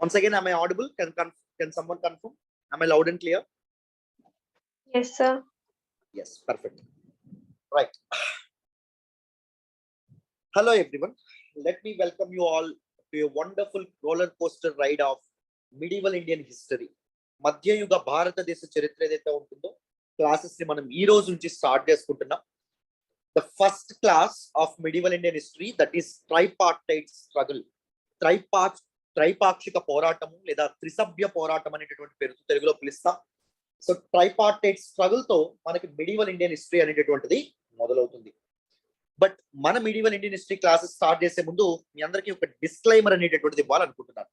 Once again, am I audible? Can someone confirm? Am I loud and clear? Yes, sir. Yes, perfect. Right. Hello, everyone. Let me welcome you all to a wonderful roller coaster ride of medieval Indian history. మధ్యయుగ భారతదేశ చరిత్ర ఏదైతే ఉంటుందో classes ని మనం ఈ రోజు నుంచి స్టార్ట్ చేసుకుంటున్నాం. The first class of medieval Indian history, that is tripartite struggle. త్రైపాక్షిక పోరాటము లేదా త్రిసభ్య పోరాటం అనేటటువంటి పేరుతో తెలుగులో పిలుస్తాం. సో ట్రైపార్టైట్ స్ట్రగుల్ తో మనకి medieval Indian history అనేటటువంటిది మొదలవుతుంది. బట్ మన medieval Indian history classes start చేసే ముందు మీ అందరికీ ఒక డిస్క్లైమర్ అనేటటువంటిది ఇవ్వాలనుకుంటున్నాను.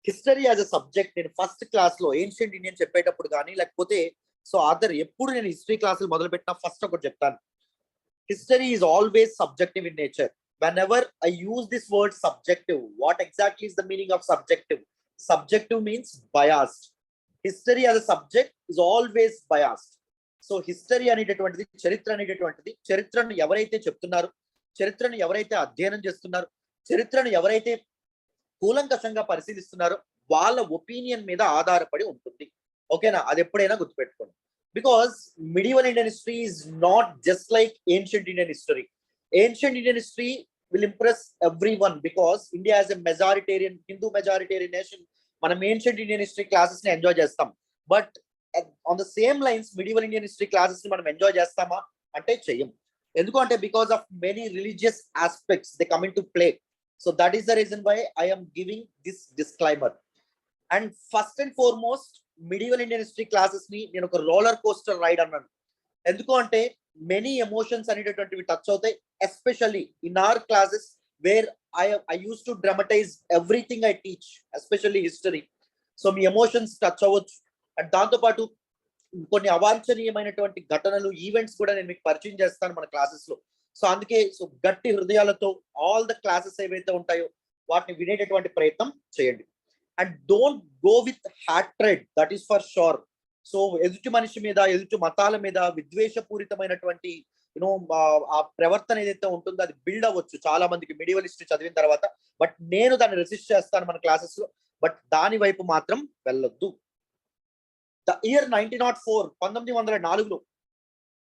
హిస్టరీ యాజ్ అ సబ్జెక్ట్ నేను ఫస్ట్ క్లాస్ లో ఏన్షియంట్ ఇండియన్ చెప్పేటప్పుడు కానీ లేకపోతే సో అదర్ ఎప్పుడు నేను హిస్టరీ క్లాసులు మొదలు పెట్టినా ఫస్ట్ ఒకటి చెప్తాను. History is always subjective in nature. Whenever I use this word subjective, what exactly is the meaning of subjective? Subjective means biased. History as a subject is always biased. So history అనేటటువంటిది చరిత్ర అనేటటువంటిది చరిత్రను ఎవరైతే చెప్తున్నారు, చరిత్రను ఎవరైతే అధ్యయనం చేస్తున్నారు, చరిత్రను ఎవరైతే కూలంకషంగా పరిశీలిస్తున్నారో వాళ్ళ ఒపీనియన్ మీద ఆధారపడి ఉంటుంది. ఓకేనా? అది ఎప్పుడైనా గుర్తుపెట్టుకోండి. Because medieval Indian history is not just like ancient Indian history. Ancient Indian history will impress everyone because India as a majoritarian, Hindu majoritarian nation, మనం ancient Indian history classes ని ఎంజాయ్ చేస్తాం. But on the same lines medieval Indian history classes ని మనం enjoy చేస్తామా అంటే చెయ్యం. ఎందుకు అంటే because of many religious aspects they come in to play. So that is the reason why I am giving this disclaimer. And first and foremost medieval Indian history classes ని నేను ఒక రోలర్ కోస్టర్ రైడ్ అన్నాను. ఎందుకు అంటే many emotions అనేటటువంటివి touch అవుతాయి, especially in our classes where I use to dramatise everything I teach, especially history. So me emotions touch అవ్వచ్చు. And దాంతోపాటు కొన్ని అవాంఛనీయమైనటువంటి ఘటనలు, ఈవెంట్స్ కూడా నేను మీకు పరిచయం చేస్తాను మన క్లాసెస్ లో. సో అందుకే సో గట్టి హృదయాలతో ఆల్ ద క్లాసెస్ ఏవైతే ఉంటాయో వాటిని వినేటటువంటి ప్రయత్నం చేయండి. And don't go with హ్యాట్రెడ్, that is for sure. So ఎదుటి మనిషి మీద, ఎదుటి మతాల మీద విద్వేషపూరితమైనటువంటి యూనో ఆ ప్రవర్తన ఏదైతే ఉంటుందో అది బిల్డ్ అవ్వచ్చు చాలా మందికి medieval history చదివిన తర్వాత. బట్ నేను దాన్ని రెసిస్ట్ చేస్తాను మన క్లాసెస్ లో. బట్ దాని వైపు మాత్రం వెళ్ళొద్దు. ద ఇయర్ 1904, 1904లో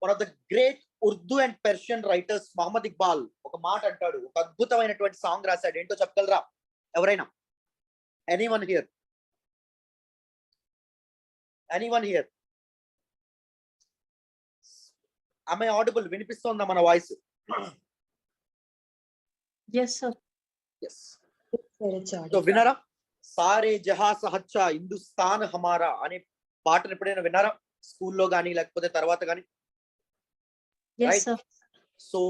one of the great Urdu and Persian writers Mohammad Iqbal ఒక మాట అంటాడు, ఒక అద్భుతమైనటువంటి సాంగ్ రాశాడు. ఏంటో చెప్పగలరా ఎవరైనా? Anyone here? Anyone here? Am I audible? వినిపిస్తోందా మన voice? Yes, sir. Yes. So విన్నారా? సారే జహా సహచ్చా హిందుస్థాన్ హమారా అనే పాటను ఎప్పుడైనా విన్నారా స్కూల్లో కానీ లేకపోతే తర్వాత కానీ? Yes, sir. So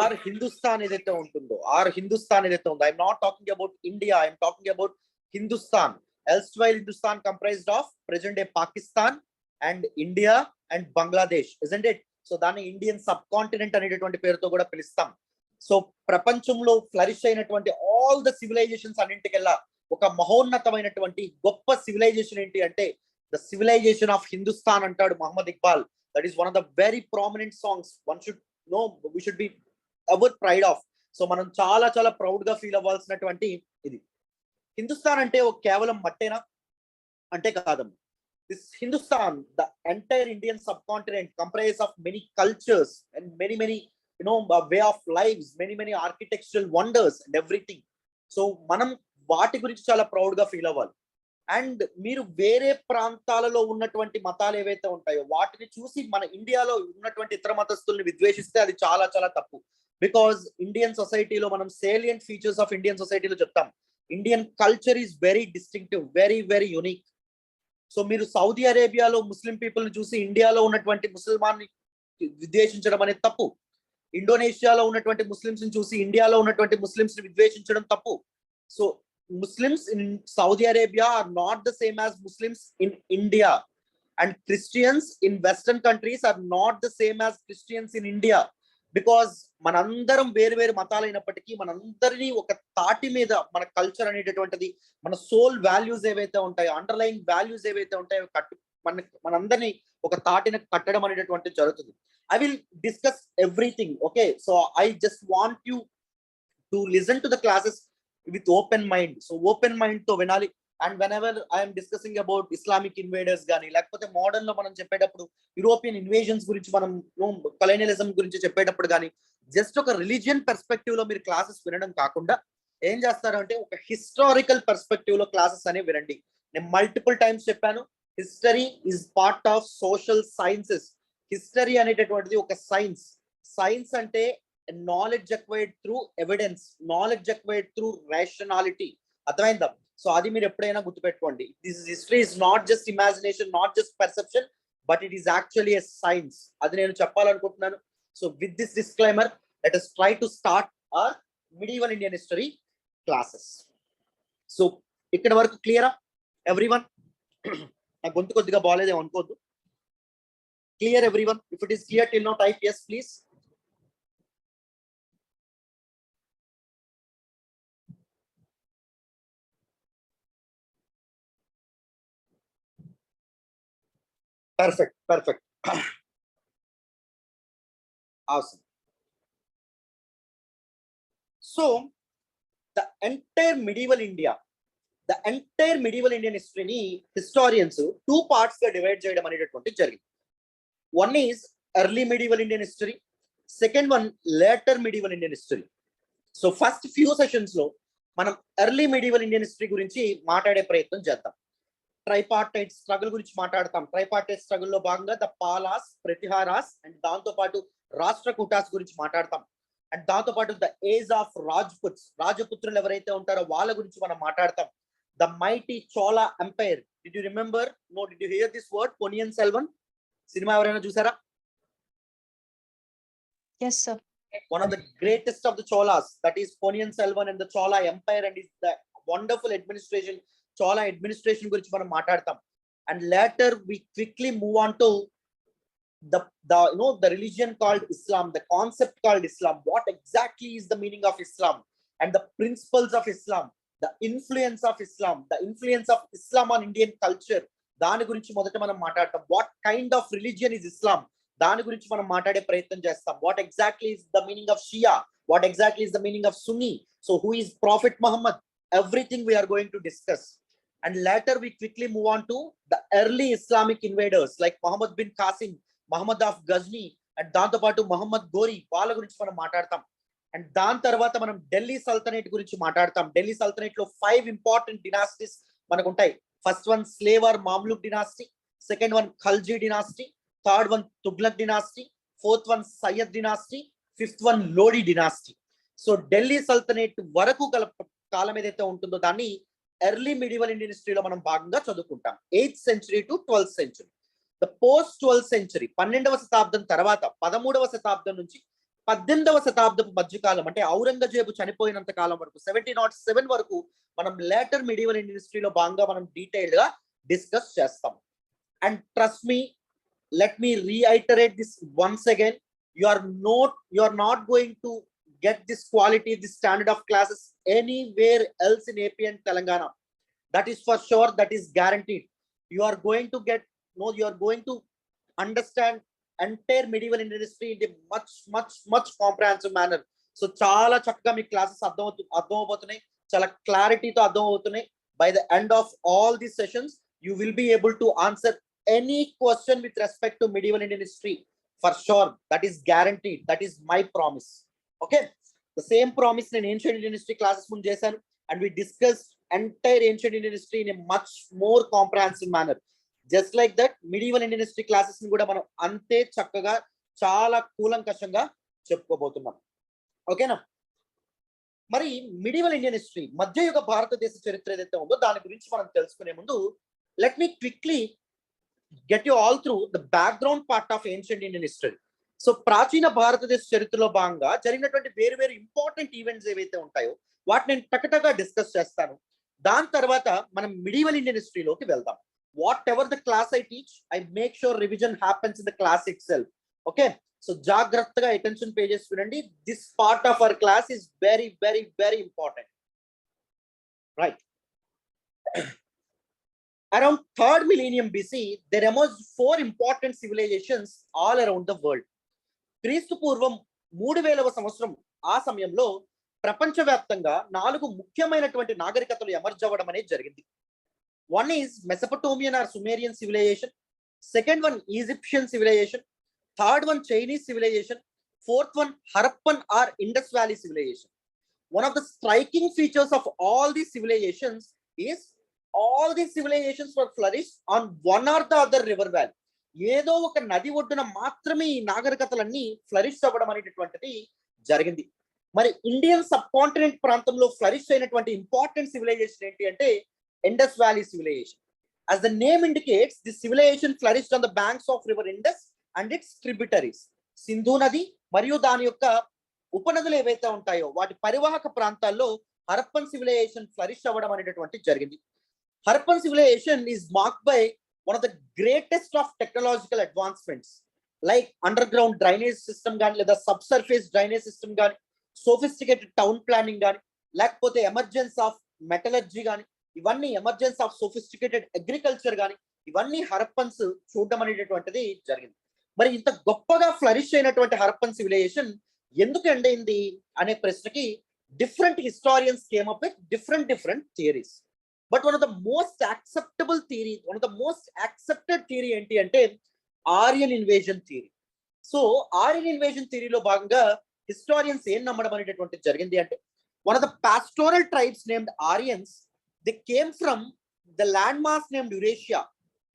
our Hindustan ఏదైతే ఉంటుందో, I'm not talking about India, I'm talking about Hindustan. Elsewhile Hindustan comprised of present day Pakistan and India and Bangladesh, isn't it? So దాన్ని ఇండియన్ సబ్ కాంటినెంట్ అనేటటువంటి పేరుతో కూడా పిలుస్తాం. సో ప్రపంచంలో ఫ్లరిష్ అయినటువంటి all the civilisations అన్నింటికెల్లా ఒక మహోన్నతమైనటువంటి గొప్ప సివిలైజేషన్ ఏంటి అంటే ద సివిలైజేషన్ ఆఫ్ హిందుస్థాన్ అంటాడు Muhammad Iqbal. That is one of the very prominent songs one should know, we should be ever pride of. So మనం చాలా చాలా ప్రౌడ్ గా ఫీల్ అవ్వాల్సినటువంటి ఇది. హిందుస్థాన్ అంటే ఒక కేవలం మట్టేనా అంటే కాదమ్మా. This Hindustan, the entire Indian subcontinent comprise of many cultures and many way of lifes, many architectural wonders and everything. So మనం వాటి గురించి చాలా ప్రౌడ్ గా ఫీల్ అవ్వాలి. అండ్ మీరు వేరే ప్రాంతాలలో ఉన్నటువంటి మతాలు ఏవైతే ఉంటాయో వాటిని చూసి మన ఇండియాలో ఉన్నటువంటి ఇతర మతస్థుల్ని విద్వేషిస్తే అది చాలా చాలా తప్పు. బికాజ్ ఇండియన్ సొసైటీలో మనం సేలియంట్ ఫీచర్స్ ఆఫ్ ఇండియన్ సొసైటీలో చెప్తాం. Indian culture is very distinctive, very unique. So మీరు సౌదీ అరేబియాలో ముస్లిం పీపుల్ ని చూసి ఇండియాలో ఉన్నటువంటి ముస్లిమాన్ని విద్వేషించడం అనేది తప్పు. ఇండోనేషియాలో ఉన్నటువంటి ముస్లింస్ ని చూసి ఇండియాలో ఉన్నటువంటి ముస్లింస్ ని విద్వేషించడం తప్పు. So Muslims in Saudi Arabia are not the same as Muslims in India, and Christians in western countries are not the same as Christians in India. Because మనందరం వేరు మతాలైనప్పటికీ మనందరినీ ఒక తాటి మీద మన కల్చర్ అనేటటువంటిది, మన సోల్ వాల్యూస్ ఏవైతే ఉంటాయో, అండర్లైన్ వాల్యూస్ ఏవైతే ఉంటాయో మనందరినీ ఒక తాటిని కట్టడం అనేటటువంటిది జరుగుతుంది. I will discuss everything. Okay, so I just want you to listen to the classes with open mind. So open mind తో వినాలి. And when ever I'm discussing about Islamic invaders కానీ, లేకపోతే మోడర్న్ లో మనం చెప్పేటప్పుడు యూరోపియన్ ఇన్వేజన్స్ గురించి, మనం colonialism గురించి చెప్పేటప్పుడు కానీ, జస్ట్ ఒక రిలీజియన్ పర్స్పెక్టివ్ లో మీరు క్లాసెస్ వినడం కాకుండా ఏం చేస్తారు అంటే ఒక హిస్టారికల్ పర్స్పెక్టివ్ లో క్లాసెస్ అనేవి వినండి. నేను మల్టిపుల్ టైమ్స్ చెప్పాను, history is part of social sciences. History అనేటటువంటిది ఒక సైన్స్. సైన్స్ అంటే knowledge acquired through evidence, knowledge acquired through rationality. అర్థమైందా? సో అది మీరు ఎప్పుడైనా గుర్తుపెట్టుకోండి. This history is not just imagination, not just perception, but it is actually a science. అది నేను చెప్పాలనుకుంటున్నాను. So with this disclaimer, let us try to start our medieval Indian history classes. So ఇక్కడ వరకు క్లియరా ఎవ్రీవన్? నా గొంతు కొద్దిగా బాగాలేదేమో అనుకోవద్దు. Clear everyone? If it is clear till now, type yes please. Perfect. Awesome. So the entire medieval Indian history ni historians two parts ga divide cheyadam అనేటటువంటి జరిగింది. One is early medieval Indian history, second one later medieval Indian history. So first few sessions లో మనం early medieval Indian history గురించి మాట్లాడే ప్రయత్నం చేద్దాం. Tripartite struggle గురించి మాట్లాడతాం. ట్రైపార్టైట్ స్ట్రగుల్ లో భాగంగా ద పాలాస్, ప్రతిహారాస్ అండ్ దాంతో పాటు రాష్ట్రకూటాస్ గురించి మాట్లాడతాం. అండ్ దాంతో పాటు ద ఏజ్ ఆఫ్ రాజ్పుట్స్, రాజపుత్రులు ఎవరైతే ఉంటారో వాళ్ళ గురించి మనం మాట్లాడతాం. The mighty Chola empire. Did you remember? No, did you hear this word Ponniyin Selvan? Cinema ఎవరైనా చూసారా? Yes, sir. One of the greatest of the Cholas, that is Ponniyin Selvan and the Chola Empire, and is the wonderful administration, Chola administration గురించి మనం మాట్లాడతాం. And later we quickly move on to the religion called Islam, the concept called Islam. What exactly is the meaning of Islam and the principles of Islam, the influence of Islam on Indian culture. దాని గురించి మొదట మనం మాట్లాడతాం. What kind of religion is Islam, దాని గురించి మనం మాట్లాడే ప్రయత్నం చేస్తాం. What exactly is the meaning of Shia, what exactly is the meaning of Sunni, so who is prophet Muhammad, everything we are going to discuss. And later we quickly move on to the early Islamic invaders like Muhammad bin Qasim, Muhammad of Ghazni, and దాంతో పాటు మహమ్మద్ గోరి, వాళ్ళ గురించి మనం మాట్లాడతాం. And దాని తర్వాత మనం ఢిల్లీ సల్తనేట్ గురించి మాట్లాడతాం. ఢిల్లీ సల్తనేట్ లో 5 ఇంపార్టెంట్ డినాసిటీస్ మనకు ఉంటాయి. First one slave or Mamluk dynasty, second one Khalji dynasty, third one Tughlaq dynasty, fourth one Sayyid dynasty, fifth one Lodi dynasty. So Delhi sultanate వరకు గల కాలం ఏదైతే ఉంటుందో దాన్ని ఎర్లీ మిడివల్ ఇండియన్ హిస్టరీలో మనం భాగంగా చదువుకుంటాం. 8th century to 12th century. The post 12th century, 12వ శతాబ్దం తర్వాత 13వ శతాబ్దం నుంచి 18వ శతాబ్దపు మధ్యకాలం, అంటే ఔరంగజేబు చనిపోయినంత కాలం వరకు 1707 వరకు మనం లేటర్ మిడివల్ ఇండియన్ హిస్టరీలో భాగంగా మనం డీటెయిల్డ్ గా డిస్కస్ చేస్తాం. And trust me, let me రీఐటరేట్ this once again, you are not going to get this quality, this standard of classes anywhere else in AP and Telangana. That is for sure, that is guaranteed. You are going to understand entire medieval Indian history in a much comprehensive manner. So చాలా చక్కగా మీ classes అర్థం అవబోతున్నాయి, చాలా క్లారిటీతో అర్థం అవుతున్నాయి. By the end of all these sessions you will be able to answer any question with respect to medieval Indian history for sure. That is guaranteed, that is my promise. Okay, the same promise in ancient Indian history classes mun chesanu, and we discussed entire ancient Indian history in a much more comprehensive manner. Just like that, medieval Indian history classes ni kuda manam ante chakkaga chaala కూలంకషంగా చెప్పుకోబోతున్నాం. ఓకేనా? మరి medieval Indian history, మధ్యయుగ భారతదేశ చరిత్ర ఏదైతే ఉందో దాని గురించి మనం తెలుసుకునే ముందు let me quickly get you all through the background part of ancient Indian history. So ప్రాచీన భారతదేశ చరిత్రలో భాగంగా జరిగినటువంటి వేరు ఇంపార్టెంట్ ఈవెంట్స్ ఏవైతే ఉంటాయో వాటిని నేను టకటగా డిస్కస్ చేస్తాను. దాని తర్వాత మనం మిడివల్ ఇండియన్ హిస్టరీలోకి వెళ్దాం. What ever the class I teach, I make sure revision happens in the class it self. Okay, so జాగ్రత్తగా అటెన్షన్ పేజెస్ వినండి. This part of our class is very important. Right. Around 3rd millennium BC, there emerged 4 important civilizations all around the world. క్రీస్తు పూర్వం 3000వ సంవత్సరం ఆ సమయంలో ప్రపంచవ్యాప్తంగా 4 ముఖ్యమైనటువంటి నాగరికతలు emerge అవ్వడం అనేది జరిగింది. One is Mesopotamian or Sumerian civilisation, second one Egyptian civilisation, third one Chinese civilisation, fourth one Harappan or Indus valley civilisation. One of the striking features of all these civilizations is all these civilizations were flourished on one or the other river valley. ఏదో ఒక నది ఒడ్డున మాత్రమే ఈ నాగరికతలన్నీ flourish అవ్వడం అనేటటువంటిది జరిగింది. మరి ఇండియన్ సబ్ కాంటినెంట్ ప్రాంతంలో ఫ్లరిష్ అయినటువంటి ఇంపార్టెంట్ సివిలైజేషన్ ఏంటి అంటే Indus valley civilisation. As the name indicates, this civilization flourished on the banks of river Indus and its tributaries. Sindhu నది మరియు దాని యొక్క ఉపనదులు ఏవైతే ఉంటాయో వాటి పరివాహక ప్రాంతాల్లో హరప్పన్ సివిలైజేషన్ ఫ్లరిష్ అవ్వడం అనేటటువంటి జరిగింది. Harappan civilisation is marked by one of the greatest of technological advancements like underground drainage system కానీ లేదా సబ్ సర్ఫేస్ డ్రైనేజ్ సిస్టమ్ కానీ సోఫిస్టికేటెడ్ టౌన్ ప్లానింగ్ కానీ లేకపోతే ఎమర్జెన్స్ ఆఫ్ మెటలర్జీ కానీ ఇవన్నీ ఎమర్జెన్స్ ఆఫ్ సోఫిస్టికేటెడ్ అగ్రికల్చర్ కానీ ఇవన్నీ హరప్పన్స్ చూడడం అనేటటువంటిది జరిగింది. మరి ఇంత గొప్పగా ఫ్లరిష్ అయినటువంటి హరప్పన్ సివిలైజేషన్ ఎందుకు ఎండ్ అయింది అనే ప్రశ్నకి different historians came up with different theories. But one of the most acceptable theory, one of the most accepted theory ఏంటి అంటే Aryan invasion theory. So Aryan invasion థియరీలో భాగంగా హిస్టారియన్స్ ఏం నమ్మడం అనేటటువంటి జరిగింది అంటే one of the pastoral tribes named Aryans, they came from the land mass named Eurasia.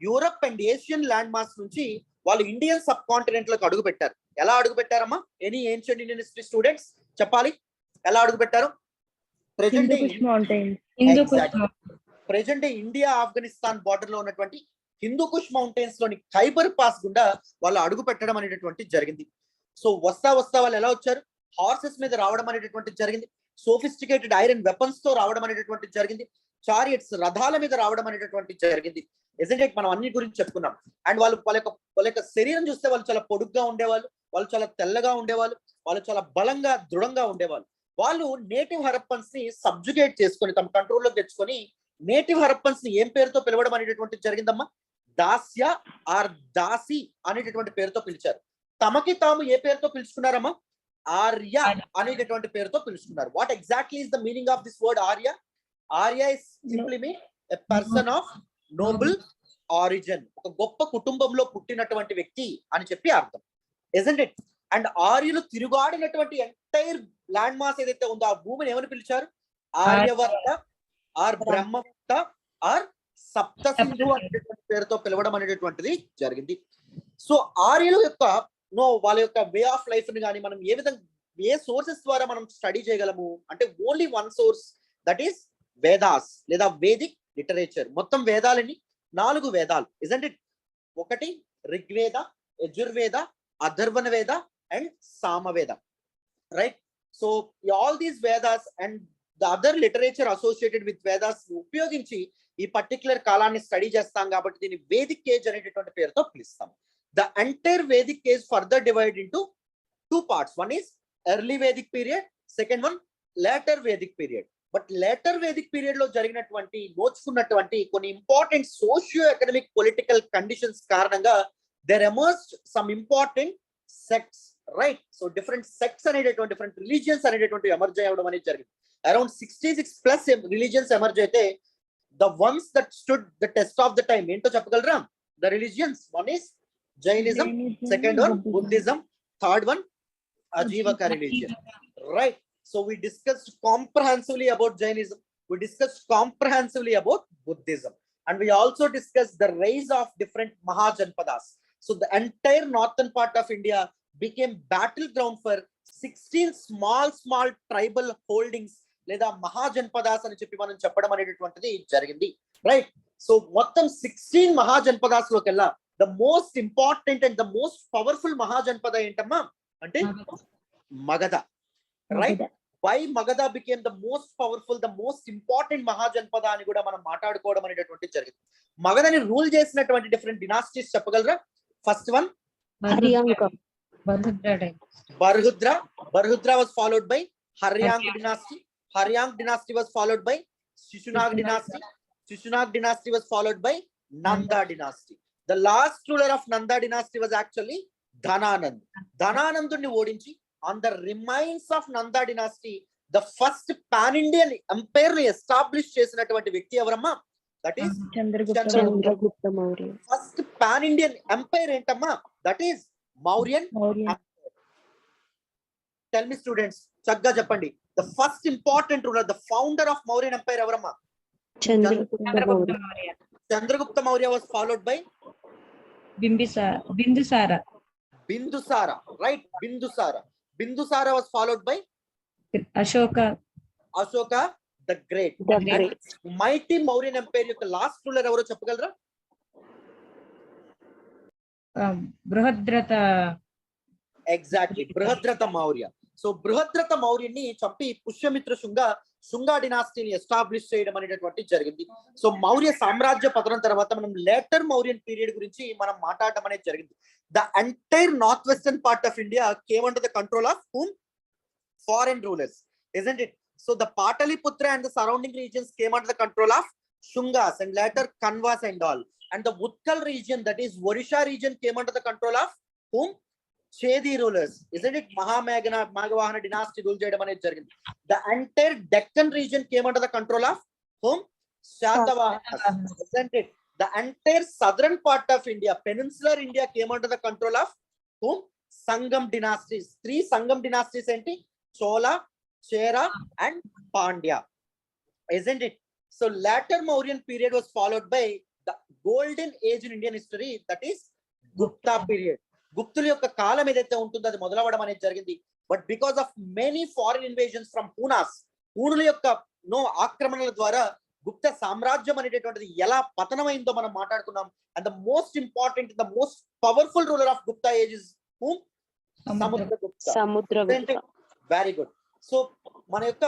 Europe and Asian land mass నుంచి వాళ్ళు ఇండియన్ సబ్ కాంటినెంట్ లోకి అడుగు పెట్టారు. ఎలా అడుగు పెట్టారమ్మా? Any ancient Indian history students చెప్పాలి ఎలా అడుగు పెట్టారు? ప్రెజెంట్ ఇండియా ఆఫ్ఘనిస్తాన్ బార్డర్ లో ఉన్నటువంటి హిందూ కుష్ మౌంటైన్స్ లోని ఖైబర్ పాస్ గుండా వాళ్ళు అడుగు పెట్టడం అనేటటువంటి జరిగింది. సో వస్తా వాళ్ళు ఎలా వచ్చారు? హార్సెస్ మీద రావడం అనేటటువంటి జరిగింది. సోఫిస్టికేటెడ్ ఐరన్ వెపన్స్ తో రావడం అనేటటువంటి జరిగింది. చారియట్స్ రథాల మీద రావడం అనేటటువంటి జరిగింది. ఎజెంట్ మనం అన్ని గురించి చెప్పుకున్నాం. అండ్ వాళ్ళ యొక్క శరీరం చూస్తే వాళ్ళు చాలా పొడుగ్గా ఉండేవాళ్ళు, వాళ్ళు చాలా తెల్లగా ఉండేవాళ్ళు, వాళ్ళు చాలా బలంగా దృఢంగా ఉండేవాళ్ళు. వాళ్ళు నేటివ్ హరప్పన్స్ ని సబ్జుగేట్ చేసుకొని తమ కంట్రోల్లో తెచ్చుకొని నేటివ్ హరప్పన్స్ ని ఏం పేరుతో పిలవడం అనేటటువంటి జరిగిందమ్మా? దాస్య ఆర్ దాసి అనేటటువంటి పేరుతో పిలిచారు. తమకి తాము ఏ పేరుతో పిలుచుకున్నారమ్మా? ఆర్య అనేటటువంటి పేరుతో పిలుచుకున్నారు. What exactly is the meaning of this word Arya? Arya is simply mean a person of noble origin, ఒక గొప్ప కుటుంబంలో పుట్టినటువంటి వ్యక్తి అని చెప్పి అర్థం. Isn't it? అండ్ ఆర్యులు తిరుగాడినటువంటి ఎంటైర్ ల్యాండ్ మాస్ ఏదైతే ఉందో ఆ భూమిని ఏమని పిలిచారు? ఆర్యవర్త ఆర్ బ్రహ్మవర్త ఆర్ సప్త సింధు అనేటటువంటి పేరుతో పిలవడం అనేటటువంటిది జరిగింది. సో ఆర్యుల యొక్క వాళ్ళ యొక్క వే ఆఫ్ లైఫ్ ని కానీ మనం ఏ సోర్సెస్ ద్వారా మనం స్టడీ చేయగలము అంటే only one source, that is Vedas లేదా వేదిక్ లిటరేచర్. మొత్తం వేదాలని 4 వేదాలు. Isn't it? ఒకటి ఋగ్వేద, యజుర్వేద, అథర్వణ వేద and Samaveda, right? So all these Vedas and the other literature associated with Vedas ఉపయోగించి ఈ పర్టికులర్ కాలాన్ని స్టడీ చేస్తాం కాబట్టి దీన్ని వేదిక్ ఏజ్ అనేటటువంటి పేరుతో పిలుస్తాం. The entire Vedic age further divide into 2 parts. One is early Vedic period, second one later Vedic period. But later Vedic period లో జరిగినటువంటి నోచుకున్నటువంటి కొన్ని important socio economic political conditions కారణంగా there emerged some important sects, right? So different sects అనేటటువంటి different religions అనేటటువంటి emerge అవ్వడం అనేది జరిగింది. అరౌండ్ 66+ రిలీజియన్స్ ఎమర్జ్ అయితే the ones that stood the test of the time ఏంటో చెప్పగలరా? The religions, one is Jainism, second one Buddhism, third one Ajivaka religion, right? So we discussed comprehensively about Jainism, we discussed comprehensively about Buddhism, and we also discussed the rise of different Mahajanpadas. So the entire northern part of India became battleground for 16 small tribal holdings లేదా మహాజన్పదాస్ అని చెప్పి మనం చెప్పడం అనేటటువంటిది జరిగింది, right? So మొత్తం 16 మహాజన్పదాస్ లోకెల్లా the most important and the most powerful Mahajanapada ఏంటమ్మా అంటే Magadha, right? Why Magadha became the most powerful, the most important Mahajanapada అని కూడా మనం మాట్లాడుకోవడం అనేటటువంటి జరిగింది. మగధని రూల్ చేసినటువంటి డిఫరెంట్ డినాస్టీస్ చెప్పగలరా? First one Brihadratha was followed by Haryang dynasty. Haryang dynasty was followed by Shishunag dynasty. Shishunag dynasty was followed by Nanda dynasty. The last ruler of Nanda dynasty was actually Dhananand. ధనానందుని ఓడించి on the remains of Nanda dynasty the first pan Indian empire ని establish చేసినటువంటి వ్యక్తి ఎవరమ్మా? That is Chandragupta Maurya. First pan Indian empire ఏంటమ్మా? That is Mauryan. Tell me students, చక్కగా చెప్పండి. The first important ruler, the founder of Mauryan empire ఎవరమ్మా? Chandragupta Maurya was followed by Bindusara. Right, Bindusara was followed by Ashoka the great. Mighty Mauryan empire యొక్క last ruler ఎవరో చెప్పగలరా? Brihadratha. Exactly, Brihadratha Maurya. So Brihadratha మౌర్యుని చంపి Pushyamitra శుంగా డినాస్టీని establish చేయడం అనేటటువంటి జరిగింది. సో మౌర్య సామ్రాజ్య పతనం తర్వాత మనం లేటర్ మౌర్యన్ పీరియడ్ గురించి మనం మాట్లాడడం అనేది జరిగింది. The entire north western part of India came under the control of whom? Foreign rulers, isn't it? So the Pataliputra and the surrounding regions came under the control of Shungas and later Kanvas and all. And the Utkal region, that is Odisha region, came under the control of whom? Chedi rulers, isn't it? Magavahana dynasty rule cheyadam anedi jarigindi. The entire Deccan region came under the control of whom? Shatavahanas, isn't it? The entire southern part of India, peninsular India, came under the control of whom? Sangam dynasties. 3 Sangam dynasties enti? Chola, Chera and Pandya, isn't it? So later Mauryan period was followed by the golden age in Indian history, that is Gupta period. గుప్తుల యొక్క కాలం ఏదైతే ఉంటుందో అది మొదలవడం అనేది జరిగింది. But because of many foreign invasions from హూనుల యొక్క ఆక్రమణల ద్వారా గుప్త సామ్రాజ్యం అనేటటువంటిది ఎలా పతనమైందో మనం మాట్లాడుకున్నాం. And the most important, the most powerful ruler of Gupta age is whom? Samudragupta. Very good. So మన యొక్క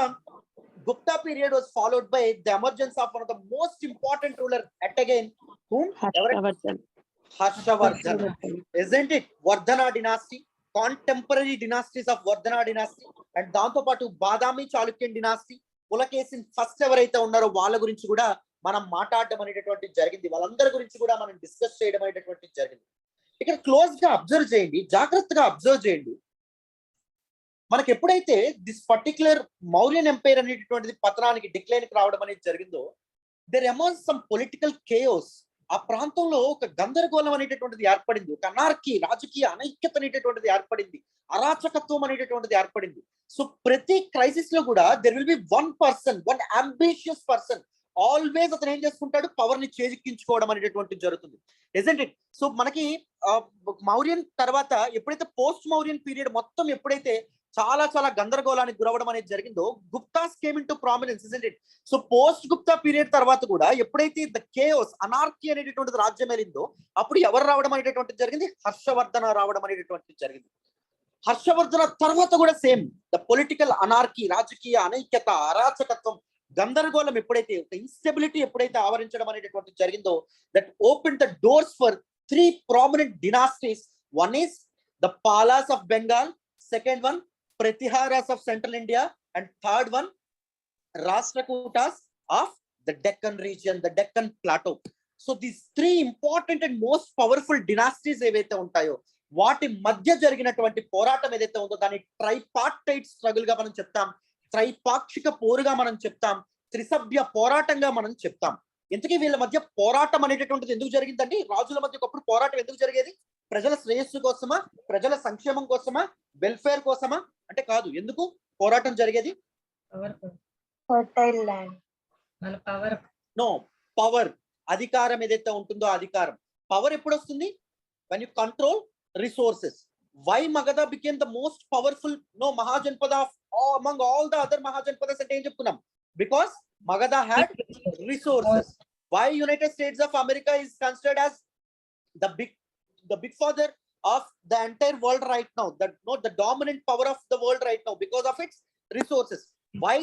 Gupta period was followed by the emergence of one of the most important ruler at again whom? Harshavardhan, isn't it? Vardhana dynasty, contemporary dynasties of Vardhana dynasty, and దాంతో పాటు Badami Chalukyan dynasty, Pulakeshin first ఎవరైతే ఉన్నారో వాళ్ళ గురించి కూడా మనం మాట్లాడడం అనేటటువంటి జరిగింది. వాళ్ళందరి గురించి కూడా మనం డిస్కస్ చేయడం అనేటటువంటి జరిగింది. ఇక్కడ క్లోజ్ గా అబ్జర్వ్ చేయండి, జాగ్రత్తగా అబ్జర్వ్ చేయండి. మనకి ఎప్పుడైతే దిస్ పర్టికులర్ మౌర్యన్ ఎంపైర్ అనేటటువంటిది పతనానికి డిక్లైన్ కి రావడం అనేది జరిగిందో, there emerge some political chaos. ఆ ప్రాంతంలో ఒక గందరగోళం అనేటటువంటిది ఏర్పడింది, ఒక అనార్కీ, రాజకీయ అనైక్యత అనేటటువంటిది ఏర్పడింది, అరాచకత్వం అనేటటువంటిది ఏర్పడింది. సో ప్రతి క్రైసిస్ లో కూడా there will be one ambitious person, always అతను ఏం చేసుకుంటాడు, పవర్ ని చేజిక్కించుకోవడం అనేటటువంటి జరుగుతుంది, ఇజంట్ ఇట్? సో మనకి మౌర్యన్ తర్వాత ఎప్పుడైతే పోస్ట్ మౌర్యన్ పీరియడ్ మొత్తం ఎప్పుడైతే చాలా చాలా గందరగోళానికి గురవడం అనేది జరిగిందో, Guptas came in to prominence, isn't it? So post Gupta period తర్వాత కూడా ఎప్పుడైతే ద కేయోస్, అనార్కీ అనేటటువంటిది రాజ్యం వెళ్ళిందో, అప్పుడు ఎవరు రావడం అనేటటువంటిది జరిగింది? హర్షవర్ధన రావడం అనేటటువంటిది జరిగింది. హర్షవర్ధన తర్వాత కూడా సేమ్, ద పొలిటికల్ అనార్కీ, రాజకీయ అనైక్యత, అరాచకత్వం, గందరగోళం ఎప్పుడైతే, ఇన్స్టెబిలిటీ ఎప్పుడైతే ఆవరించడం అనేటటువంటి జరిగిందో, that open the doors for 3 prominent dynasties. One is the Palas of Bengal, second one Pratiharas of Central India, and third one Rashtrakutas of the Deccan region, the Deccan Plateau. So these 3 important and most powerful dynasties ఏవైతే ఉంటాయో వాటి మధ్య జరిగినటువంటి పోరాటం ఏదైతే ఉందో దాన్ని tripartite struggle గా మనం చెప్తాం, త్రైపాక్షిక పోరుగా మనం చెప్తాం, త్రిసభ్య పోరాటంగా మనం చెప్తాం. ఇంతకీ వీళ్ళ మధ్య పోరాటం అనేటటువంటిది ఎందుకు జరిగిందండి? రాజుల మధ్య ఒకప్పుడు పోరాటం ఎందుకు జరిగేది? ప్రజల శ్రేయస్సు కోసమా, ప్రజల సంక్షేమం కోసమా, వెల్ఫేర్ కోసమా అంటే కాదు. ఎందుకు పోరాటం జరిగేది? నో, పవర్, అధికారం ఏదైతే ఉంటుందో అధికారం. పవర్ ఎప్పుడు వస్తుంది? when you control resources. Why Magadha became the most powerful Mahajanpada among all the other Mahajanpadas అంటే ఏం చెప్పుకున్నాం? Because Magadha had resources. Why United States of America is considered as the big father of the entire world right now, the dominant power of the world right now, because of its resources. Why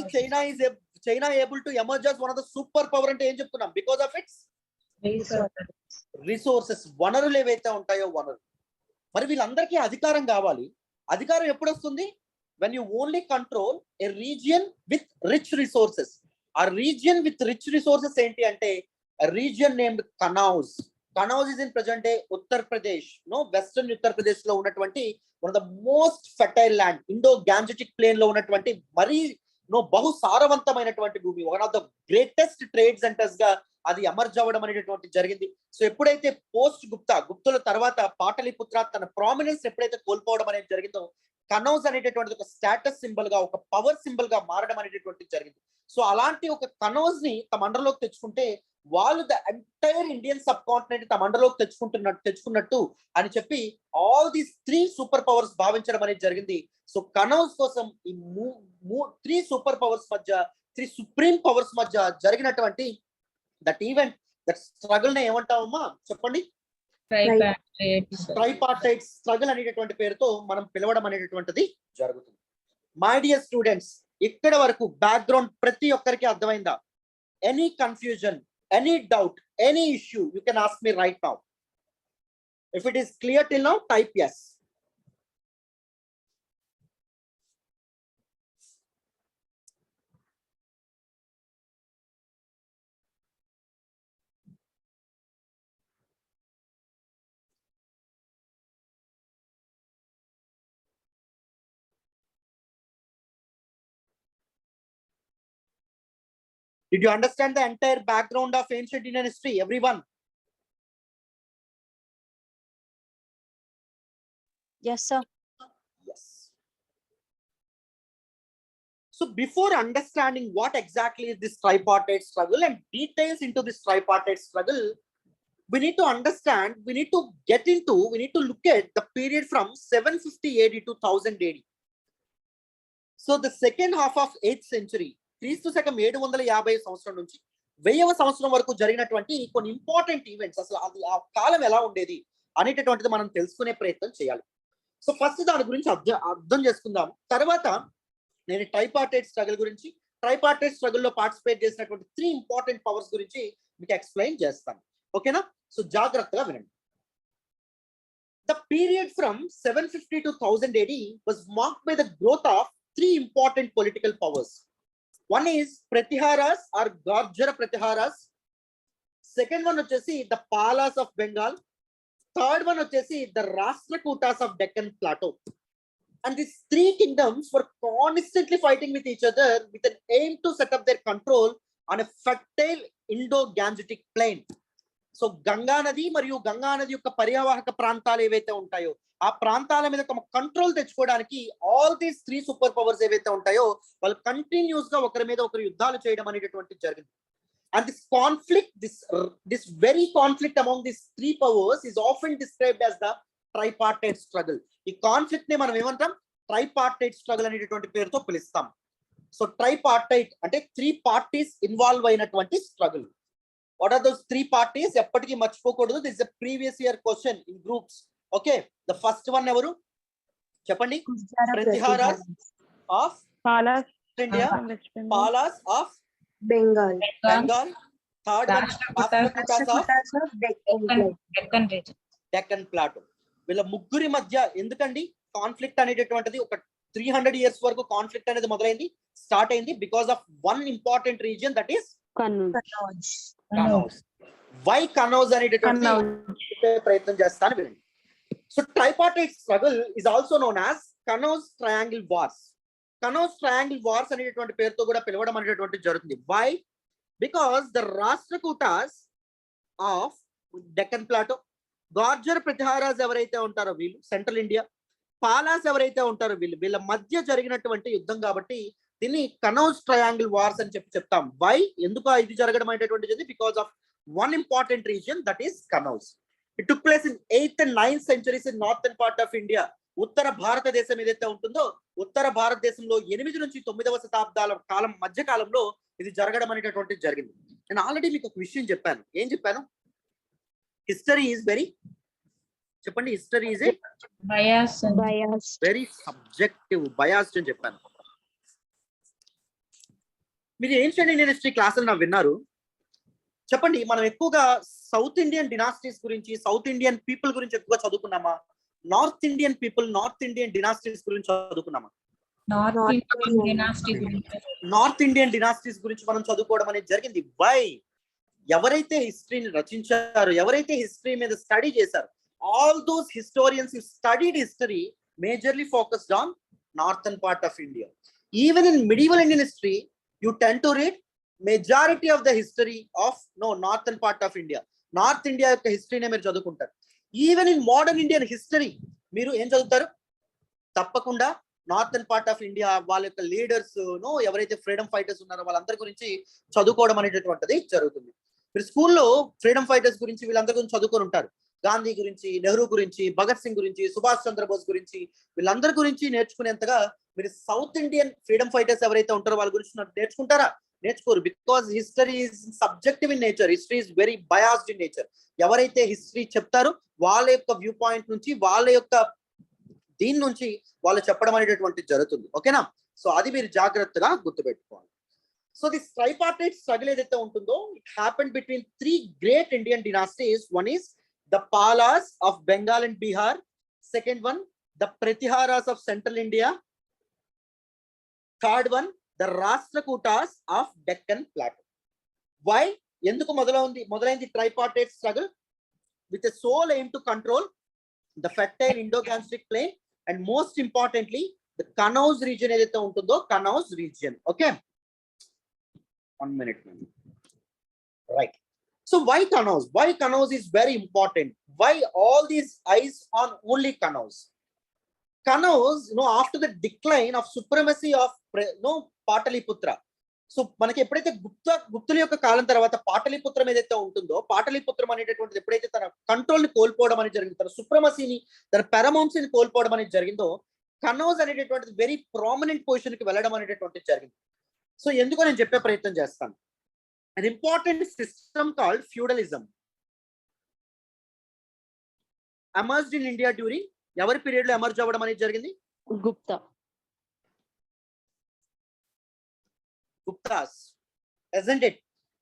China able to emerge as one of the superpower అంటే ఏం చెప్పుకున్నాం? Because of its resources. వనరులు ఏవైతే ఉంటాయో వనరులు. మరి వీళ్ళందరికీ అధికారం కావాలి. అధికారం ఎప్పుడు వస్తుంది? when you only control a region with rich resources. A region with rich resources ఏంటి అంటే a region named Kanauz. Kanauz is in present day Uttar Pradesh, western Uttar Pradesh లో ఉన్నటువంటి one of the most fertile land, Indo-Gangetic plain లో ఉన్నటువంటి మరీ బహు సారవంతమైనటువంటి భూమి, one of the greatest trade centres గా అది ఎమర్జ్ అవ్వడం అనేటటువంటి జరిగింది. సో ఎప్పుడైతే పోస్ట్ గుప్తుల తర్వాత పాటలీపుత్ర తన ప్రామినెన్స్ ఎప్పుడైతే కోల్పోవడం అనేది జరిగిందో, కనౌజ్ అనేటటువంటి ఒక స్టేటస్ సింబల్ గా, ఒక పవర్ సింబల్ గా మారడం అనేటటువంటి జరిగింది. సో అలాంటి ఒక కనౌజ్ ని తమ అండర్లోకి తెచ్చుకుంటే వాళ్ళు the entire Indian sub continent తమ అండర్లోకి తెచ్చుకున్నట్టు అని చెప్పి ఆల్ దీస్ 3 సూపర్ పవర్స్ భావించడం అనేది జరిగింది. సో కనౌజ్ కోసం ఈ 3 సూపర్ పవర్స్ మధ్య, 3 సుప్రీం పవర్స్ మధ్య జరిగినటువంటి దట్ ఈవెంట్, దట్ స్ట్రగుల్ నే ఏమంటామమ్మా చెప్పండి? ట్రైపార్టైట్ స్ట్రగుల్ అనేటటువంటి పేరుతో మనం పిలవడం అనేటటువంటిది జరుగుతుంది. మై డియర్ స్టూడెంట్స్, ఇక్కడ వరకు బ్యాక్గ్రౌండ్ ప్రతి ఒక్కరికి అర్థమైందా? Any confusion, any doubt, any issue, you can ask me right now. If it is clear till now, type yes. Did you understand the entire background of ancient Indian history, everyone? Yes, sir. Yes. So before understanding what exactly is this tripartite struggle and details into this tripartite struggle, we need to understand, we need to look at the period from 750 AD to 1000 AD. So the second half of 8th century, క్రీస్తు శకం 750 సంవత్సరం నుంచి 1000వ సంవత్సరం వరకు జరిగినటువంటి కొన్ని important events, అసలు అది ఆ కాలం ఎలా ఉండేది అనేటటువంటిది మనం తెలుసుకునే ప్రయత్నం చేయాలి. సో ఫస్ట్ దాని గురించి అర్థం చేసుకుందాం. తర్వాత నేను ట్రైపార్టైట్ స్ట్రగుల్ గురించి, ట్రైపార్టైట్ స్ట్రగుల్ లో పార్టిసిపేట్ చేసినటువంటి 3 ఇంపార్టెంట్ పవర్స్ గురించి మీకు ఎక్స్ప్లెయిన్ చేస్తాను. ఓకేనా? సో జాగ్రత్తగా వినండి. The period from 750 to 1000 AD was marked by the growth of 3 important political powers. One is Pratiharas or Garjara Pratiharas. Second one vachesi the Palas of Bengal. Third one vachesi the Rashtrakutas of Deccan Plateau. And these 3 kingdoms were constantly fighting with each other with an aim to set up their control on a fertile Indo-Gangetic plain. So Ganga నది మరియు గంగా నది యొక్క పర్యావాహక ప్రాంతాలు ఏవైతే ఉంటాయో ఆ ప్రాంతాల మీద తమ కంట్రోల్ తెచ్చుకోవడానికి ఆల్ దీస్ 3 సూపర్ పవర్స్ ఏవైతే ఉంటాయో వాళ్ళు కంటిన్యూస్ గా ఒకరి మీద ఒకరు యుద్ధాలు చేయడం అనేటటువంటి జరిగింది. And this conflict, this very conflict among this 3 powers is often described as the tripartite struggle. ఈ కాన్ఫ్లిక్ట్ ని మనం ఏమంటాం? ట్రైపార్టైట్ స్ట్రగుల్ అనేటటువంటి పేరుతో పిలుస్తాం. సో ట్రైపార్టైట్ అంటే 3 పార్టీస్ ఇన్వాల్వ్ అయినటువంటి struggle. What are those 3 parties? ఎప్పటికీ మర్చిపోకూడదు. This is a previous year question in groups. Okay, the first one ఎవరు చెప్పండి? Pratiharas of Palas India, Palas of Bengal. Third one Rashtrakutas of Deccan Plateau. వీళ్ళ ముగ్గురి మధ్య ఎందుకండి conflict అనేటటువంటిది? ఒక 300 years వరకు కాన్ఫ్లిక్ట్ అనేది మొదలైంది, స్టార్ట్ అయింది because of one important region, that is Kanauj. Why Kanauj అనేటటువంటి ప్రయత్నం చేస్తాను వినండి. So tripartite struggle is also known as Kannauj triangle wars. Kannauj triangle wars అనేటటువంటి పేరుతో కూడా పిలవడం అనేటటువంటి జరుగుతుంది. Why? Because the Rashtrakutas of Deccan plateau, Gurjara Pratiharas ఎవరైతే ఉంటారో వీళ్ళు సెంట్రల్ ఇండియా, పాలాస్ ఎవరైతే ఉంటారో వీళ్ళ మధ్య జరిగినటువంటి యుద్ధం కాబట్టి దీన్ని కనౌజ్ ట్రయాంగిల్ వార్స్ అని చెప్తాం. వై? ఎందుకు ఇది జరగడం అనేటటువంటిది? Because of one important region, that is Kannauj. It took place in 8th and 9th centuries in northern part of India. ఉత్తర భారతదేశం ఏదైతే ఉంటుందో ఉత్తర భారతదేశంలో 8 నుంచి 9వ శతాబ్దాల కాలం మధ్య కాలంలో ఇది జరగడం అనేటటువంటిది జరిగింది. నేను ఆల్రెడీ మీకు ఒక విషయం చెప్పాను. ఏం చెప్పాను? హిస్టరీ ఈజ్ వెరీ, చెప్పండి, history is very subjective, biased అని చెప్పాను. మీరు ఏన్షియంట్ ఇండియన్ హిస్టరీ క్లాసులు నా విన్నారు. చెప్పండి, మనం ఎక్కువగా సౌత్ ఇండియన్ డినాస్టీస్ గురించి, సౌత్ ఇండియన్ పీపుల్ గురించి ఎక్కువగా చదువుకున్నామా? North Indian people, north Indian dynasties గురించి చదువుకున్నామా? నార్త్ ఇండియన్ డినాస్టీస్ గురించి మనం చదువుకోవడం అనేది జరిగింది. వై? ఎవరైతే హిస్టరీని రచించారో, ఎవరైతే హిస్టరీ మీద స్టడీ చేశారో, all those historians who studied history majorly focused on northern part of India. Even in medieval Indian history, you tend to read majority of the history of northern part of India. North India యొక్క హిస్టరీనే మీరు చదువుకుంటారు. Even in modern Indian history మీరు ఏం చదువుతారు? తప్పకుండా northern part of India వాళ్ళ యొక్క leaders ఎవరైతే ఫ్రీడమ్ ఫైటర్స్ ఉన్నారో వాళ్ళందరి గురించి చదువుకోవడం అనేటటువంటిది జరుగుతుంది. మీరు స్కూల్లో ఫ్రీడమ్ ఫైటర్స్ గురించి వీళ్ళందరి గురించి చదువుకొని ఉంటారు. గాంధీ గురించి, నెహ్రూ గురించి, భగత్ సింగ్ గురించి, సుభాష్ చంద్రబోస్ గురించి, వీళ్ళందరి గురించి నేర్చుకునేంతగా మీరు సౌత్ ఇండియన్ ఫ్రీడమ్ ఫైటర్స్ ఎవరైతే ఉంటారో వాళ్ళ గురించి నేర్చుకుంటారా? నేర్చుకోరు. Because history is subjective in nature, history is very biased in nature. ఎవరైతే హిస్టరీ చెప్తారో వాళ్ళ యొక్క వ్యూ పాయింట్ నుంచి, వాళ్ళ యొక్క దీని నుంచి వాళ్ళు చెప్పడం అనేటటువంటి జరుగుతుంది. ఓకేనా? సో అది మీరు జాగ్రత్తగా గుర్తుపెట్టుకోవాలి. సో దిస్ ట్రైపార్టైట్ స్ట్రగుల్ ఏదైతే ఉంటుందో, it happened between 3 great Indian dynasties. One is the Palas of Bengal and Bihar. Second one, the Pratiharas of Central India. Third one, the Rashtrakutas of Deccan Plateau. Why? ఎందుకు మొదలైంది tripartite struggle? With a sole aim to control the fertile Indo-Gangetic plain and most importantly the Kanauj region ఏదైతే ఉంటుందో, Kanauj region. Okay, 1 minute. Right. So why Kanauj? Why Kanauj is very important? Why all these eyes on only Kanauj? Kanauj, after the decline of supremacy of Pataliputra. So మనకి ఎప్పుడైతే గుప్తుల యొక్క కాలం తర్వాత పాటలీపుత్రం ఏదైతే ఉంటుందో, పాటలీపుత్రం అనేటటువంటిది ఎప్పుడైతే తన కంట్రోల్ ని కోల్పోవడం అనేది జరిగింది, తన సుప్రమసీని, తన పెరమౌన్సీని కోల్పోవడం అనేది జరిగిందో, కనౌజ్ అనేటటువంటిది వెరీ ప్రామినెంట్ పొజిషన్ కి వెళ్ళడం అనేటటువంటిది జరిగింది. సో ఎందుకో నేను చెప్పే ప్రయత్నం చేస్తాను. An important system called feudalism emerged in India during ఎవరి పీరియడ్ లో ఎమర్జ్ అవ్వడం అనేది జరిగింది? Gupta's, isn't it?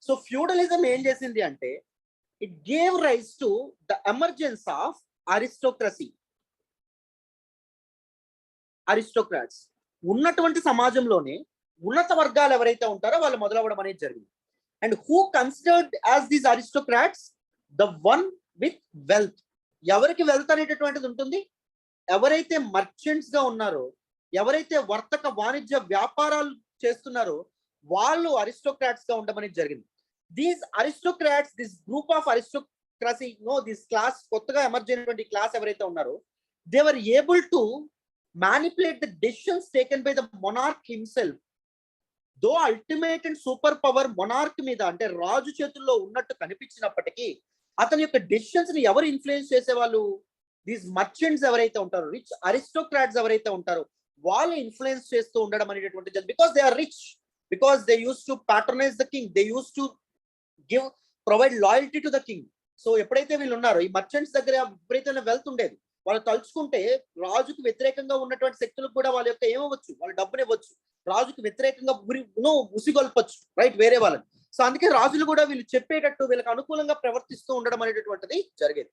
So feudalism ఏం చేసింది అంటే, it gave rise to the emergence of aristocracy. Aristocrats ఉన్నటువంటి సమాజంలోనే ఉన్నత వర్గాలు ఎవరైతే ఉంటారో వాళ్ళు మొదలవ్వడం అనేది జరిగింది. And who considered as these aristocrats? The one with wealth. ఎవరికి వెల్త్ అనేటటువంటిది ఉంటుంది? ఎవరైతే మర్చెంట్స్ గా ఉన్నారో, ఎవరైతే వర్తక వాణిజ్య వ్యాపారాలు చేస్తున్నారో వాళ్ళు అరిస్టోక్రాట్స్ గా ఉండడం అనేది జరిగింది. These aristocrats, this group of aristocracy, this class, కొత్తగా ఎమర్జ్ అయినటువంటి క్లాస్ ఎవరైతే ఉన్నారో, they were able to manipulate the decisions taken by the monarch himself. Though ultimate and super power monarch మీద, అంటే రాజు చేతుల్లో ఉన్నట్టు కనిపించినప్పటికీ అతని యొక్క డెసిషన్స్ ని ఎవరు ఇన్ఫ్లుయెన్స్ చేసేవాళ్ళు? దీస్ మర్చెంట్స్ ఎవరైతే ఉంటారో, రిచ్ అరిస్టోక్రాట్స్ ఎవరైతే ఉంటారో వాళ్ళు ఇన్ఫ్లుయెన్స్ చేస్తూ ఉండడం అనేటటువంటి, because they are rich, because they use to patronise the king, they use to provide loyalty to the king. So ఎప్పుడైతే వీళ్ళు ఉన్నారో, ఈ మర్చెంట్స్ దగ్గర విపరీతమైన వెల్త్ ఉండేది, వాళ్ళు తలుచుకుంటే రాజుకు వ్యతిరేకంగా ఉన్నటువంటి శక్తులకు కూడా వాళ్ళ యొక్క ఏమవచ్చు, వాళ్ళ డబ్బుని ఇవ్వచ్చు, రాజుకు వ్యతిరేకంగా ఉసిగొల్పచ్చు, రైట్, వేరే వాళ్ళని. సో అందుకే రాజులు కూడా వీళ్ళు చెప్పేటట్టు వీళ్ళకి అనుకూలంగా ప్రవర్తిస్తూ ఉండడం అనేటటువంటిది జరిగేది.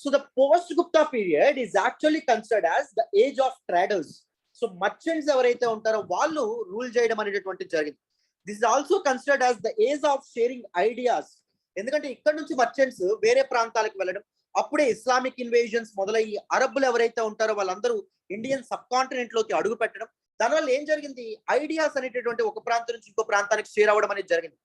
So the post Gupta period is actually considered as the age of traders. So merchants ఎవరైతే ఉంటారో వాళ్ళు రూల్ చేయడం అనేటటువంటిది జరిగింది. This is also considered as the age of sharing ideas. ఎందుకంటే ఇక్కడ నుంచి మర్చెంట్స్ వేరే ప్రాంతాలకు వెళ్ళడం, అప్పుడే ఇస్లామిక్ ఇన్వేజన్స్ మొదలయ్యి అరబ్బులు ఎవరైతే ఉంటారో వాళ్ళందరూ ఇండియన్ సబ్ కాంటినెంట్ లోకి అడుగు పెట్టడం, దానివల్ల ఏం జరిగింది, ఐడియాస్ అనేటటువంటి ఒక ప్రాంతం నుంచి ఇంకో ప్రాంతానికి షేర్ అవ్వడం అనేది జరిగింది.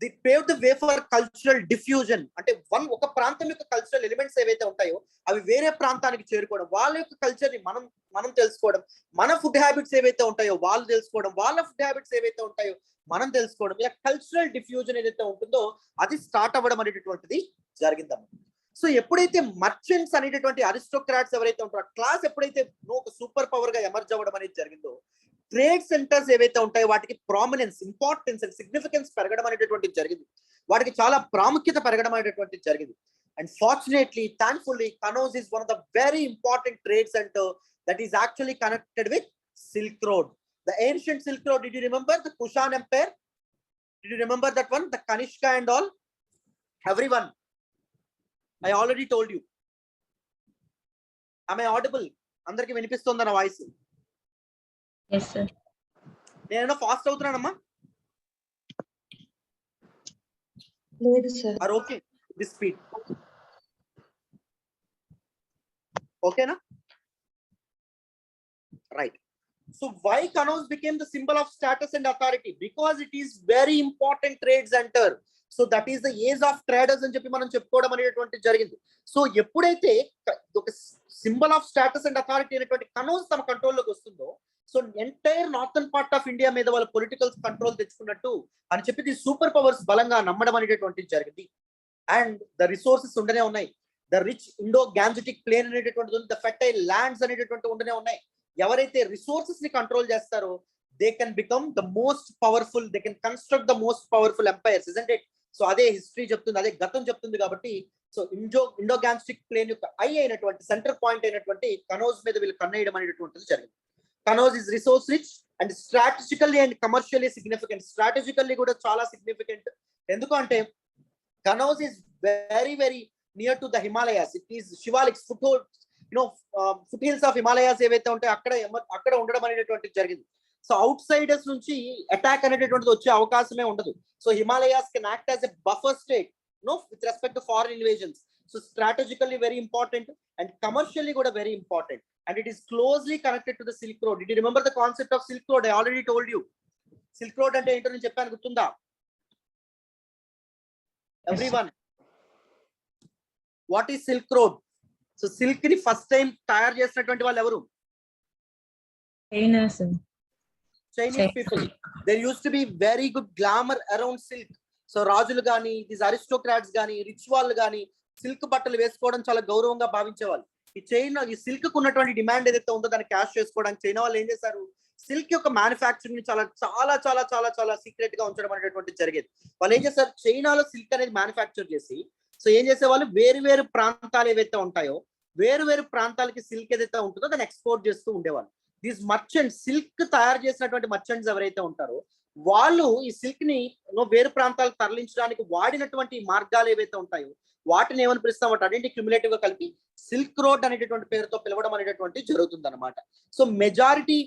They pave the way for cultural diffusion. అంటే ఒక ప్రాంతం యొక్క కల్చరల్ ఎలిమెంట్స్ ఏవైతే ఉంటాయో అవి వేరే ప్రాంతానికి చేరుకోవడం, వాళ్ళ యొక్క కల్చర్ ని మనం తెలుసుకోవడం, మన ఫుడ్ హ్యాబిట్స్ ఏవైతే ఉంటాయో వాళ్ళు తెలుసుకోవడం, వాళ్ళ ఫుడ్ హ్యాబిట్స్ ఏవైతే ఉంటాయో మనం తెలుసుకోవడం, ఇలా కల్చరల్ డిఫ్యూజన్ ఏదైతే ఉంటుందో అది స్టార్ట్ అవ్వడం అనేటటువంటిది జరిగిందమ్మా. సో ఎప్పుడైతే మర్చెంట్స్ అనేటటువంటి అరిస్టోక్రాట్స్ ఎవరైతే ఉంటారో క్లాస్ ఎప్పుడైతే ఒక సూపర్ పవర్ గా ఎమర్జ్ అవ్వడం అనేది జరిగిందో, ట్రేడ్ సెంటర్స్ ఏవైతే ఉంటాయో వాటికి ప్రామినెన్స్, ఇంపార్టెన్స్ అండ్ సిగ్నిఫికెన్స్ పెరగడం అనేటటువంటి జరిగింది, వాటికి చాలా ప్రాముఖ్యత పెరగడం అనేటటువంటి జరిగింది. And fortunately, thankfully, Kannauj is one of the very important trade center that is actually connected with Silk Road. The ancient Silk Road, did you remember the Kushan Empire? Did you remember that one? The Kanishka and all? Everyone, I already told you. Am I audible? అందరికి వినిపిస్తుందా నా వాయిస్? Yes, sir. నేను fast అవుతున్నానమ్మా? లేదు sir. Are okay this speed? ఓకేనా? Right. So why Kanauj became the symbol of status and authority? Because it is very important trade center. So that is the age of traders అని చెప్పి మనం చెప్పుకోవడం అనేటువంటి జరిగింది. So ఎప్పుడైతే ఒక symbol of status and authority అనేటువంటి కనౌజ్ తమ కంట్రోల్లోకి వస్తుందో, so entire northern part of India మీద వాళ్ళ పొలిటికల్ కంట్రోల్ తెచ్చుకున్నట్టు అని చెప్పి సూపర్ పవర్స్ బలంగా నమ్మడం అనేటటువంటిది జరిగింది. అండ్ ద రిసోర్సెస్ ఉండనే ఉన్నాయి. The rich Indo Gangetic plain అనేటటువంటిది ఉంది, ద ఫెర్టైల్ ల్యాండ్స్ అనేటటువంటి ఉండనే ఉన్నాయి. ఎవరైతే రిసోర్సెస్ ని కంట్రోల్ చేస్తారో they can become the most powerful, they can construct the most powerful empires, isn't it? So అదే హిస్టరీ చెప్తుంది, అదే గతం చెప్తుంది. కాబట్టి సో ఇండో గ్యాంజెటిక్ ప్లేన్ యొక్క ఐ అయినటువంటి సెంటర్ పాయింట్ అయినటువంటి కనౌజ్ మీద వీళ్ళు కన్నేయడం అనేటటువంటిది జరిగింది. Kannauj is resource rich and strategically and commercially significant. Strategically కూడా చాలా సిగ్నిఫికెంట్. ఎందుకంటే Kannauj is very very near to the Himalayas. It is Shivaliks foot hills of Himalayas ఏవైతే ఉంటాయో అక్కడ ఉండడం అనేటటువంటిది జరిగింది. సో అవుట్ సైడర్స్ నుంచి అటాక్ అనేటటువంటిది వచ్చే అవకాశమే ఉండదు. So Himalayas can act as a buffer state with respect to foreign invasions. So strategically very important and commercially కూడా very important. And it is closely connected to the silk road. It remember the concept of silk road? I already told you. Silk road అంటే ఏంటో నేను చెప్పాను, గుర్తుందా everyone? What is silk road? So silk ని first time తయారు చేసినటువంటి వాళ్ళు ఎవరు? Chinese people. There used to be very good glamour around silk. So రాజులు గాని, దీస్ అరిస్టోక్రాట్స్ గాని, రిచ్ వాళ్ళు గాని సిల్క్ బట్టలు వేసుకోవడం చాలా గౌరవంగా భావించేవాళ్ళు. ఈ సిల్క్ కు ఉన్నటువంటి డిమాండ్ ఏదైతే ఉందో దాన్ని క్యాష్ చేసుకోవడానికి చైనా వాళ్ళు ఏం చేశారు, సిల్క్ యొక్క మ్యానుఫ్యాక్చరింగ్ ని చాలా చాలా చాలా చాలా చాలా సీక్రెట్ గా ఉంచడం అనేటువంటి జరిగేది. వాళ్ళు ఏం చేస్తారు, చైనాలో సిల్క్ అనేది మ్యానుఫ్యాక్చర్ చేసి సో ఏం చేసేవాళ్ళు, వేరు వేరు ప్రాంతాలు ఏవైతే ఉంటాయో వేరు వేరు ప్రాంతాలకి సిల్క్ ఏదైతే ఉంటుందో దాన్ని ఎక్స్పోర్ట్ చేస్తూ ఉండేవాళ్ళు. దీస్ మర్చెంట్స్, సిల్క్ తయారు చేసినటువంటి మర్చెంట్స్ ఎవరైతే ఉంటారో వాళ్ళు ఈ సిల్క్ ని వేరు ప్రాంతాలకు తరలించడానికి వాడినటువంటి మార్గాలు ఏవైతే ఉంటాయో వాటిని ఏమని పిలుస్తామంటే అదేంటి క్యుములేటివ్ గా కలిపి సిల్క్ రోడ్ అనేటటువంటి పేరుతో పిలవడం అనేటటువంటి జరుగుతుంది అనమాట. So majority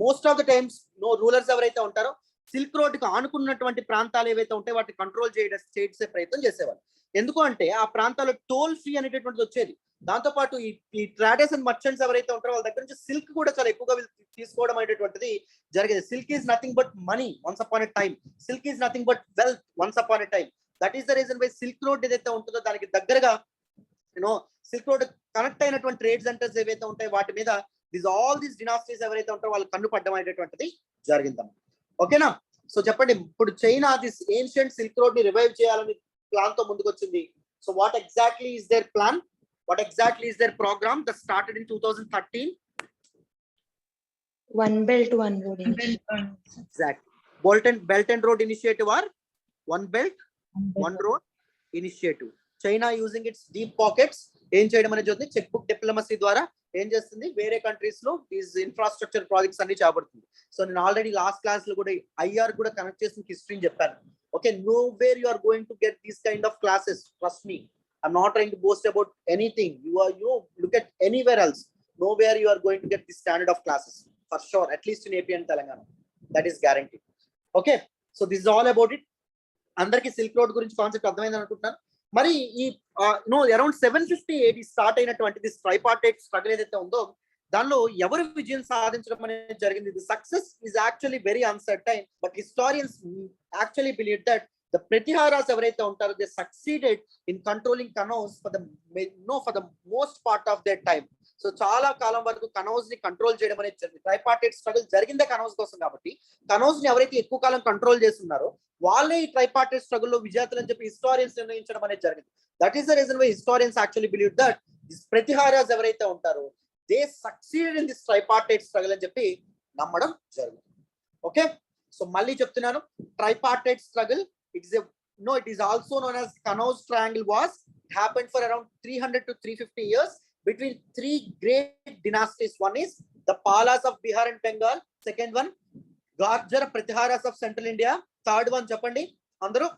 most of the times rulers ఎవరైతే ఉంటారో సిల్క్ రోడ్ కి ఆనుకున్నటువంటి ప్రాంతాలు ఏవైతే ఉంటాయో వాటిని కంట్రోల్ చేసే ప్రయత్నం చేసేవాళ్ళు. ఎందుకు అంటే ఆ ప్రాంతాల్లో టోల్ ఫీ అనేటటువంటిది వచ్చేది. దాంతో పాటు ఈ ట్రేడర్స్ అండ్ మర్చెంట్స్ ఎవరైతే ఉంటారో వాళ్ళ దగ్గర నుంచి సిల్క్ కూడా చాలా ఎక్కువగా తీసుకోవడం అనేటటువంటిది జరిగేది. Silk is nothing but money once upon a time. Silk is nothing but wealth once upon a time. That is the reason why silk road ఏదైతే ఉంటుందో దానికి దగ్గరగా సిల్క్ రోడ్ కనెక్ట్ అయినటువంటి ట్రేడ్ సెంటర్స్ ఏవైతే ఉంటాయో వాటి మీద ఆల్ దీస్ డినాసిటీస్ ఎవరైతే ఉంటారో వాళ్ళు కన్ను పడ్డం అనేటటువంటిది జరిగిందమ్మా. ఓకేనా? సో చెప్పండి, ఇప్పుడు China this ancient silk road ని రివైవ్ చేయాలని ప్లాన్ తో ముందుకు వచ్చింది. So what exactly is their plan? What exactly is their program that started in 2013? One Belt, One Road. Exactly. Belt and Road Initiative or One Belt, One Road Initiative. China using its deep pockets ఏం చేయడం అనేది జరుగుతుంది, cheque book diplomacy ద్వారా ఏం చేస్తుంది, వేరే countries లో these infrastructure projects అన్ని చేపడుతుంది. సో నేను ఆల్రెడీ లాస్ట్ క్లాస్ లో కూడా ఐఆర్ కూడా కనెక్ట్ చేసిన హిస్టరీని చెప్పాను. Okay, nowhere you are going to get these kind of classes, trust me. I'm not trying to boast about anything. You look at anywhere else, nowhere you are going to get this standard of classes for sure, at least in AP and Telangana. That is guaranteed. Okay, so this is all about it. Andarki silk road gurinchi concept ardhamaindi anukuntunna. Mari ee around 750 AD start అయినటువంటి this tripartite struggle ఏదైతే ఉందో దానిలో ఎవరు విజయం సాధించడం అనేది జరిగింది. The success is actually very uncertain, but historians actually believe that the Pratiharas ఎవరైతే ఉంటారో they succeeded in controlling Kanauj for the most part of their time. So చాలా కాలం వరకు కనౌజ్ ని కంట్రోల్ చేయడం అనేది జరిగింది. ట్రైపార్టైట్ స్ట్రగుల్ జరిగిందే కనౌజ్ కోసం కాబట్టి కనౌజ్ ని ఎవరైతే ఎక్కువ కాలం కంట్రోల్ చేస్తున్నారో వాళ్ళే ఈ ట్రైపార్టైట్ స్ట్రగుల్ లో విజేతలు అని చెప్పి హిస్టారియన్స్ నిర్ణయించడం అనేది జరిగింది. That is the reason why historians actually believe that this Pratiharas ఎవరైతే ఉంటారో they succeeded in this tripartite struggle అని చెప్పి నమ్మడం జరుగుతుంది. ఓకే, సో మళ్ళీ చెప్తున్నాను, tripartite struggle it is also known as Kanauj Triangle was. It happened for around 300 to 350 years between three great dynasties. One is the Palas of Bihar and Bengal. Second one, Garjar Pratiharas of Central India. Third one, Japandi, Andhra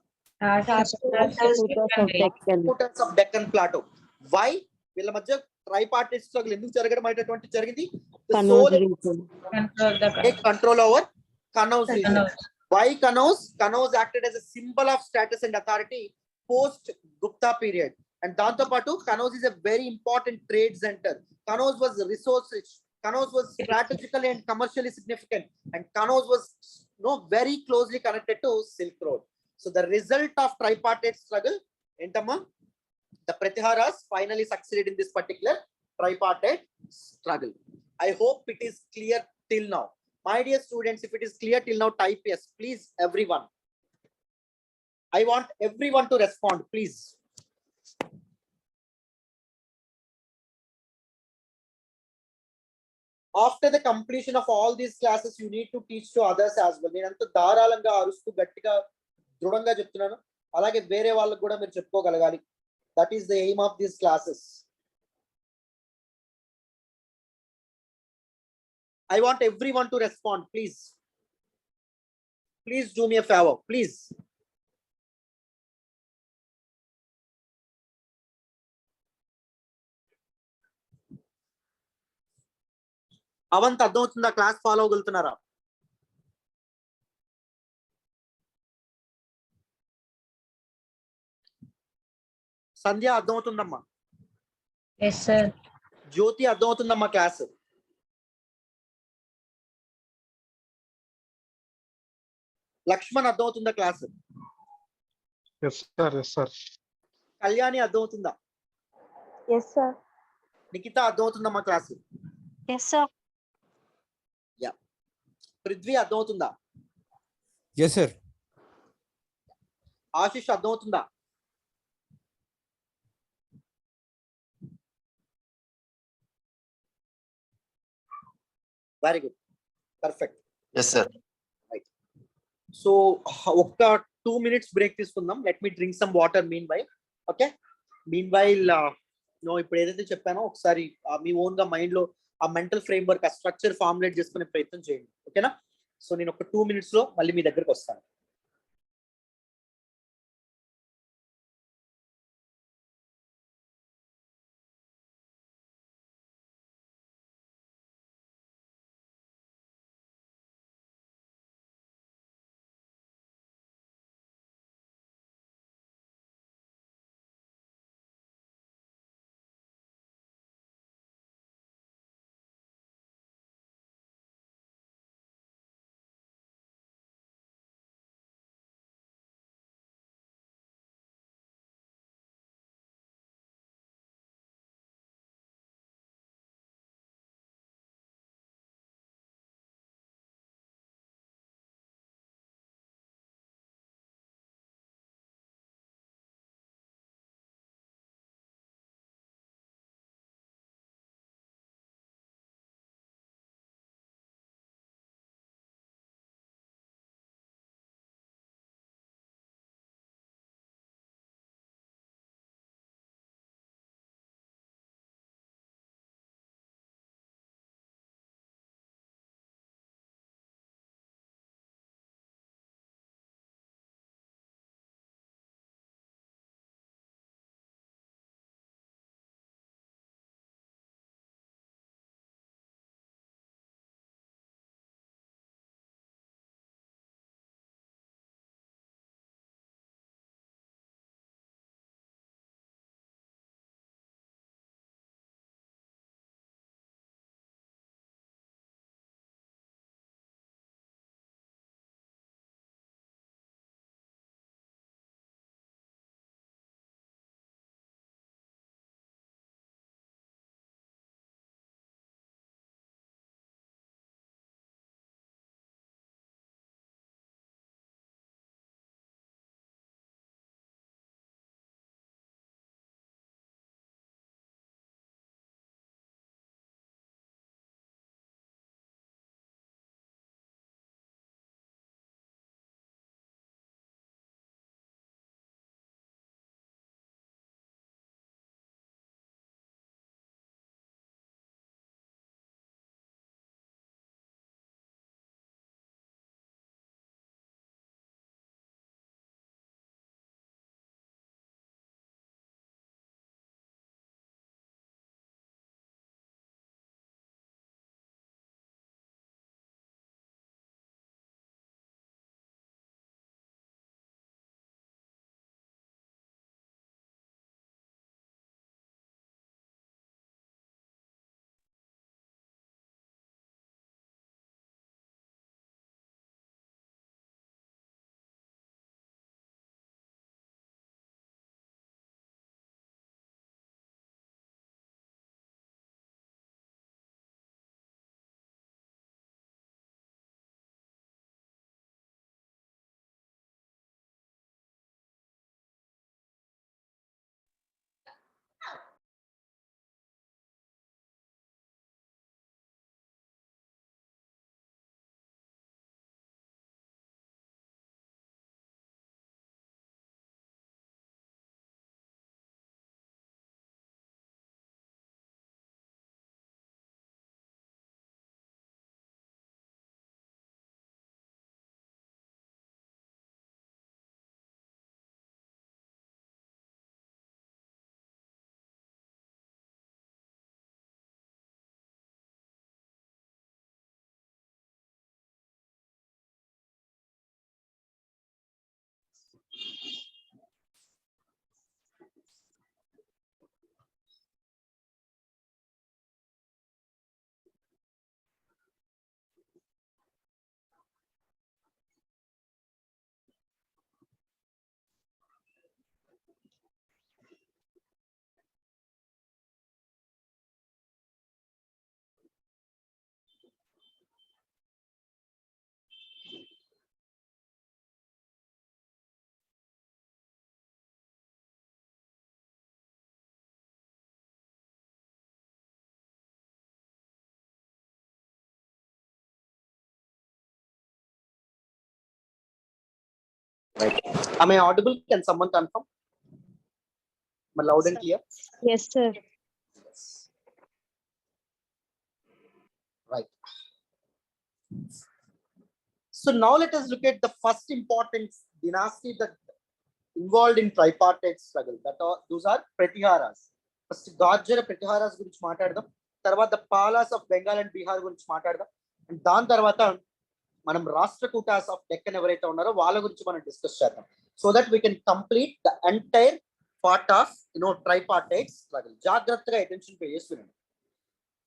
Rajputas of Deccan Plateau. Why? వీళ్ళ మధ్య tripartite struggle ఎందుకు జరగడం అనేటువంటి జరిగింది? Control over Kanauj region. Why Kanauj? Kanauj acted as a symbol of status and authority post Gupta period. And danto patu Kanauj is a very important trade center. Kanauj was resource rich. Canoes was strategically and commercially significant, and Canoes was very closely connected to Silk Road. So the result of tripartite struggle, entama, the Pratiharas finally succeeded in this particular tripartite struggle. I hope it is clear till now. My dear students, if it is clear till now, type yes, please, everyone. I want everyone to respond, please. After the completion of all these classes, you need to teach to others as well. నేను అంత ధారాళంగా అరుస్తూ గట్టిగా దృఢంగా చెప్తున్నాను, అలాగే వేరే వాళ్ళకు కూడా మీరు చెప్పుకోగలగాలి. That is the aim of these classes. I want everyone to respond, please. Please do me a favor, please. Avanta అర్థమవుతుందా? క్లాస్ ఫాలో అవ్వగలుగుతున్నారా? సంధ్య అర్థమవుతుందమ్మా? Yes, sir. జ్యోతి అర్థమవుతుందమ్మా క్లాస్? లక్ష్మణ్ అర్థమవుతుందా class? Yes, sir. Yes, sir. Kalyani అర్థమవుతుందా? Yes sir. నిఖిత అర్థమవుతుందమ్మా class? Yes sir. Prithvi అర్థమవుతుందా? Yes, sir. Ashish అర్థమవుతుందా? Very good, perfect. Yes, sir. So ఒక్క 2 minutes బ్రేక్ తీసుకుందాం. Let me drink some water meanwhile. Okay, meanwhile ఇప్పుడు ఏదైతే చెప్పానో ఒకసారి మీ ఓన్ గా మైండ్ లో ఆ మెంటల్ ఫ్రేమ్ వర్క్, ఆ స్ట్రక్చర్ ఫార్ములేట్ చేసుకునే ప్రయత్నం చేయండి. ఓకేనా? సో నేను ఒక 2 minutes లో మళ్ళీ మీ దగ్గరకు వస్తాను. Right. Am I audible? Can someone confirm? Am I loud and clear? Yes, sir. Yes. Right. So now let us look at the first important dynasty that involved in tripartite struggle. Those are Pratiharas. First Garjara Pratiharas గురించి మాట్లాడదాం. తర్వాత Palas of Bengal and Bihar గురించి మాట్లాడదాం. And దాని తర్వాత మనం Rashtrakutas of Deccan ఎవరైతే ఉన్నారో వాళ్ళ గురించి మనం డిస్కస్ చేద్దాం. So that we can complete the entire part of tripartite struggle. జాగ్రత్తగా అటెన్షన్ పే చేసి వినండి.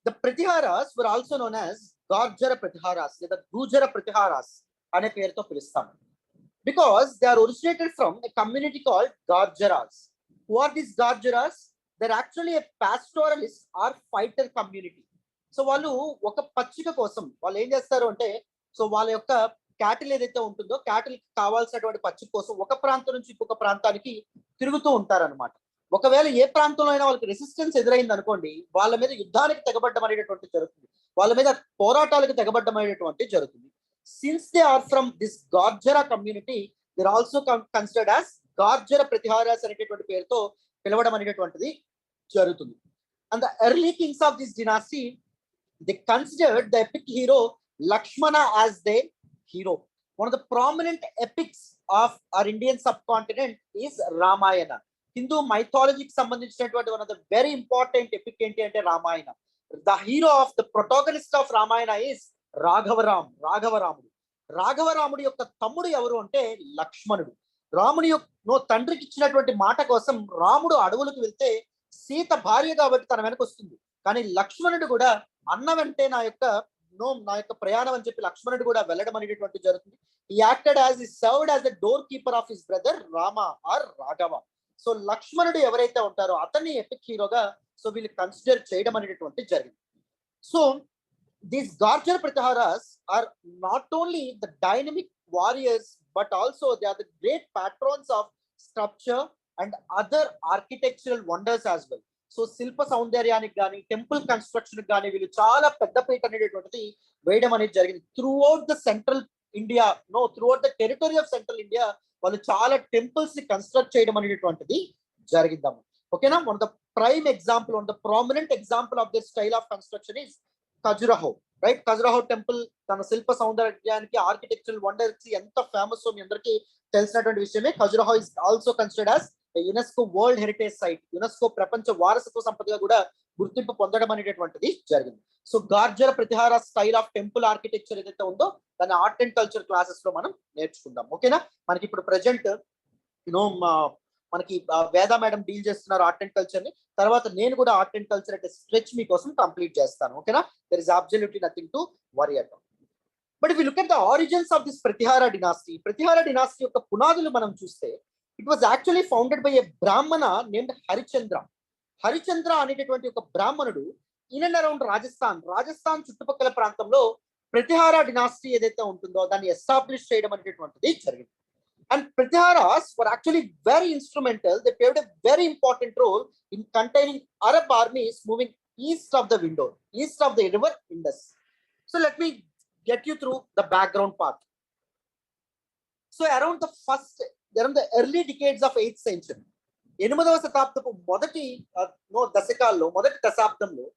The Pratiharas were also known as Gurjara Pratiharas లేదా గూజర ప్రతిహారాస్ అనే పేరుతో పిలుస్తాం. Because they are originated from a community called Garjaras. Who are these Garjaras? They're actually a pastoralist or fighter community. So వాళ్ళు ఒక పచ్చిక కోసం వాళ్ళు ఏం చేస్తారు అంటే, సో వాళ్ళ యొక్క క్యాటిల్ ఏదైతే ఉంటుందో క్యాటిల్ కావాల్సినటువంటి పచ్చిక కోసం ఒక ప్రాంతం నుంచి ఇంకొక ప్రాంతానికి తిరుగుతూ ఉంటారనమాట. ఒకవేళ ఏ ప్రాంతంలో అయినా వాళ్ళకి రెసిస్టెన్స్ ఎదురైంది అనుకోండి, వాళ్ళ మీద యుద్ధానికి తెగబడ్డం అనేటటువంటి జరుగుతుంది, వాళ్ళ మీద పోరాటాలకు తెగబడ్డం అనేటటువంటి జరుగుతుంది. Since they are from this Garjara community, they are also considered as Garjara Pratiharas అనేటటువంటి పేరుతో పిలవడం అనేటటువంటిది జరుగుతుంది. And the early kings of this dynasty, they considered the epic hero Lakshmana as their hero. One of the prominent epics of our Indian subcontinent is Ramayana. Hindu mythology కి సంబంధించినటువంటి one of the very important epic ఏంటి అంటే Ramayana. The hero of the protagonist of Ramayana is రాఘవరాముడు. రాఘవరాముడి యొక్క తమ్ముడు ఎవరు అంటే లక్ష్మణుడు. రాముడి యొక్క తండ్రికి ఇచ్చినటువంటి మాట కోసం రాముడు అడవులకు వెళ్తే సీత భార్య కాబట్టి తన వెనక వస్తుంది. కానీ లక్ష్మణుడు కూడా అన్న వెంటే నా యొక్క ప్రయాణం అని చెప్పి లక్ష్మణుడు కూడా వెళ్ళడం అనేటటువంటి జరుగుతుంది. He acted as he served as the door keeper of his brother Rama or Raghava. So లక్ష్మణుడు ఎవరైతే ఉంటారో అతన్ని ఎపిక్ హీరోగా సో వీళ్ళు కన్సిడర్ చేయడం అనేటటువంటి జరిగింది. So these Garjara Pratiharas are not only the dynamic warriors, but also they are the great patrons of sculpture and other architectural wonders as well. So శిల్ప సౌందర్యానికి కానీ టెంపుల్ కన్స్ట్రక్షన్ కానీ వీళ్ళు చాలా పెద్ద పీట అనేటటువంటిది వేయడం అనేది జరిగింది. Throughout the central India throughout the territory of central India వాళ్ళు చాలా టెంపుల్స్ ని కన్స్ట్రక్ట్ చేయడం అనేటటువంటిది జరిగిందమ్మ. ఓకేనా? One the prime example, one the prominent example of this style of construction is Khajuraho. Right, Khajuraho temple తన శిల్ప సౌందర్యానికి ఆర్కిటెక్చరల్ వండర్స్ ఎంత ఫేమస్ మీ అందరికీ తెలిసినటువంటి విషయమే. Khajuraho is also considered as UNESCO world heritage site, UNESCO ప్రపంచ వారసత్వ సంపదగా కూడా గుర్తింపు పొందడం అనేటటువంటిది జరిగింది. So Gurjara Pratihara style of temple architecture ఏదైతే ఉందో దాన్ని ఆర్ట్ అండ్ కల్చర్ క్లాసెస్ లో మనం నేర్చుకుందాం. ఓకేనా? మనకి ఇప్పుడు ప్రెసెంట్ మనకి వేద మేడం డీల్ చేస్తున్నారు ఆర్ట్ అండ్ కల్చర్ ని. తర్వాత నేను కూడా ఆర్ట్ అండ్ కల్చర్ అంటే స్ట్రెచ్ మీకోసం కంప్లీట్ చేస్తాను. ఓకేనా? There is absolutely nothing to worry about. But if you look at the origins of this Pratihara dynasty యొక్క పునాదులు మనం చూస్తే, it was actually founded by a Brahmana named Harishchandra అనేటటువంటి ఒక బ్రాహ్మణుడు ఇన్ అండ్ అరౌండ్ రాజస్థాన్ చుట్టుపక్కల ప్రాంతంలో ప్రతిహార డినాస్టీ ఏదైతే ఉంటుందో దాన్ని ఎస్టాబ్లిష్ చేయడం అనేటటువంటిది జరిగింది. And Pratiharas were actually very instrumental. They played a very important role in containing Arab armies moving east of the river Indus. So let me get you through the background part. So around the early decades of 8th century, 8వ శతాబ్దపు మొదటి దశాబ్దంలో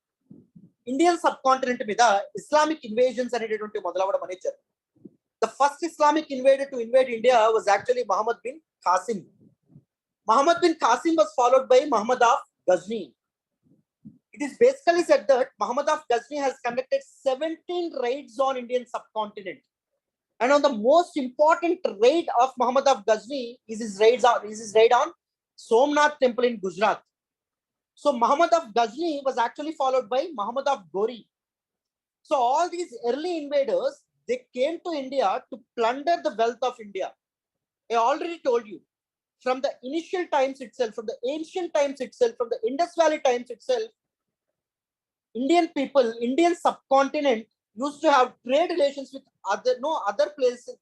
Indian subcontinent మీద Islamic invasions అనేటటువంటి మొదలవడం అనేది జరిగింది. The first Islamic invader to invade India was actually Muhammad bin Qasim. Muhammad bin Qasim was followed by Muhammad of Ghazni. It is basically said that Muhammad of Ghazni has conducted 17 raids on Indian subcontinent. And on the most important raid of Muhammad of Ghazni is his raid on Somnath temple in Gujarat. So Muhammad of Ghazni was actually followed by Muhammad of Ghori. So all these early invaders, they came to India to plunder the wealth of India. I already told you, from the initial times itself, from the ancient times itself, from the Indus Valley times itself, Indian people, Indian subcontinent used to have trade relations with other places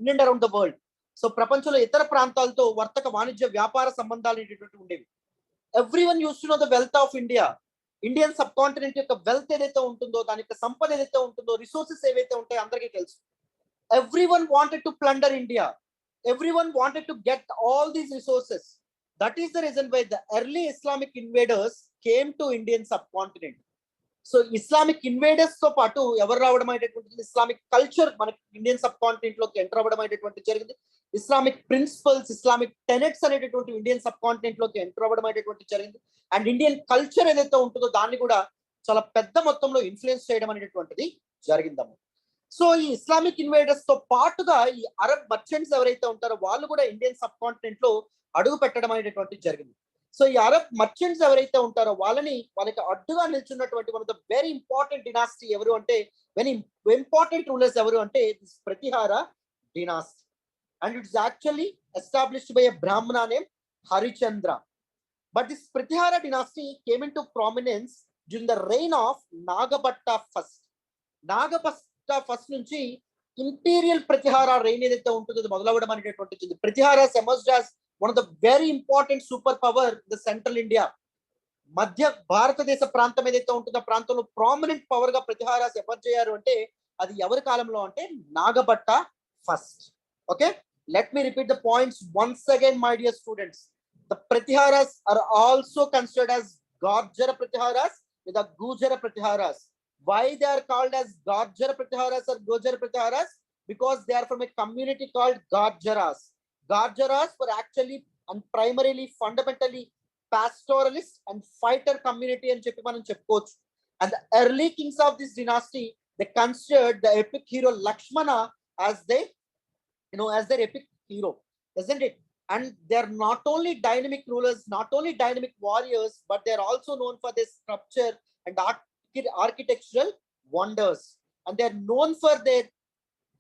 in and around the world. So ప్రపంచంలో ఇతర ప్రాంతాలతో వర్తక వాణిజ్య వ్యాపార సంబంధాలు అనేటటువంటి ఉండేవి. Everyone used to know the wealth of India. Indian sub continent యొక్క వెల్త్ ఏదైతే ఉంటుందో, దాని యొక్క సంపద ఏదైతే ఉంటుందో, రిసోర్సెస్ ఏవైతే ఉంటాయో అందరికీ తెలుసు. Every one wanted to plunder India. everyone wanted to get all these resources. That is the reason why the early Islamic invaders came to Indian subcontinent. So Islamic invaders తో పాటు ఎవరు రావడం అనేటటువంటి ఇస్లామిక్ కల్చర్ మనకి Indian sub continent లోకి enter అవ్వడం అనేటటువంటి జరిగింది. ఇస్లామిక్ ప్రిన్సిపల్స్, ఇస్లామిక్ టెనెట్స్ అనేటటువంటి ఇండియన్ సబ్ కాంటినెంట్ లోకి ఎంటర్ అవ్వడం అనేటటువంటి జరిగింది. అండ్ ఇండియన్ కల్చర్ ఏదైతే ఉంటుందో దాన్ని కూడా చాలా పెద్ద మొత్తంలో ఇన్ఫ్లుయెన్స్ చేయడం అనేటటువంటిది జరిగిందమ్మ. సో ఈ ఇస్లామిక్ ఇన్వేడర్స్ తో పాటుగా ఈ అరబ్ మర్చెంట్స్ ఎవరైతే ఉంటారో వాళ్ళు కూడా ఇండియన్ సబ్ కాంటినెంట్ లో అడుగు పెట్టడం అనేటటువంటిది జరిగింది. సో ఈ అరబ్ మర్చెంట్స్ ఎవరైతే ఉంటారో వాళ్ళకి అడ్డుగా నిల్చున్నటువంటి one of the very important dynasty ఎవరు అంటే, వెరీ ఇంపార్టెంట్ రూలర్స్ ఎవరు అంటే this Pratihara dynasty. And it's actually established by a Brahmana name Harichandra. But this Pratihara dynasty came in to prominence during the reign of Nagabhata first. Nagabhata first నుంచి imperial Pratihara reign ఏదైతే ఉంటుందో అది మొదలవ్వడం అనేటటువంటి Pratihara emerged as one of the very important superpower in the central India. మధ్య భారతదేశ ప్రాంతం ఏదైతే ఉంటుందో ఆ ప్రాంతంలో ప్రామినెంట్ పవర్ గా ప్రతిహారాస్ ఎమర్జ్ అయ్యారు అంటే అది ఎవరి కాలంలో అంటే Nagabhata first. Okay, let me repeat the points once again my dear students. The Pratiharas are also considered as Gurjara Pratiharas లేదా Gujara Pratiharas. why they are called as Gurjara Pratiharas or గూజర Pratiharas? because they are from a community called Garjaras. Garjaras were actually and primarily fundamentally pastoralist and fighter community అని చెప్పి మనం చెప్పుకోవచ్చు. And the early kings of this dynasty, they considered the epic hero Lakshmana as their epic hero, isn't it? And they're not only dynamic rulers, not only dynamic warriors, but they're also known for their sculpture and architectural wonders. And they're known for their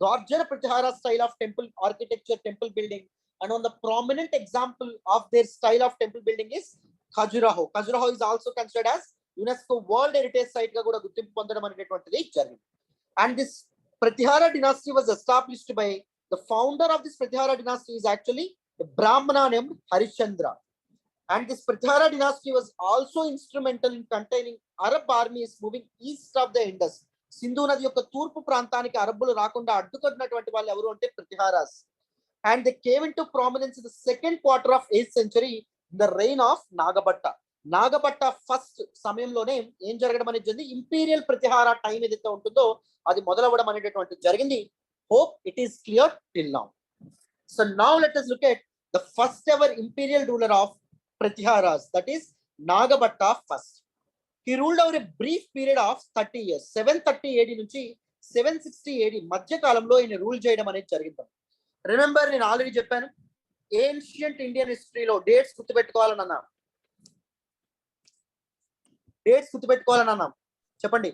Garjara Pratihara style of temple architecture, temple building. And on the prominent example of their style of temple building is Khajuraho. Khajuraho is also considered as UNESCO World Heritage Site ga kuda guttimpu పొందడం అనేటటువంటిది జరిగింది. And this Pratihara dynasty was established by the founder of this Pratihara dynasty is actually a Brahmana named Harishchandra. And this Pratihara dynasty was also instrumental in containing Arab armies moving east of the Indus. Sindhu నది యొక్క తూర్పు ప్రాంతానికి అరబ్బులు రాకుండా అడ్డుకొన్నటువంటి వాళ్ళు ఎవరు అంటే Pratiharas. And they came in to prominence in the second quarter of 8th century in the reign of Nagabhata. Nagabhata first సమయంలోనే ఏం జరగడం అనేది జరిగింది, ఇంపీరియల్ ప్రతిహార టైం ఏదైతే ఉంటుందో అది మొదలవ్వడం అనేటటువంటి జరిగింది. Hope it is clear till now. So now let us look at the first ever imperial ruler of Pratiharas, that is Nagabhata first. He ruled over a brief period of 30 years. 730 AD నుంచి 760 AD మధ్య కాలంలో ఈయన rule చేయడం అనేది జరిగింది. Remember, నేను already చెప్పాను ancient Indian హిస్టరీలో డేట్స్ గుర్తుపెట్టుకోవాలని అన్నా. డేట్స్ గుర్తుపెట్టుకోవాలని అన్నాం, చెప్పండి.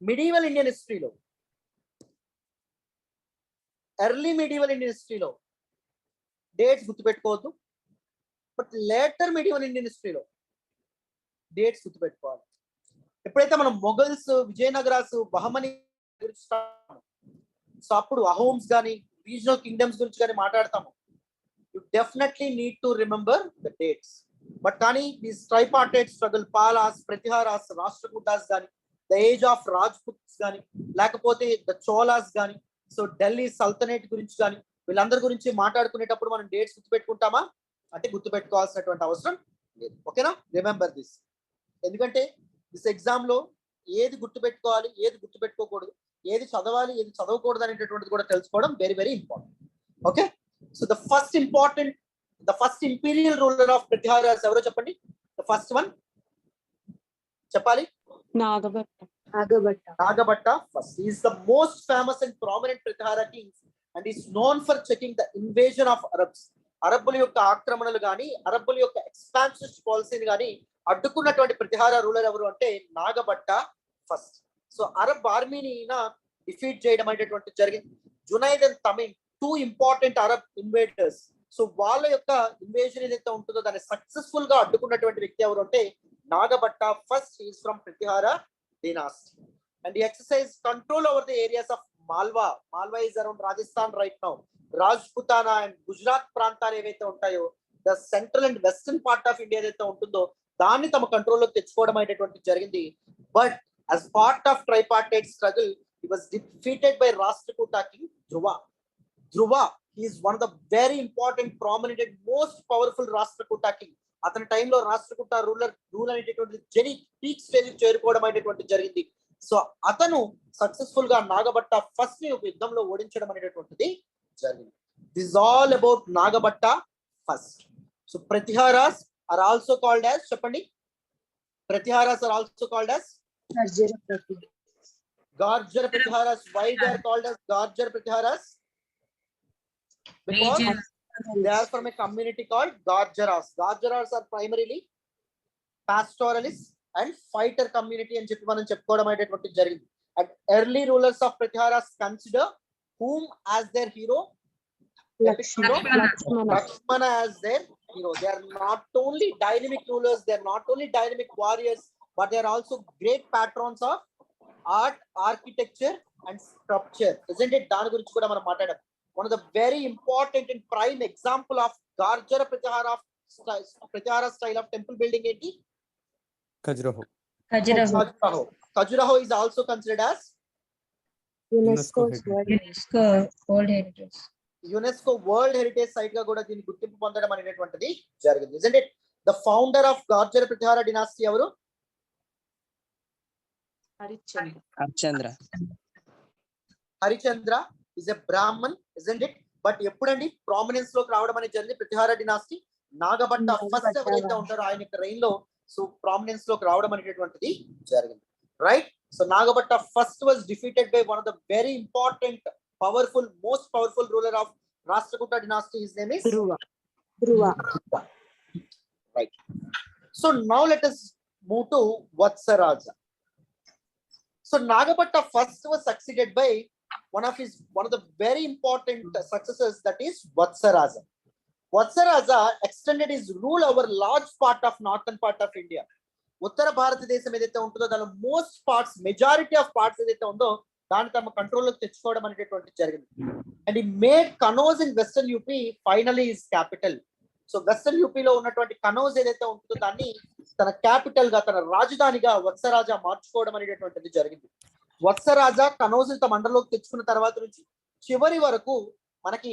మిడివల్ ఇండియన్ హిస్టరీలో, ఎర్లీ మిడివల్ ఇండియన్ హిస్టరీలో డేట్స్ గుర్తుపెట్టుకోవద్దు. బట్ లేటర్ మిడివల్ ఇండియన్ హిస్టరీలో డేట్స్ గుర్తుపెట్టుకోవాలి. ఎప్పుడైతే మనం మొఘల్స్, విజయనగరాస్, బహమని గురించి సో అప్పుడు అహోమ్స్ కానీ రీజనల్ కింగ్డమ్స్ గురించి కానీ మాట్లాడతాము, you definitely need to remember the dates. But కానీ this tripartite struggle, Palas, Pratiharas, Rashtrakutas కానీ, ద ఏజ్ ఆఫ్ రాజ్పుట్స్ కానీ, లేకపోతే ద చోలాస్ కానీ, సో ఢిల్లీ సల్తనేట్ గురించి కానీ, వీళ్ళందరి గురించి మాట్లాడుకునేటప్పుడు మనం డేట్స్ గుర్తుపెట్టుకుంటామా అంటే గుర్తుపెట్టుకోవాల్సినటువంటి అవసరం లేదు. ఓకేనా, రిమెంబర్ దిస్. ఎందుకంటే దిస్ ఎగ్జామ్ లో ఏది గుర్తుపెట్టుకోవాలి, ఏది గుర్తుపెట్టుకోకూడదు, ఏది చదవాలి, ఏది చదవకూడదు అనేటటువంటిది కూడా తెలుసుకోవడం very very important. Okay, so the first imperial ruler of Pratiharas ఎవరో చెప్పండి. ద ఫస్ట్ వన్ చెప్పాలి. Nagabhatta first. He is the most famous and prominent Pratihara king and is known for checking the invasion of Arabs. అరబ్బుల యొక్క ఆక్రమణలు కానీ, అరబ్బుల యొక్క expansionist పాలసీని కానీ అడ్డుకున్నటువంటి ప్రతిహార ruler ఎవరు అంటే నాగభట్ట ఫస్ట్. సో అరబ్ ఆర్మీని డిఫీట్ చేయడం అనేటటువంటి జరిగింది. Junaid and Tamim, 2 important Arab invaders. So వాళ్ళ యొక్క ఇన్వేజన్ ఏదైతే ఉంటుందో దాన్ని సక్సెస్ఫుల్ గా అడ్డుకున్నటువంటి వ్యక్తి ఎవరు అంటే Nagabhata first. Is from Pratihara dynasty and he exercised control over the areas of Malwa. Malwa is around Rajasthan right now. Rajputana and Gujarat ప్రాంతాలు ఏవైతే ఉంటాయో, the central and western part of India ఏదైతే ఉంటుందో దాన్ని తమ కంట్రోల్లోకి తెచ్చుకోవడం అనేటటువంటి జరిగింది. But as part of tripartite struggle he was defeated by Rashtrakuta king Dhruva is one of the very important prominent and most powerful Rashtrakuta king. అతని టైంలో రాష్ట్రకూట రూల్ అనేటటువంటి జెనీ పీక్ స్టేజ్ చేరుకోవడం అనేటువంటి జరిగింది. సో అతను సక్సెస్ఫుల్ గా నాగభట్ట ఫస్ట్ ని ఒక యుద్ధంలో ఓడించడం అనేటటువంటిది జరిగింది. This all about Nagabhata first. So Pratiharas are also called as, చెప్పండి, Pratiharas are also called as Garjar Pratiharas. Why they are called as Garjar Pratiharas? Because Region. they are from a community called Garjaras. Garjaras are primarily pastoralists and fighter community అని చెప్పి మనం చెప్పుకోవడం అనేటటువంటి జరిగింది. And early rulers of Pratiharas consider whom as their hero? Lakshmana as their hero. They are not only dynamic rulers, they are not only dynamic warriors, but they are also great patrons of art, architecture and sculpture. Isn't it? దాని గురించి కూడా మనం మాట్లాడాం. One of the very important and prime example of Garjar Pratihara style of temple building ఏంటి? Khajuraho. Khajuraho is also considered as UNESCO's World UNESCO World Heritage. UNESCO World Heritage site గా కూడా దీన్ని గుర్తింపు పొందడం అనేటటువంటిది జరిగింది. Isn't it? The founder of Garjar Pratihara dynasty ఎవరు? Harichandra is a Brahman, isn't it? But ఎప్పుడండి ప్రామినెన్స్ లోకి రావడం అనేది జరిగింది ప్రతిహార డినాస్టీ? నాగభట్ట ఫస్ట్ ఎవరైతే ఉంటారో ఆయన రెయిన్ లో సో ప్రామినెన్స్ లోకి రావడం అనేటటువంటిది జరిగింది, right? So Nagabhata first was defeated by one of the very important powerful most powerful ruler of Rashtrakuta dynasty. His name is Dhruva. Right. So now let us move to Vatsaraja. So Nagabhatta first was succeeded by one of the very important successors, that is Vatsaraja. Vatsaraja extended his rule over large part of northern part of India. ఉత్తర భారతదేశం ఏదైతే ఉంటుందో దాని most parts, majority of parts ఏదైతే ఉందో దాన్ని తమ కంట్రోల్లోకి తెచ్చుకోవడం అనేటటువంటి జరిగింది. అండ్ ఈ made Kannauj in western UP finally is capital. So western యూపీలో ఉన్నటువంటి కనౌజ్ ఏదైతే ఉంటుందో దాన్ని తన క్యాపిటల్ గా, తన రాజధానిగా వత్సరాజా మార్చుకోవడం అనేటటువంటిది జరిగింది. వత్సరాజా కనౌజ్ తమ మండలంలోకి తెచ్చుకున్న తర్వాత నుంచి చివరి వరకు మనకి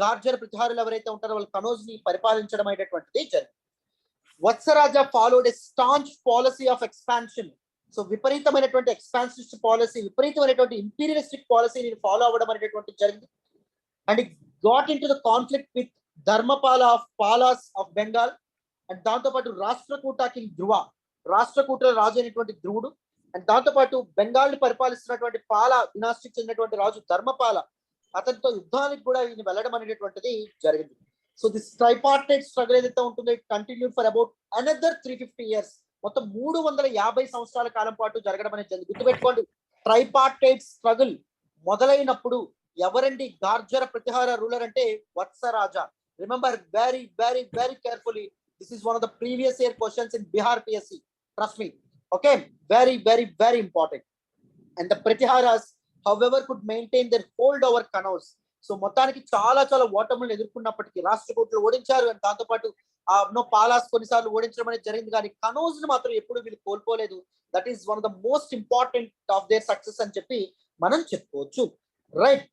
గార్జర్ ప్రతిహారులు ఎవరైతే ఉంటారో వాళ్ళు కనౌజ్ ని పరిపాలించడం అనేటటువంటిది జరిగింది. Vatsaraja followed a staunch policy of expansion. So విపరీతమైనటువంటి ఎక్స్పాన్సిస్ట్ పాలసీ, విపరీతమైనటువంటి ఇంపీరియలిస్టిక్ పాలసీని ఫాలో అవ్వడం అనేటటువంటి జరిగింది. And it got into the conflict with Dharmapala of Palas of Bengal. And దాంతోపాటు రాష్ట్రకూట కింగ్ ధ్రువ, రాష్ట్రకూటల రాజు అయినటువంటి ధ్రువుడు, అండ్ దాంతోపాటు బెంగాల్ ని పరిపాలిస్తున్నటువంటి పాల డినాస్టిక్ చెందినటువంటి రాజు ధర్మపాల, అతనితో యుద్ధానికి కూడా ఈయన వెళ్ళడం అనేటటువంటిది జరిగింది. సో దిస్ ట్రైపార్టైట్ స్ట్రగుల్ ఏదైతే ఉంటుందో it continued for about another 350 years. మొత్తం 350 సంవత్సరాల కాలం పాటు జరగడం అనేది జరిగింది. గుర్తుపెట్టుకోండి, ట్రైపార్టైట్ స్ట్రగుల్ మొదలైనప్పుడు ఎవరండి గార్జర ప్రతిహార రూలర్ అంటే Vatsaraja. Remember very very very carefully, this is one of the previous year questions in Bihar PSC. Trust me, okay, very very very important. And the Pratiharas however could maintain their hold over Kannauj. So మొత్తానికి చాలా చాలా ఓటములను ఎదుర్కొన్నప్పటికీ రాష్ట్రకూటలు ఓడించారు, and దాంతోపాటు పాలాస్ కొన్నిసార్లు ఓడించడం అనేది జరిగింది, కానీ కనౌజ్ ని మాత్రం ఎప్పుడు వీళ్ళు కోల్పోలేదు. That is one of the most important of their success అని చెప్పి మనం చెప్పుకోవచ్చు, రైట్?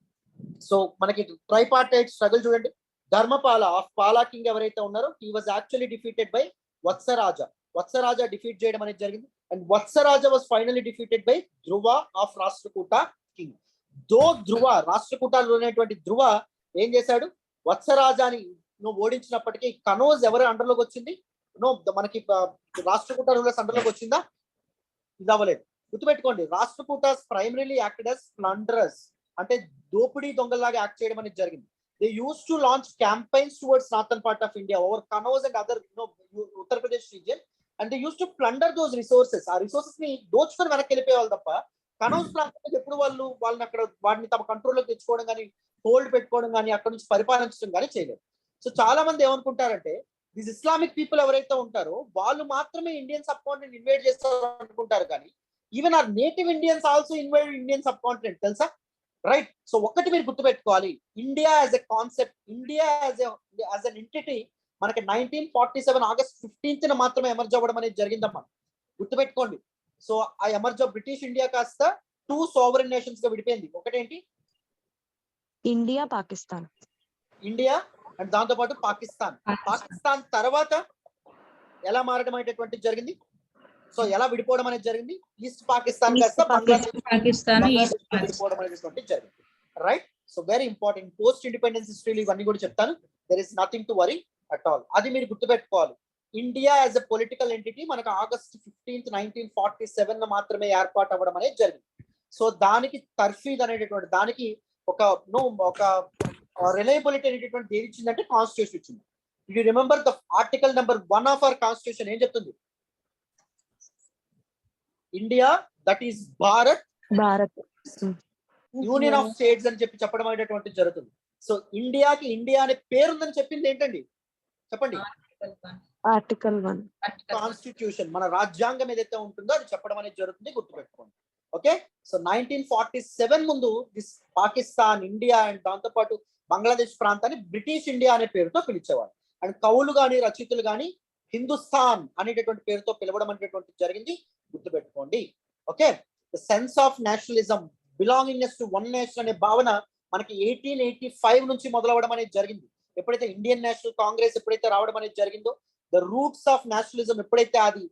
సో మనకి ట్రైపార్టైట్ స్ట్రగుల్ చూడండి. ధర్మపాల ఆఫ్ పాలా కింగ్ ఎవరైతే ఉన్నారో he was actually defeated by Vatsaraja. Vatsaraja defeat చేయడం అనేది జరిగింది. And Vatsaraja was finally defeated by Dhruva of Rashtrakuta king. Though Dhruva, రాష్ట్రకూటాలు ఉన్నటువంటి ధ్రువ ఏం చేశాడు, వత్సరాజాని ఓడించినప్పటికీ కనౌజ్ ఎవరి అండర్లోకి వచ్చింది? మనకి రాష్ట్రకూట రూలర్స్ అండర్లోకి వచ్చిందా? ఇది అవ్వలేదు. గుర్తుపెట్టుకోండి, Rashtrakutas primarily acted as plunderers, అంటే దోపిడీ దొంగలాగా యాక్ట్ చేయడం అనేది జరిగింది. They used to launch campaigns towards northern part of India over Kannauj and other Uttar Pradesh region, and they used to plunder those resources. ఆ రిసోర్సెస్ ని దోచుకొని వెనక్కి వెళ్ళిపోయేవాళ్ళు తప్ప కనౌజ్ ప్రాంతంలో ఎప్పుడు వాళ్ళని అక్కడ వాటిని తమ కంట్రోల్లోకి తెచ్చుకోవడం కానీ, హోల్డ్ పెట్టుకోవడం కానీ, అక్కడ నుంచి పరిపాలించడం కానీ చేయలేదు. సో చాలా మంది ఏమనుకుంటారంటే దీస్ ఇస్లామిక్ పీపుల్ ఎవరైతే ఉంటారో వాళ్ళు మాత్రమే ఇండియన్ సబ్ కాంటినెంట్ ఇన్వైట్ చేస్తారు అనుకుంటారు, కానీ even our native Indians also invade Indian subcontinent, తెలుసా? రైట్. సో ఒక్కటి మీరు గుర్తుపెట్టుకోవాలి, India as a concept, India as an entity మనకి 1947 August 15th మాత్రమే ఎమర్జ్ అవ్వడం అనేది జరిగిందమ్మా, గుర్తుపెట్టుకోండి. సో ఆ ఎమర్జ్ బ్రిటిష్ ఇండియా కాస్త 2 sovereign nations గా విడిపోయింది. ఒకటేంటి ఇండియా పాకిస్తాన్. ఇండియా అండ్ దాంతో పాటు పాకిస్తాన్. పాకిస్తాన్ తర్వాత ఎలా మారడం అనేటటువంటిది జరిగింది? సో ఎలా విడిపోవడం అనేది జరిగింది? ఈస్ట్ పాకిస్తాన్ కాస్త బంగ్లాదేశ్ పాకిస్తాన్ విడిపోవడం అనేటటువంటిది జరిగింది. Right. So very important. Post independence హిస్టరీలు ఇవన్నీ కూడా చెప్తాను. There is nothing to worry at all. అది మీరు గుర్తుపెట్టుకోవాలి. India as a political entity మనకు August 15, 1947 మాత్రమే ఏర్పాటు అవ్వడం అనేది జరిగింది. సో దానికి తర్ఫీద్ అనేటటువంటి దానికి ఒక రిలయబిలిటీ అనేటటువంటి ఏది ఇచ్చిందంటే కాన్స్టిట్యూషన్ ఇచ్చింది. You remember the article number 1 of our constitution ఏం చెప్తుంది? India that is Bharat union of states అని చెప్పడం అనేటటువంటి జరుగుతుంది. సో ఇండియాకి ఇండియా అనే పేరు ఉందని చెప్పింది ఏంటండి? చెప్పండి. ఆర్టికల్ 1 కాన్స్టిట్యూషన్, మన రాజ్యాంగం ఏదైతే ఉంటుందో అది చెప్పడం అనేది జరుగుతుంది. గుర్తుపెట్టుకోండి. ఓకే. సో 1947 ముందు దిస్ పాకిస్తాన్, ఇండియా అండ్ దాంతో పాటు బంగ్లాదేశ్ ప్రాంతాన్ని బ్రిటిష్ ఇండియా అనే పేరుతో పిలిచేవారు. అండ్ కవులు గాని రచయితలు గాని హిందుస్థాన్ అనేటటువంటి పేరుతో పిలవడం అనేటటువంటి జరిగింది. గుర్తుపెట్టుకోండి. Okay. The sense of nationalism, belongingness to one nation అనే భావన మనకి 1885 నుంచి మొదలవడం అనేది జరిగింది. ఎప్పుడైతే ఇండియన్ నేషనల్ కాంగ్రెస్ ఎప్పుడైతే రావడం అనేది జరిగిందో, ద రూట్స్ ఆఫ్ నేషనలిజం ఎప్పుడైతే అది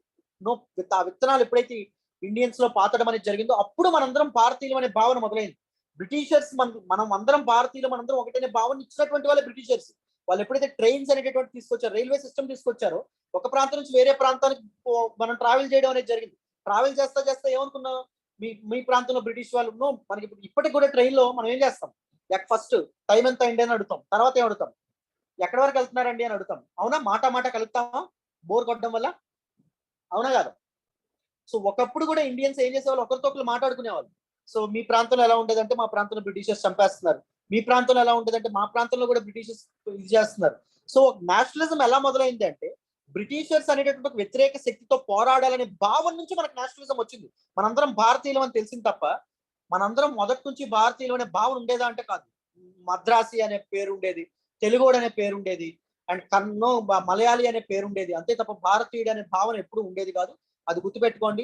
ఆ విత్తనాలు ఎప్పుడైతే ఇండియన్స్ లో పాతడం అనేది జరిగిందో అప్పుడు మనందరం భారతీయులు అనే భావన మొదలైంది. బ్రిటిషర్స్ మనం అందరం భారతీయులు, మనందరం ఒకటనే భావన ఇచ్చినటువంటి వాళ్ళే బ్రిటిషర్స్. వాళ్ళు ఎప్పుడైతే ట్రైన్స్ అనేటటువంటి తీసుకొచ్చారో, రైల్వే సిస్టమ్ తీసుకొచ్చారో, ఒక ప్రాంతం నుంచి వేరే ప్రాంతానికి మనం ట్రావెల్ చేయడం అనేది జరిగింది. ట్రావెల్ చేస్తా ఏమనుకున్నాం, మీ ప్రాంతంలో బ్రిటిష్ వాళ్ళు మనకి ఇప్పటికి కూడా ట్రైన్ లో మనం ఏం చేస్తాం? ఫస్ట్ టైం ఎంత అయింది అని అడుగుతాం. తర్వాత ఏం అడుగుతాం? ఎక్కడి వరకు వెళ్తున్నారండి అని అడుగుతాం. అవునా? మాట కలుగుతామా బోర్ కొట్టడం వల్ల? అవునా కాదు? సో ఒకప్పుడు కూడా ఇండియన్స్ ఏం చేసేవాళ్ళు, ఒకరితో ఒకరు మాట్లాడుకునేవాళ్ళు. సో మీ ప్రాంతంలో ఎలా ఉండేదంటే మా ప్రాంతంలో బ్రిటిషర్స్ చంపేస్తున్నారు, మీ ప్రాంతంలో ఎలా ఉండేదంటే మా ప్రాంతంలో కూడా బ్రిటిషర్స్ ఇది చేస్తున్నారు. సో నేషనలిజం ఎలా మొదలైంది అంటే బ్రిటిషర్స్ అనేటటువంటి వ్యతిరేక శక్తితో పోరాడాలనే భావన నుంచి మనకు నేషనలిజం వచ్చింది. మనందరం భారతీయులం అని తెలిసింది తప్ప మనందరం మొదటి నుంచి భారతీయులు అనే భావన ఉండేదా అంటే కాదు. మద్రాసి అనే పేరు ఉండేది, తెలుగోడు అనే పేరు ఉండేది, అండ్ మలయాళీ అనే పేరు ఉండేది. అంతే తప్ప భారతీయుడు అనే భావన ఎప్పుడు ఉండేది కాదు. అది గుర్తుపెట్టుకోండి.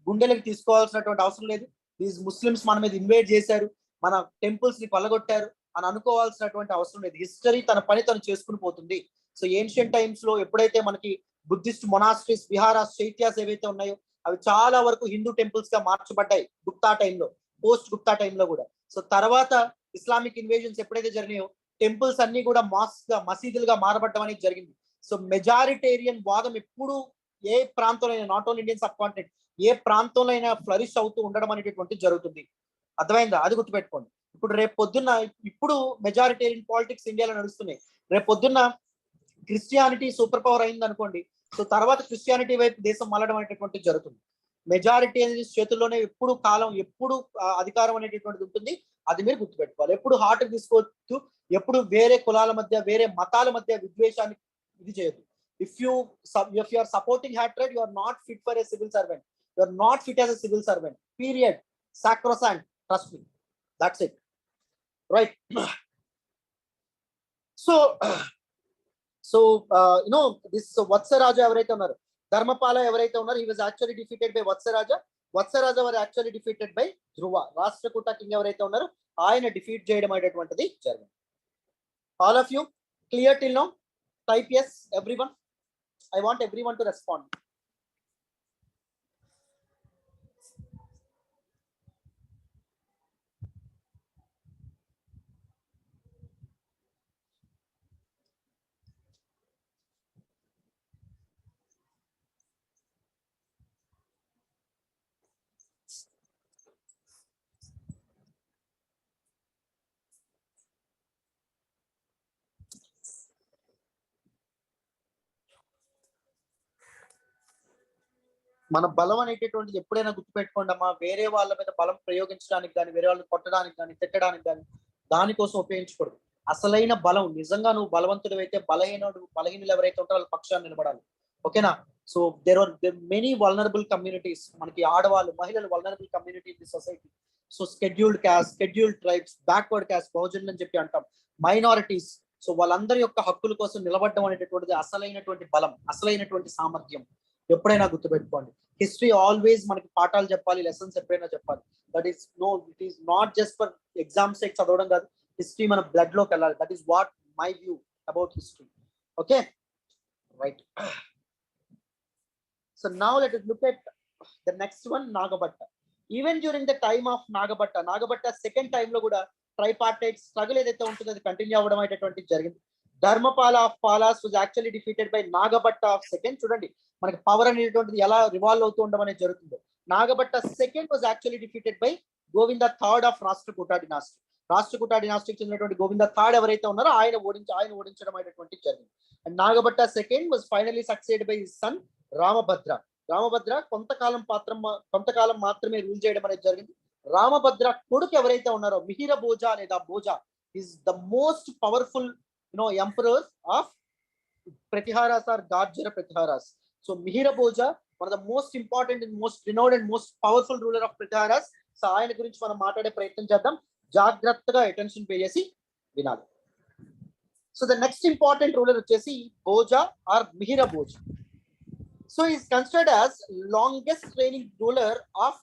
గుండెలకు తీసుకోవాల్సినటువంటి అవసరం లేదు. దీస్ ముస్లిమ్స్ మన మీద ఇన్వైట్ చేశారు, మన టెంపుల్స్ ని పల్లగొట్టారు అని అనుకోవాల్సినటువంటి అవసరం లేదు. హిస్టరీ తన పని తను చేసుకుని పోతుంది. సో ఏన్షియన్ టైమ్స్ లో ఎప్పుడైతే మనకి బుద్ధిస్ట్ మొనాస్ట్రీస్, విహారాస్, చైత్యాస్ ఏవైతే ఉన్నాయో అవి చాలా వరకు హిందూ టెంపుల్స్ గా మార్చబడ్డాయి గుప్తా టైంలో, పోస్ట్ గుప్తా టైంలో కూడా. సో తర్వాత ఇస్లామిక్ ఇన్వేజన్స్ ఎప్పుడైతే జరిగినాయో టెంపుల్స్ అన్ని కూడా మసీదులుగా మారబడటం అనేది జరిగింది. సో మెజారిటేరియన్ వాదం ఎప్పుడు ఏ ప్రాంతంలో అయినా, not only Indian subcontinent, ఏ ప్రాంతంలో అయినా ఫ్లరిష్ అవుతూ ఉండడం అనేటటువంటి జరుగుతుంది. అర్థమైందా? అది గుర్తుపెట్టుకోండి. ఇప్పుడు మెజారిటేరియన్ పాలిటిక్స్ ఇండియాలో నడుస్తున్నాయి. రేపు పొద్దున్న క్రిస్టియానిటీ సూపర్ పవర్ అయింది అనుకోండి, సో తర్వాత క్రిస్టియానిటీ వైపు దేశం మళ్ళడం అనేటటువంటి జరుగుతుంది. మెజారిటీ అనేది చేతుల్లోనే ఎప్పుడు అధికారం అనేటటువంటిది ఉంటుంది. అది మీరు గుర్తుపెట్టుకోవాలి. ఎప్పుడు హార్ట్ తీసుకోవచ్చు, ఎప్పుడు వేరే కులాల మధ్య, వేరే మతాల మధ్య విద్వేషాన్ని ఇది చేయదు. If you are supporting hatred, you are not fit for a civil servant. You are not fit as a civil servant. Period. Sacrosanct. Trust me. That's it. Right. So this Vatsaraja ఎవరైతే ఉన్నారు, ధర్మపాల ఎవరైతే ఉన్నారు, he was actually defeated by Vatsaraja. Vatsaraja were actually defeated by Dhruva. Rashtrakuta king ఎవరైతే ఉన్నారు ఆయన defeat చేయడం అనేటటువంటిది జరిగింది. All of you clear till now? Type yes, everyone. I want everyone to respond. మన బలం అనేటటువంటిది ఎప్పుడైనా గుర్తుపెట్టుకోండి అమ్మా. వేరే వాళ్ళ మీద బలం ప్రయోగించడానికి కానీ, వేరే వాళ్ళని కొట్టడానికి కానీ, తిట్టడానికి కానీ దానికోసం ఉపయోగించకూడదు. అసలైన బలం నిజంగా నువ్వు బలవంతుడు అయితే బలహీనులు ఎవరైతే ఉంటారో వాళ్ళ పక్షాన్ని నిలబడాలి. ఓకేనా? So there many vulnerable communities. మనకి ఆడవాళ్ళు, మహిళలు vulnerable community in the society. So scheduled caste, scheduled tribes, backward caste, బహుజనులు అని చెప్పి అంటాం, మైనారిటీస్. సో వాళ్ళందరి యొక్క హక్కుల కోసం నిలబడడం అనేటటువంటిది అసలైనటువంటి బలం, అసలైనటువంటి సామర్థ్యం. ఎప్పుడైనా గుర్తుపెట్టుకోండి. హిస్టరీ ఆల్వేస్ మనకి పాఠాలు చెప్పాలి, లెసన్స్ ఎప్పుడైనా చెప్పాలి. It is not just for exams చదవడం కాదు. హిస్టరీ మన బ్లడ్ లోకి వెళ్ళాలి. That is what my view about history. Okay right. So now let us look at the next one, Nagabhatta. Even during the time of Nagabhatta second time లో కూడా tripartite struggle ఏదైతే ఉంటుందో అది కంటిన్యూ అవ్వడం అనేటటువంటి జరిగింది. Dharmapala of Palas was actually defeated by Nagabhatta of second. చూడండి మనకి పవర్ అనేటువంటిది ఎలా రివాల్వ్ అవుతూ ఉండడం అనేది జరుగుతుందో. Nagabhatta second was actually defeated by Govinda third of Rashtrakuta dynasty. Rashtrakuta డినాస్టీకి చెందినటువంటి గోవింద థర్డ్ ఎవరైతే ఉన్నారో ఆయన ఓడించడం అనేటువంటి జరిగింది. And Nagabhatta second was finally succeeded by his son Ramabhadra కొంతకాలం మాత్రమే రూల్ చేయడం అనేది జరిగింది. రామభద్ర కొడుకు ఎవరైతే ఉన్నారో మిహిర భోజా లేదా Bhoja is the most powerful emperor of Pratiharas or Gurjara Pratiharas. So Mihira Bhoja one of the most important and most renowned and most powerful ruler of Pratiharas. So ఆయన గురించి మనం మాట్లాడే ప్రయత్నం చేద్దాం. జాగ్రత్తగా అటెన్షన్ పే చేసి వినాలి. So the next important ruler వచ్చేసి Bhoja or Mihira Bhoja. So is considered as longest reigning ruler of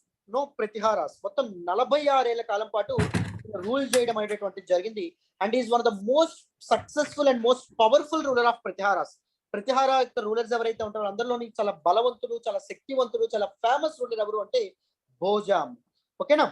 Pratiharas. మొత్తం 46 ఏళ్ల కాలం పాటు రూల్ చేయడం అనేటువంటి జరిగింది. And is one of the most successful and most powerful ruler of Pratiharas. Pratihara యొక్క రూలర్స్ ఎవరైతే ఉంటారో అందరిలోని చాలా బలవంతుడు, చాలా శక్తివంతుడు, చాలా ఫేమస్ రూలర్ ఎవరు అంటే భోజా. ఓకేనా.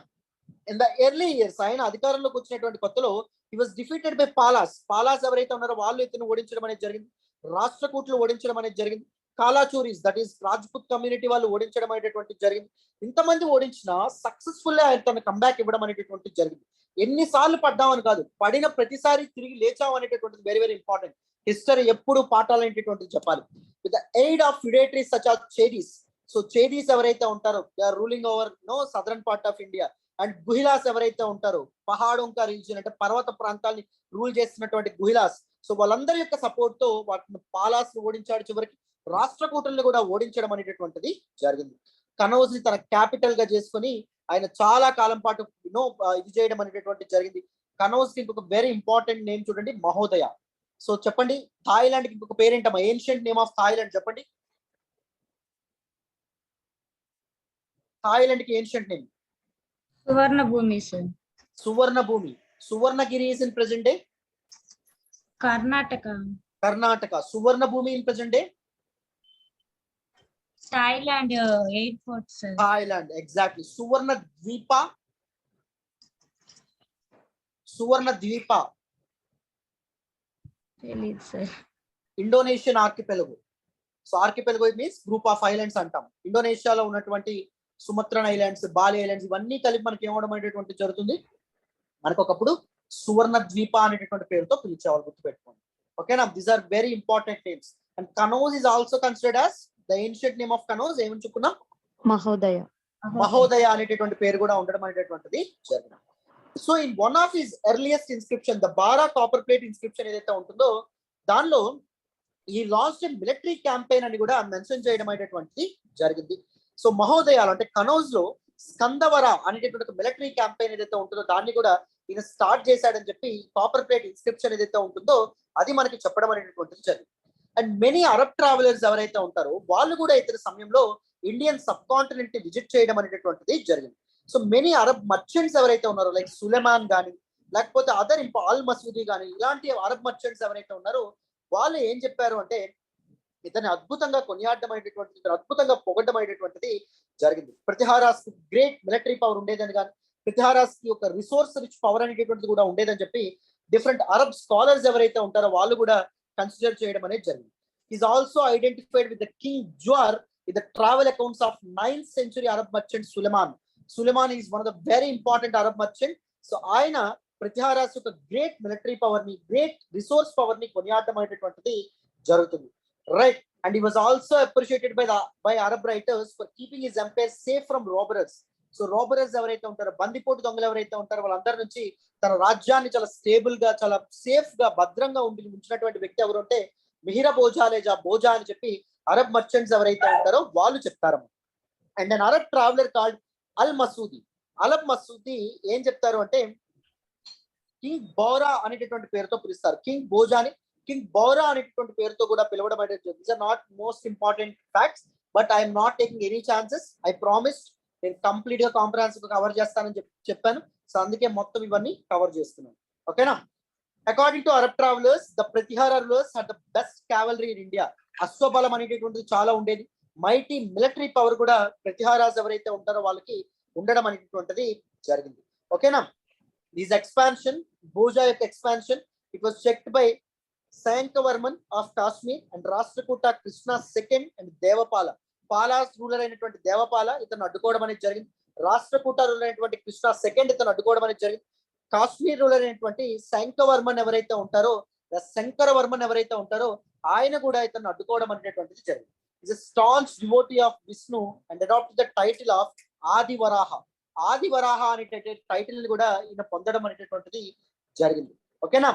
ఇన్ ద ఎర్లీ ఇయర్స్ ఆయన అధికారంలోకి వచ్చినటువంటి కొత్తలో హి వాజ్ డిఫీటెడ్ బై పాలాస్ ఎవరైతే ఉన్నారో వాళ్ళు ఇతను ఓడించడం అనేది జరిగింది. రాష్ట్రకూట్లు ఓడించడం అనేది జరిగింది. కాలాచూరీస్ దట్ ఈస్ రాజ్పుత్ కమ్యూనిటీ వాళ్ళు ఓడించడం అనేటటువంటి జరిగింది. ఇంతమంది ఓడించినా సక్సెస్ఫుల్ ఆయన తన కంబ్యాక్ ఇవ్వడం అనేటటువంటి జరిగింది. ఎన్నిసార్లు పడ్డామని కాదు, పడిన ప్రతిసారి తిరిగి లేచాం అనేటటువంటిది వెరీ వెరీ ఇంపార్టెంట్. హిస్టరీ ఎప్పుడు పాఠాలు అనేటటువంటిది చెప్పాలి. With the aid of feudatories such as Chedis. So Chedis ఎవరైతే ఉంటారో they are ruling over southern part of India. And Guhilas ఎవరైతే ఉంటారో పహాడోంకా రీజియన్ అంటే పర్వత ప్రాంతాన్ని రూల్ చేస్తున్నటువంటి గుహిలాస్. సో వాళ్ళందరి యొక్క సపోర్ట్ తో వాటిని పాలాస్ ఓడించాడు. చివరికి రాష్ట్రకూటుల్ని కూడా ఓడించడం అనేటటువంటిది జరిగింది. కనౌజ్ ని తన క్యాపిటల్ గా చేసుకుని ఆయన చాలా కాలం పాటు ఇది చేయడం అనేటటువంటి జరిగింది. కనౌజ్ కి ఇంకొక వెరీ ఇంపార్టెంట్ నేమ్ చూడండి, మహోదయ. సో చెప్పండి థాయిలాండ్ కి ఇంకొక పేరేంటమ్మా? ఏన్షియంట్ నేమ్ ఆఫ్ థాయిలాండ్ చెప్పండి. థాయిలాండ్ కి ancient name Suvarnabhumi, sir. Suvarnabhumi. Suvarnagiri is in present day Karnataka. Suvarnabhumi in present day Thailand, airport, sir. Thailand. Exactly. Suvarna Dvipa Telugu, sir. Indonesian archipelago. So archipelago means group of islands అంటాం. ఇండోనేషియాలో ఉన్నటువంటి Sumatran islands, Bali islands ఇవన్నీ కలిపి మనకి ఏమవడం అనేటటువంటి జరుగుతుంది. మనకు ఒకప్పుడు సువర్ణ ద్వీప అనేటటువంటి పేరుతో పిలిచేవాళ్ళు, గుర్తుపెట్టుకోండి. ఓకేనా. These are very important names. And Kannauj is also considered as the ancient name of Kannauj. ఏమని చెప్పుకున్నాం? మహోదయ అనేటటువంటి పేరు కూడా ఉండడం అనేటటువంటిది జరిగింది. So in one of his earliest inscription the Barah copper plate inscription ఏదైతే ఉంటుందో దానిలో ఈ లాస్ట్ మిలిటరీ క్యాంపెయిన్ అని కూడా మెన్షన్ చేయడం అనేటటువంటిది జరిగింది. సో మహోదయాలు అంటే కనౌజ్ లో స్కందవర అనేటటువంటి మిలిటరీ క్యాంపెయిన్ ఏదైతే ఉంటుందో దాన్ని కూడా ఈయన స్టార్ట్ చేశాడని చెప్పి కాపర్ ప్లేట్ ఇన్స్క్రిప్షన్ ఏదైతే ఉంటుందో అది మనకి చెప్పడం అనేటటువంటిది జరిగింది. అండ్ మెనీ అరబ్ ట్రావెలర్స్ ఎవరైతే ఉంటారో వాళ్ళు కూడా ఇతర సమయంలో ఇండియన్ సబ్ కాంటినెంట్ ని విజిట్ చేయడం అనేటటువంటిది జరిగింది. సో మెనీ అరబ్ మర్చెంట్స్ ఎవరైతే ఉన్నారో లైక్ సులెమాన్ కానీ లేకపోతే అదర్ అల్ మసూది కానీ ఇలాంటి అరబ్ మర్చెంట్స్ ఎవరైతే ఉన్నారో వాళ్ళు ఏం చెప్పారు అంటే ఇతన్ని అద్భుతంగా కొనియాడడం అనేటటువంటిది, ఇతను అద్భుతంగా పొగడ్డం అనేటటువంటిది జరిగింది. ప్రతిహారాస్ గ్రేట్ మిలిటరీ పవర్ ఉండేదని కానీ ప్రతిహారాస్ కి ఒక రిసోర్స్ రిచ్ పవర్ అనేటటువంటిది కూడా ఉండేదని చెప్పి డిఫరెంట్ అరబ్ స్కాలర్స్ ఎవరైతే ఉంటారో వాళ్ళు కూడా కన్సిడర్ చేయడం అనేది జరిగింది. Is also identified with the king Juzr with the travel accounts of 9th century Arab merchant Sulaiman is one of the very important Arab merchant. So ఆయన ప్రతిహారాస్ యొక్క గ్రేట్ మిలిటరీ పవర్ ని, గ్రేట్ రిసోర్స్ పవర్ ని కొనియాడడం అనేటటువంటిది జరుగుతుంది. Right. And he was also appreciated by Arab writers for keeping his empire safe from robbers. So robbers ఎవరైతే ఉంటారో, బందిపోటు దొంగలు ఎవరైతే ఉంటారో వాళ్ళందరి నుంచి తన రాజ్యాన్ని చాలా స్టేబుల్ గా, చాలా సేఫ్ గా, భద్రంగా ఉంచినటువంటి వ్యక్తి ఎవరు అంటే మిహిర భోజా లేదా భోజా అని చెప్పి అరబ్ మర్చెంట్స్ ఎవరైతే ఉంటారో వాళ్ళు చెప్తారు. And an Arab traveller called Al Masudi ఏం చెప్తారు అంటే కింగ్ బౌరా అనేటటువంటి పేరుతో పిలుస్తారు. కింగ్ భోజాని కింగ్ బౌరా అనేటటువంటి పేరుతో కూడా పిలవడం అనేది. These are not most important facts but I'm not taking any chances. I promise నేను కంప్లీట్ గా కాంప్రహెన్సివ్ గా కవర్ చేస్తానని చెప్పాను. సో అందుకే మొత్తం ఇవన్నీ కవర్ చేస్తున్నాను. ఓకేనా. According to Arab travellers the Pratihara rulers are the best cavalry in India. అశ్వబలం అనేటటువంటిది చాలా ఉండేది, మైటీ మిలిటరీ పవర్ కూడా ప్రతిహారాస్ ఎవరైతే ఉంటారో వాళ్ళకి ఉండడం అనేటటువంటిది జరిగింది. ఓకేనా. దిస్ ఎక్స్పాన్షన్, భోజా యొక్క expansion, it was checked by Shankaravarman of Kashmir and Rashtrakuta Krishna second and Devapala. Palas ruler అయినటువంటి దేవపాల ఇతను అడ్డుకోవడం అనేది జరిగింది. రాష్ట్రకూట రూలర్ అయినటువంటి కృష్ణ సెకండ్ ఇతను అడ్డుకోవడం అనేది జరిగింది. కాశ్మీర్ రూలర్ అయినటువంటి శంకవర్మన్ ఎవరైతే ఉంటారో, శంకరవర్మన్ ఎవరైతే ఉంటారో ఆయన కూడా ఇతను అడ్డుకోవడం అనేటువంటిది జరిగింది. Is a staunch devotee of Vishnu and adopt the title of Adivaraha. Adivaraha అనేటటువంటి టైటిల్ ని కూడా ఈయన పొందడం అనేటటువంటిది జరిగింది. ఓకేనా.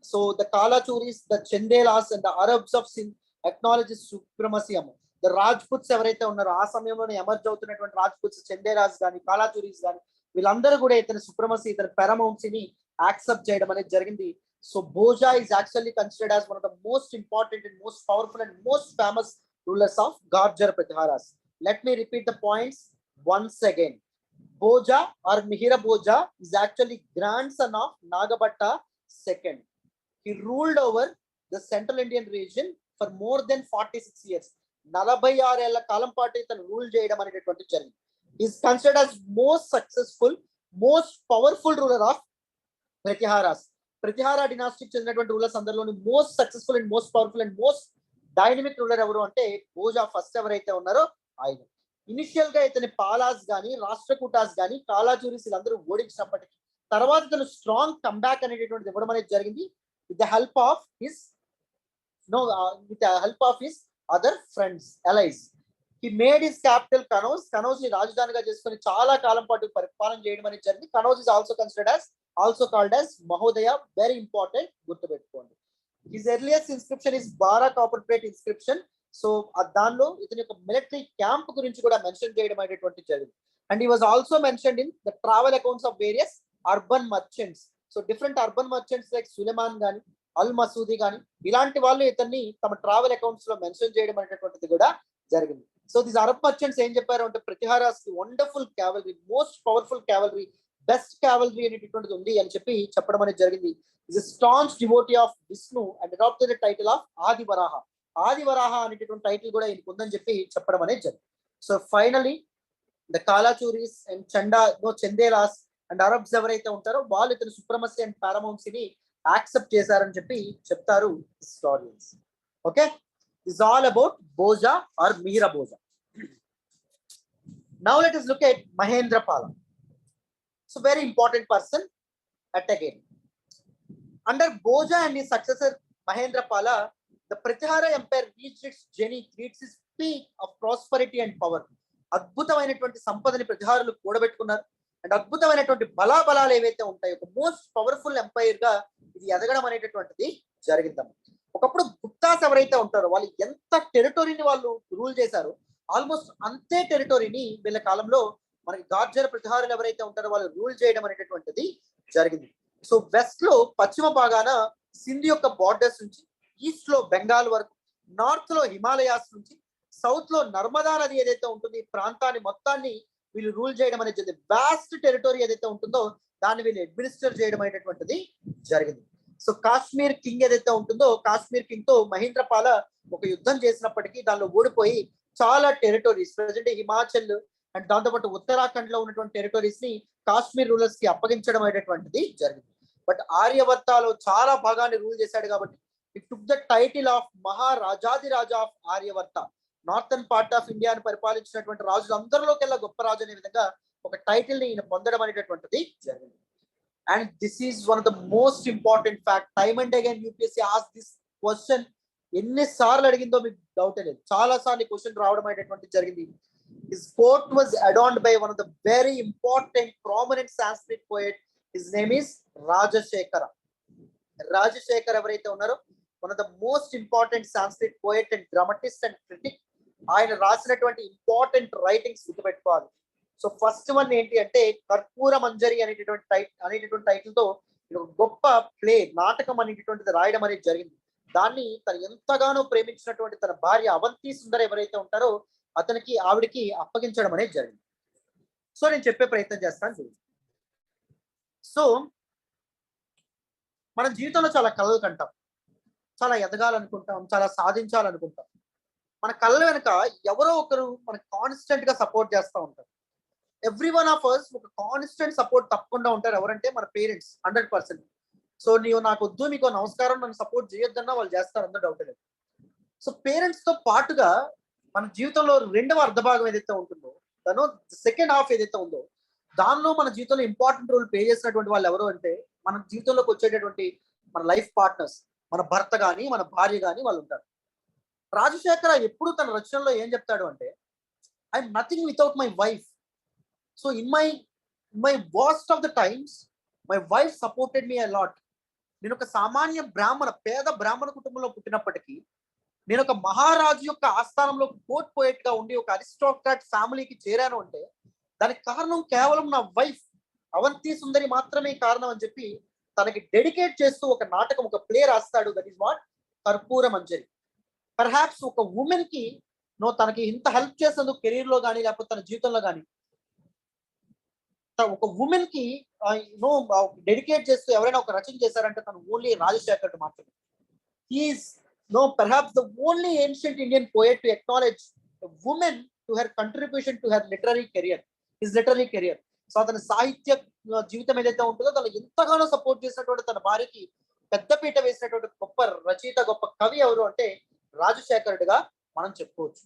So the Kalachuris, the Chandelas and the Arabs of Sindh acknowledges supremacy um. The Rajputs ఎవరైతే ఉన్నారో ఆ సమయంలోనే ఎమర్జ్ అవుతున్నటువంటి రాజ్పుట్స్, చందేలాస్ కానీ కాలాచూరీస్ కానీ వీళ్ళందరూ కూడా ఇతని సుప్రమసీ, ఇతని పెరమౌన్సీని యాక్సెప్ట్ చేయడం అనేది జరిగింది. So Bhoja is actually considered as one of the most important and most powerful and most famous rulers of Garjar Pratiharas. Let me repeat the points once again. Bhoja or Mihira Bhoja is actually grandson of Nagabhatta II. He ruled over the central Indian region for more than 46 years. 46 ఏళ్ల కాలం పాటు ఇతను rule చేయడం అనేటటువంటి జరిగింది. He is considered as most successful, most powerful ruler of Pratiharas. Pratihara డినాస్టిక్ చెందినటువంటి rulers అందరిలోని most successful and most powerful and most dynamic ruler ఎవరు అంటే భోజా ఫస్ట్ ఎవరైతే ఉన్నారో ఆయన. ఇనిషియల్ గా ఇతని పాలాస్ గానీ, రాష్ట్రకూటాస్ గానీ, కాలాచూరీస్ వీళ్ళందరూ ఓడించినప్పటికీ తర్వాత ఇతను స్ట్రాంగ్ కంబ్యాక్ అనేటటువంటిది ఇవ్వడం అనేది జరిగింది with the help of his other friends, allies. He made his capital Kanauj. Kanauj ని రాజధానిగా చేసుకుని చాలా కాలం పాటు పరిపాలన చేయడం అనేది జరిగింది. Kanauj is also called as Mahodaya. Very important, గుర్తుపెట్టుకోండి. His earliest inscription is Bara copper plate inscription. So దానిలో ఇతని యొక్క మిలిటరీ క్యాంప్ గురించి కూడా మెన్షన్ చేయడం అనేటువంటి జరిగింది. And he was also mentioned in the travel accounts of various urban merchants. So different urban merchants like Suleman గాని, అల్ మసూది గాని ఇలాంటి వాళ్ళు ఇతన్ని తమ ట్రావెల్ అకౌంట్స్ లో మెన్షన్ చేయడం అనేటటువంటిది కూడా జరిగింది. సో దీస్ అరబ్ మర్చెంట్స్ ఏం చెప్పారు అంటే ప్రతిహారాస్ కి wonderful cavalry, most powerful cavalry, best cavalry అనేటటువంటిది ఉంది అని చెప్పడం అనేది జరిగింది. Is staunch devotee of Vishnu and adopted the title of Adivaraha. Adivaraha అనేటటువంటి టైటిల్ కూడా ఈయనకు ఉందని చెప్పడం అనేది జరిగింది. So finally the Kalachuris and Chandelas and Arabs ఎవరైతే ఉంటారో వాళ్ళు ఇతని సుప్రమసీ అండ్ పారమౌన్సీని యాక్సెప్ట్ చేశారని చెప్తారు historians. Okay, is all about Bhoja or Mihira Bhoja. Now let us look at Mahendrapala. So very important person at again. Under Bhoja and his successor Mahendrapala, the Pratihara Empire reached its zenith, reached its peak of prosperity and power. అద్భుతమైనటువంటి సంపదని ప్రతిహారులు కూడబెట్టుకున్నారు and అద్భుతమైనటువంటి బలాబలాలు ఏవైతే ఉంటాయో ఒక most powerful umpire గా ఇది ఎదగడం అనేటటువంటిది జరిగిందమ్మ. ఒకప్పుడు గుప్తాస్ ఎవరైతే ఉంటారో వాళ్ళు ఎంత టెరిటరీని వాళ్ళు రూల్ చేశారో ఆల్మోస్ట్ అంతే టెరిటరీని వీళ్ళ కాలంలో మనకి గార్జర్ ప్రతిహారులు ఎవరైతే ఉంటారో వాళ్ళు రూల్ చేయడం అనేటటువంటిది జరిగింది. సో వెస్ట్ లో పశ్చిమ భాగాన సింధ్ యొక్క బార్డర్స్ నుంచి, ఈస్ట్ లో బెంగాల్ వరకు, నార్త్ లో హిమాలయాస్ నుంచి, సౌత్ లో నర్మదా నది ఏదైతే ఉంటుంది ఈ ప్రాంతాన్ని మొత్తాన్ని వీళ్ళు రూల్ చేయడం అనేది వాస్ట్ టెరిటరీ ఏదైతే ఉంటుందో దాన్ని వీళ్ళు అడ్మినిస్టర్ చేయడం అనేటటువంటిది జరిగింది. సో కాశ్మీర్ కింగ్ ఏదైతే ఉంటుందో కాశ్మీర్ కింగ్ తో మహేంద్రపాల ఒక యుద్ధం చేసినప్పటికీ దానిలో ఓడిపోయి చాలా టెరిటరీస్ ప్రెసెంట్ హిమాచల్ అండ్ దాంతోపాటు ఉత్తరాఖండ్ లో ఉన్నటువంటి టెరిటరీస్ ని కాశ్మీర్ రూలర్స్ కి అప్పగించడం అనేటటువంటిది జరిగింది. బట్ ఆర్యవర్తాలో చాలా భాగాన్ని రూల్ చేశాడు కాబట్టి it took the title of Maharajadhiraja of Aryavarta. Northern part of ఇండియాను పరిపాలించినటువంటి రాజులు అందరిలోకెల్లా గొప్ప రాజు అనే విధంగా ఒక టైటిల్ ని ఈయన పొందడం అనేటటువంటిది జరిగింది. And this is one of the most important fact. Time and again UPSC ask this question. ఎన్నిసార్లు అడిగిందో మీకు డౌట్ లేదు, చాలా సార్లు ఈ క్వశ్చన్ రావడం అనేటటువంటిది జరిగింది. His court was adorned by one of the very important prominent Sanskrit poet. His name is Rajashekara. Rajashekara ఎవరైతే ఉన్నారో one of the most important Sanskrit poet and dramatist and critic. ఆయన రాసినటువంటి ఇంపార్టెంట్ రైటింగ్స్ గుర్తుపెట్టుకోవాలి. So first one ఏంటి అంటే కర్పూర మంజరి అనేటటువంటి title తో గొప్ప ప్లే నాటకం అనేటటువంటిది రాయడం అనేది జరిగింది. దాన్ని తను ఎంతగానో ప్రేమించినటువంటి తన భార్య అవంతి సుందర ఎవరైతే ఉంటారో ఆవిడికి అప్పగించడం అనేది జరిగింది. సో నేను చెప్పే ప్రయత్నం చేస్తాను. సో మన జీవితంలో చాలా కలలు కంటాం, చాలా ఎదగాలనుకుంటాం, చాలా సాధించాలనుకుంటాం. మన కళ్ళ వెనుక ఎవరో ఒకరు మనకు కాన్స్టెంట్ గా సపోర్ట్ చేస్తూ ఉంటారు. ఎవ్రీ వన్ ఆఫ్ అస్ ఒక కాన్స్టెంట్ సపోర్ట్ తప్పకుండా ఉంటారు. ఎవరంటే మన పేరెంట్స్ 100%. సో నీవు నాకు వద్దు, మీకు నమస్కారం, నన్ను సపోర్ట్ చేయొద్దన్నా వాళ్ళు చేస్తారు, అందరూ డౌట్ లేదు. సో పేరెంట్స్ తో పాటుగా మన జీవితంలో రెండవ అర్ధభాగం ఏదైతే ఉంటుందో, తను సెకండ్ హాఫ్ ఏదైతే ఉందో, దానిలో మన జీవితంలో ఇంపార్టెంట్ రోల్ ప్లే చేసినటువంటి వాళ్ళు ఎవరు అంటే మన జీవితంలోకి వచ్చేటటువంటి మన లైఫ్ పార్ట్నర్స్, మన భర్త కానీ మన భార్య కానీ వాళ్ళు ఉంటారు. రాజశేఖర ఎప్పుడు తన రచనలో ఏం చెప్తాడు అంటే, I'm nothing without my wife. So in my worst of the times my wife supported me a lot. నేను ఒక సామాన్య పేద బ్రాహ్మణ కుటుంబంలో పుట్టినప్పటికీ నేను ఒక మహారాజు యొక్క ఆస్థానంలో కోర్ట్ పోయెట్ గా ఉండి ఒక అరిస్టోక్రాట్ ఫ్యామిలీకి చేరాను అంటే దానికి కారణం కేవలం నా వైఫ్ అవంతి సుందరి మాత్రమే కారణం అని చెప్పి తనకి డెడికేట్ చేస్తూ ఒక నాటకం, ఒక ప్లే రాస్తాడు. That is what Karpura Manjari. Perhaps ఒక ఉమెన్ కి తనకి ఇంత హెల్ప్ చేసేందుకు కెరీర్ లో కానీ లేకపోతే తన జీవితంలో కానీ ఒక ఉమెన్ కి డెడికేట్ చేస్తూ ఎవరైనా ఒక రచన చేశారంటే తను ఓన్లీ రాజశేఖర్ మాత్రమే. He is perhaps the only ancient Indian poet to acknowledge a woman to her contribution to her literary career, his literary career. So అతని సాహిత్య జీవితం ఏదైతే ఉంటుందో తను ఎంతగానో సపోర్ట్ చేసినటువంటి తన భార్యకి పెద్దపీట వేసినటువంటి గొప్ప రచయిత, గొప్ప కవి ఎవరు అంటే రాజశేఖరుడిగా మనం చెప్పుకోవచ్చు.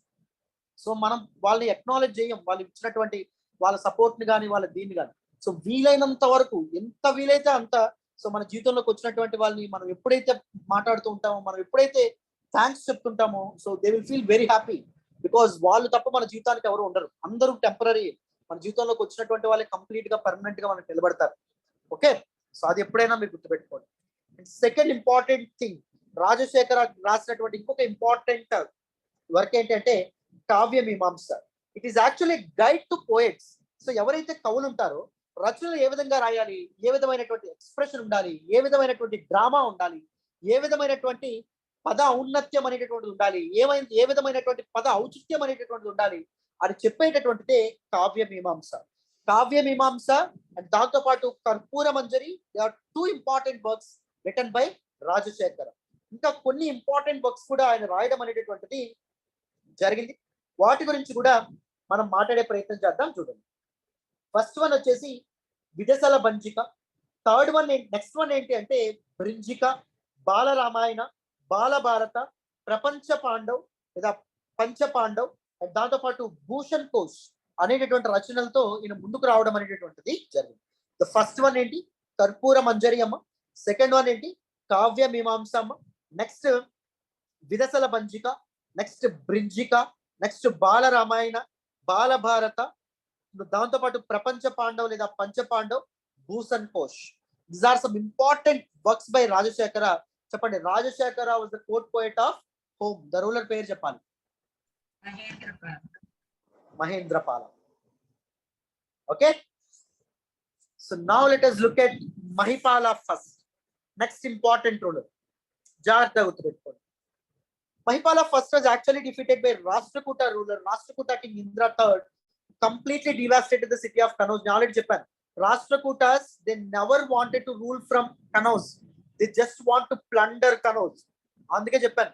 సో మనం వాళ్ళని అక్నాలెడ్జ్ చేయం, వాళ్ళు ఇచ్చినటువంటి వాళ్ళ సపోర్ట్ ని కానీ వాళ్ళ దీన్ని కానీ. సో వీలైనంత వరకు, ఎంత వీలైతే అంత, సో మన జీవితంలోకి వచ్చినటువంటి వాళ్ళని మనం ఎప్పుడైతే మాట్లాడుతూ ఉంటామో, మనం ఎప్పుడైతే థ్యాంక్స్ చెప్తుంటామో, so they will feel very happy. Because వాళ్ళు తప్ప మన జీవితానికి ఎవరు ఉండరు, అందరూ టెంపరీ. మన జీవితంలోకి వచ్చినటువంటి వాళ్ళే కంప్లీట్ గా పర్మనెంట్ గా మనకు నిలబడతారు. ఓకే, సో అది ఎప్పుడైనా మీరు గుర్తుపెట్టుకోండి. సెకండ్ ఇంపార్టెంట్ థింగ్, రాజశేఖర రాసినటువంటి ఇంకొక ఇంపార్టెంట్ వర్క్ ఏంటంటే కావ్య మీమాంస. It is actually guide to poets. So ఎవరైతే కవులు ఉంటారో రచనలు ఏ విధంగా రాయాలి, ఏ విధమైనటువంటి ఎక్స్ప్రెషన్ ఉండాలి, ఏ విధమైనటువంటి డ్రామా ఉండాలి, ఏ విధమైనటువంటి పద ఔన్నత్యం అనేటటువంటిది ఉండాలి, ఏ విధమైనటువంటి పద ఔచిత్యం అనేటటువంటిది ఉండాలి అని చెప్పేటటువంటిదే కావ్య మీమాంస. కావ్య మీమాంస అండ్ దాంతో పాటు Karpura Manjari, they are 2 important works written by Rajashekhara. ఇంకా కొన్ని ఇంపార్టెంట్ వర్క్స్ కూడా ఆయన రాయడం అనేటటువంటిది జరిగింది. వాటి గురించి కూడా మనం మాట్లాడే ప్రయత్నం చేద్దాం. చూడండి, ఫస్ట్ వన్ వచ్చేసి విదసల బంజిక. నెక్స్ట్ వన్ ఏంటి అంటే బ్రింజిక, బాలరామాయణ, బాలభారత, ప్రపంచ పాండవ్ లేదా పంచపాండవ్, దాంతో పాటు భూషణ్ కోష్ అనేటటువంటి రచనలతో ఈయన ముందుకు రావడం అనేటటువంటిది జరిగింది. ద ఫస్ట్ వన్ ఏంటి కర్పూర మంజరి అమ్మ, సెకండ్ వన్ ఏంటి కావ్య మీమాంస అమ్మ, next Viddhasala Bhanjika, next Bhanjika, next Balaramayana, Balabharata, దాంతో పాటు ప్రపంచ పాండవ్ లేదా Panchapandav, Bhushan Kosh. These are some important works by Rajashekhara. చెప్పండి, Rajashekhara was the court poet of whom. The ruler పేరు చెప్పాలి. Mahendrapala. Okay, so now let us look at Mahipala first. Next important ruler, జాగ్రత్తగా గుర్తుపెట్టుకోండి. Mahipala first was actually defeated by Rashtrakuta ruler, Rashtrakuta king Indra III, completely devastated the city of Kannauj. నేను already చెప్పాను, Rashtrakutas they never wanted to rule from Kannauj, they just want to plunder Kannauj. అందుకే చెప్పాను,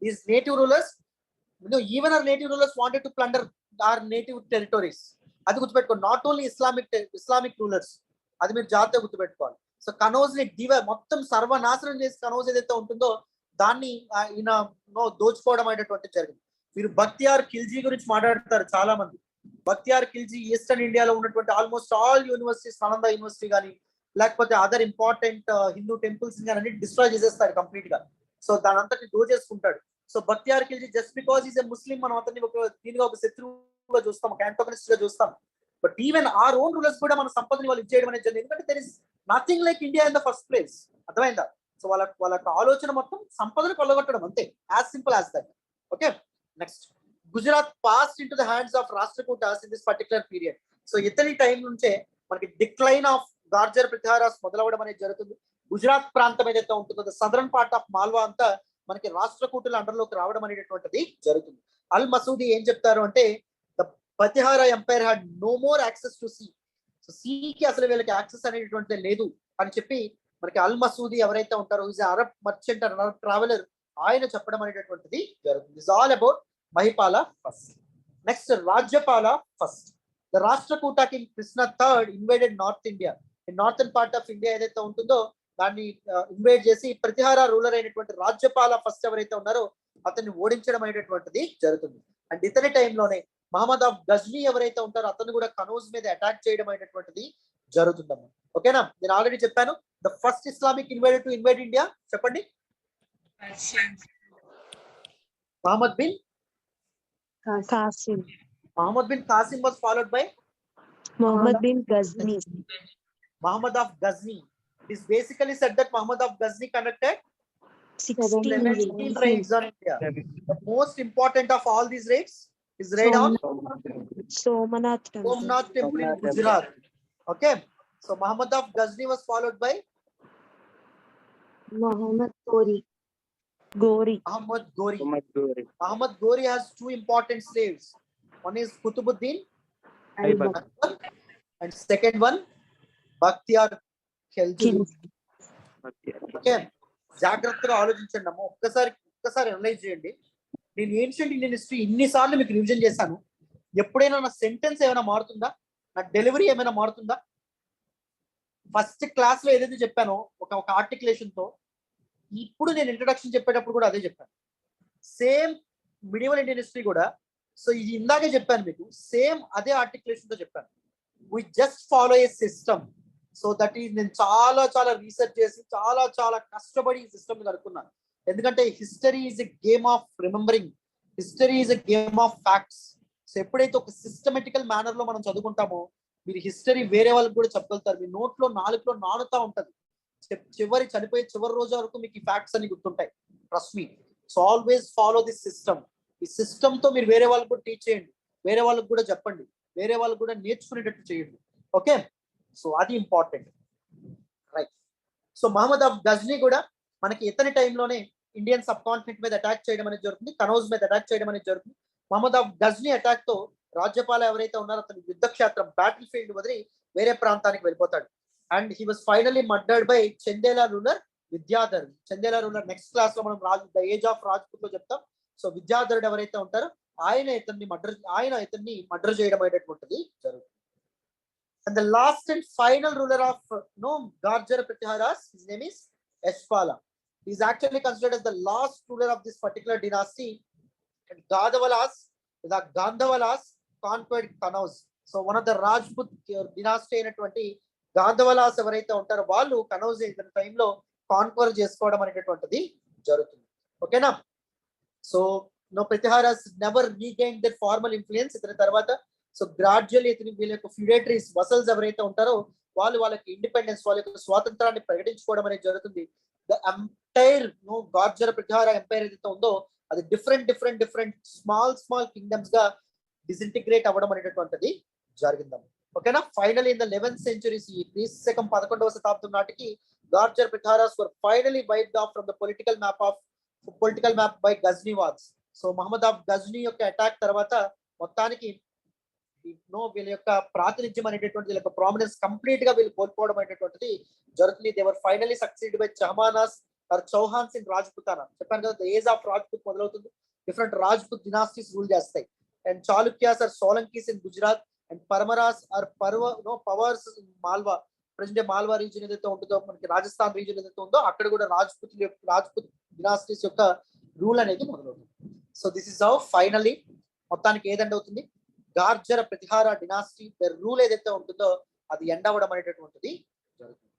these native rulers, even our native rulers wanted to plunder our native territories. అది గుర్తుపెట్టుకోండి. Not only Islamic rulers, అది మీరు జాగ్రత్తగా గుర్తుపెట్టుకోవాలి. So Kannauj ని మొత్తం సర్వనాశనం చేసి కనౌజ్ ఏదైతే ఉంటుందో దాన్ని ఈయన దోచుకోవడం అనేటటువంటి జరిగింది. మీరు బక్తియార్ ఖిల్జీ గురించి మాట్లాడతారు చాలా మంది. బక్తియార్ ఖిల్జీ ఈస్టర్న్ ఇండియాలో ఉన్నటువంటి almost all universities, Nalanda university కానీ లేకపోతే అదర్ ఇంపార్టెంట్ హిందూ టెంపుల్స్ కానీ డిస్ట్రాయ్ చేసేస్తాడు కంప్లీట్ గా. సో దాని అంతటి దోచేసుకుంటాడు. So Bakhtiyar Khilji just because is a Muslim మనం అతన్ని దీనిగా ఒక శత్రువుగా చూస్తాం, ఒక యాంటోగనిస్ట్ గా చూస్తాం. But even our own rulers కూడా మన సంపదని వాళ్ళు ఇచ్చేయడం అనేది జరిగింది. ఎందుకంటే there is nothing like India in the first place. అర్థమైందా? సో వాళ్ళ ఆలోచన మొత్తం సంపదను కొల్లగొట్టడం, అంతే, as simple as that. Okay, next Gujarat passed into the hands of Rashtrakutas in this particular period. సో ఇతని టైం నుంచే మనకి డిక్లైన్ ఆఫ్ గార్జర్ పృథ్వీరాజ్ మొదలవడం అనేది జరుగుతుంది. గుజరాత్ ప్రాంతం ఏదైతే ఉంటుందో సదరన్ పార్ట్ ఆఫ్ మాల్వా అంతా మనకి రాష్ట్రకూటుల అండర్లోకి రావడం అనేటటువంటిది జరుగుతుంది. అల్ మసూది ఏం చెప్తారు అంటే the Pratihara empire had no more access to sea. So సీకి అసలు వీళ్ళకి యాక్సెస్ అనేటటువంటిది లేదు అని చెప్పి మనకి అల్ మసూది ఎవరైతే ఉంటారో is Arab merchant and Arab traveller, ఆయన చెప్పడం అనేటటువంటిది జరుగుతుంది. Is all about Mahipala first. Next Rajyapala first. The Rashtrakuta king Krishna third invaded north India. Northern part of India ఏదైతే ఉంటుందో దాన్ని ఇన్వైడ్ చేసి ప్రతిహార రూలర్ అయినటువంటి రాజ్యపాల ఫస్ట్ ఎవరైతే ఉన్నారో అతన్ని ఓడించడం అనేటటువంటిది జరుగుతుంది. అండ్ ఇతని టైంలోనే మహమ్మద్ ఆఫ్ గజ్నీ ఎవరైతే ఉంటారో అతను కూడా కనౌజ్ మీద అటాక్ చేయడం అనేటటువంటిది జరుగుతుందమ్మా. ఓకేనా, నేను ఆల్రెడీ చెప్పాను the first Islamic invader to invade India చెప్పండి. Muhammad bin Qasim. Qasim was followed by Muhammad bin Ghazni. Muhammad of Ghazni. It is basically said that Muhammad of Ghazni conducted 16 17 raids on India. The most important of all these raids is raid on Somanath temple. Somnath temple in Gujarat. Okay, so Muhammad of Ghazni was followed by Muhammad Gori. Muhammad Gori. Muhammad Gori has two important slaves. One is Qutubuddin and second one Bakhtiyar Khilji. Okay, జాగ్రత్తగా ఆలోచించండి అమ్మ. ఒక్కసారి analyse చేయండి. నేను ancient Indian history ఇన్నిసార్లు మీకు revision చేశాను, ఎప్పుడైనా నా సెంటెన్స్ ఏమైనా మారుతుందా, నా డెలివరీ ఏమైనా మారుతుందా? ఫస్ట్ క్లాస్ లో ఏదైతే చెప్పానో ఒక ఆర్టికులేషన్ తో, ఇప్పుడు నేను ఇంట్రడక్షన్ చెప్పేటప్పుడు కూడా అదే చెప్పాను. సేమ్ మిడివల్ ఇండియన్ హిస్టరీ కూడా, సో ఇది ఇందాకే చెప్పాను మీకు, సేమ్ అదే ఆర్టికులేషన్ తో చెప్పాను. We just follow a system. So that is నేను చాలా రీసెర్చ్ చేసి చాలా కష్టపడి ఈ సిస్టమ్ కనుక్కున్నాను. ఎందుకంటే history is a game of remembering, history is a game of facts. So ఎప్పుడైతే ఒక సిస్టమేటికల్ మేనర్ లో మనం చదువుకుంటామో మీరు హిస్టరీ వేరే వాళ్ళకి కూడా చెప్పగలుగుతారు. మీ నోట్లో నాలుగులో నానుతా ఉంటది. చనిపోయే చివరి రోజు వరకు మీకు ఈ ఫ్యాక్ట్స్ అన్ని గుర్తుంటాయి. Trust me. So always follow this system. ఈ సిస్టమ్ తో మీరు వేరే వాళ్ళకి కూడా టీచ్ చేయండి, వేరే వాళ్ళకి కూడా చెప్పండి, వేరే వాళ్ళకి కూడా నేర్చుకునేటట్టు చేయండి. ఓకే, సో అది important, right. So Mahmud of Ghazni కూడా మనకి ఇతని టైంలోనే ఇండియన్ సబ్ కాంటినెంట్ మీద అటాక్ చేయడం అనేది జరుగుతుంది, కనౌజ్ మీద అటాక్ చేయడం అనేది జరుగుతుంది. మహమ్మద్ ఆఫ్ గజ్నీ అటాక్ తో రాజ్యపాల ఎవరైతే ఉన్నారో అతని యుద్ధ క్షేత్రం బ్యాటిల్ ఫీల్డ్ వదిలి వేరే ప్రాంతానికి వెళ్ళిపోతాడు. And he was finally murdered by Chandela ruler Vidyadhar. Chandela ruler next class లో మనం ద ఏజ్ ఆఫ్ రాజ్పుత్ లో చెప్తాం. సో విద్యాధరుడు ఎవరైతే ఉంటారో ఆయన ఇతన్ని మర్డర్ చేయడం అనేటటువంటిది జరుగుతుంది. And the last and final ruler of Garjara Pratiharas, his name is Yashpala. He is actually considered as the last ruler of this particular dynasty. And Gandhavalas conquered Kanauj. So one of the Rajput dynasty అయినటువంటి గాంధవలాస్ ఎవరైతే ఉంటారో వాళ్ళు కనౌజ్ ఇతని టైంలో conquer చేసుకోవడం అనేటటువంటిది జరుగుతుంది. ఓకేనా, so Pratiharas never regain their formal influence ఇతని తర్వాత. సో గ్రాడ్యువల్లీ వీళ్ళ యొక్క ఫ్యూడేటరీస్ వసల్స్ ఎవరైతే ఉంటారో వాళ్ళకి ఇండిపెండెన్స్, వాళ్ళ యొక్క స్వాతంత్రాన్ని ప్రకటించుకోవడం అనేది జరుగుతుంది. ద ఎంటైర్ గార్జర ప్రతిహార ఎంపైర్ ఏదైతే ఉందో అది డిఫరెంట్ స్మాల్ కింగ్డమ్స్ గా డిసింటిగ్రేట్ అవ్వడం అనేటటువంటిది జరిగిందాం. ఓకేనా, finally in the 11th century క్రీస్తు శకం 11వ శతాబ్దం నాటికి Gurjara Pratiharas were finally wiped off from the political map by Ghaznavids. So Mahmud of Ghazni యొక్క అటాక్ తర్వాత మొత్తానికి వీళ్ళ యొక్క ప్రాతినిధ్యం అనేటటువంటి వీళ్ళ యొక్క ప్రామినెన్స్ కంప్లీట్ గా వీళ్ళు కోల్పోవడం అనేటటువంటిది జరుగుతుంది. They were finally succeeded by Chahamanas or Chauhans in Rajputana. చెప్పాను కదా, ద ఏజ్ ఆఫ్ రాజ్పుత్ మొదలవుతుంది. డిఫరెంట్ రాజ్పుత్ డినాస్టీస్ రూల్ చేస్తాయి. And Chalukyas or Solankis in Gujarat and Paramaras or Pawars in Malwa. Present Malwa region ఏదైతే ఉంటుందో మనకి రాజస్థాన్ రీజియన్ ఏదైతే ఉందో అక్కడ కూడా రాజ్పుత్ డినాస్టీస్ యొక్క రూల్ అనేది మొదలవుతుంది. So this is how finally మొత్తానికి ఏదండి అవుతుంది, Gurjara Pratihara dynasty the rule ఏదైతే ఉంటుందో అది ఎండ్ అవ్వడం అనేటటువంటిది జరుగుతుంది.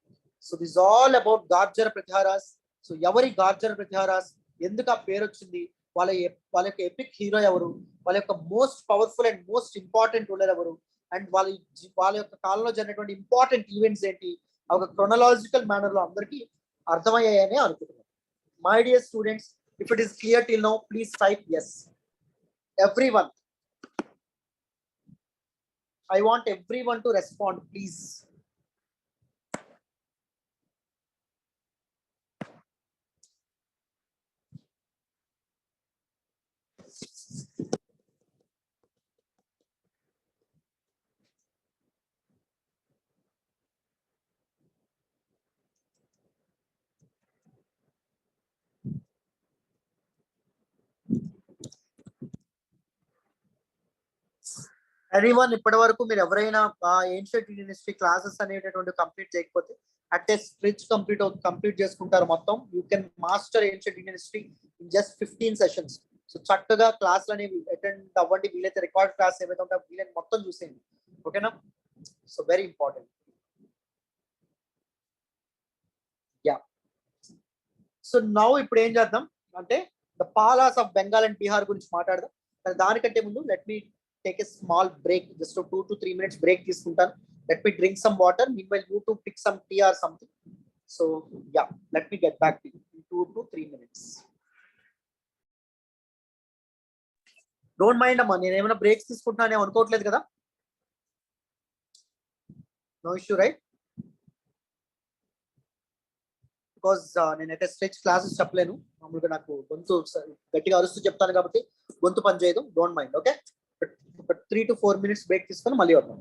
So this all about Gurjara Pratiharas. So ఎవరి గార్జర ప్రతిహారాస్, ఎందుకు ఆ పేరు వచ్చింది, వాళ్ళ యొక్క ఎపిక్ హీరో ఎవరు, వాళ్ళ యొక్క most powerful and most important ruler ఎవరు, అండ్ వాళ్ళ యొక్క కాలంలో జరిగినటువంటి ఇంపార్టెంట్ ఈవెంట్స్ ఏంటి, ఒక క్రొనలాజికల్ మేనర్ లో అందరికీ అర్థమయ్యాయని అనుకుంటున్నాను. My dear students, if it is clear till now please type yes. Everyone, I want everyone to respond, please. Anyone ఇప్పటి వరకు మీరు ఎవరైనా ఏన్షియంట్ ఇండియన్ హిస్టరీ క్లాసెస్ అనేటటువంటి కంప్లీట్ చేయకపోతే అట్ ఏ స్ట్రిచ్ కంప్లీట్ చేసుకుంటారు మొత్తం. You can master ancient Indian history in just 15 sessions. So చక్కగా క్లాసులు అనేవి అటెండ్ అవ్వండి. వీలైతే రికార్డ్ క్లాస్ ఏమైతే ఉంటే వీలైతే మొత్తం చూసేయండి. ఓకేనా? So very important. Yeah. So now ఇప్పుడు ఏం చేద్దాం అంటే the Palas of Bengal and Bihar గురించి మాట్లాడదాం. కానీ దానికంటే ముందు let me take a small break. Just 2 to 3 minutes break తీసుకుంటాను. Let me drink some water. Meanwhile you too pick some tea or something. So yeah, let me get back to you in 2 to 3 minutes. Don't mind అమ్మా, నేను ఏమైనా breaks తీసుకుంటున్నానే అనుకోవట్లేదు కదా? No issue right? Because నేనైతే stretch classes చెప్పలేను. మామూలుగా నాకు గొంతు గట్టిగా అరుస్తూ చెప్తాను కాబట్టి గొంతు పని చేయదు. Don't mind. Okay, 3 to 4 minutes break తీసుకొని మళ్ళీ వద్దాం.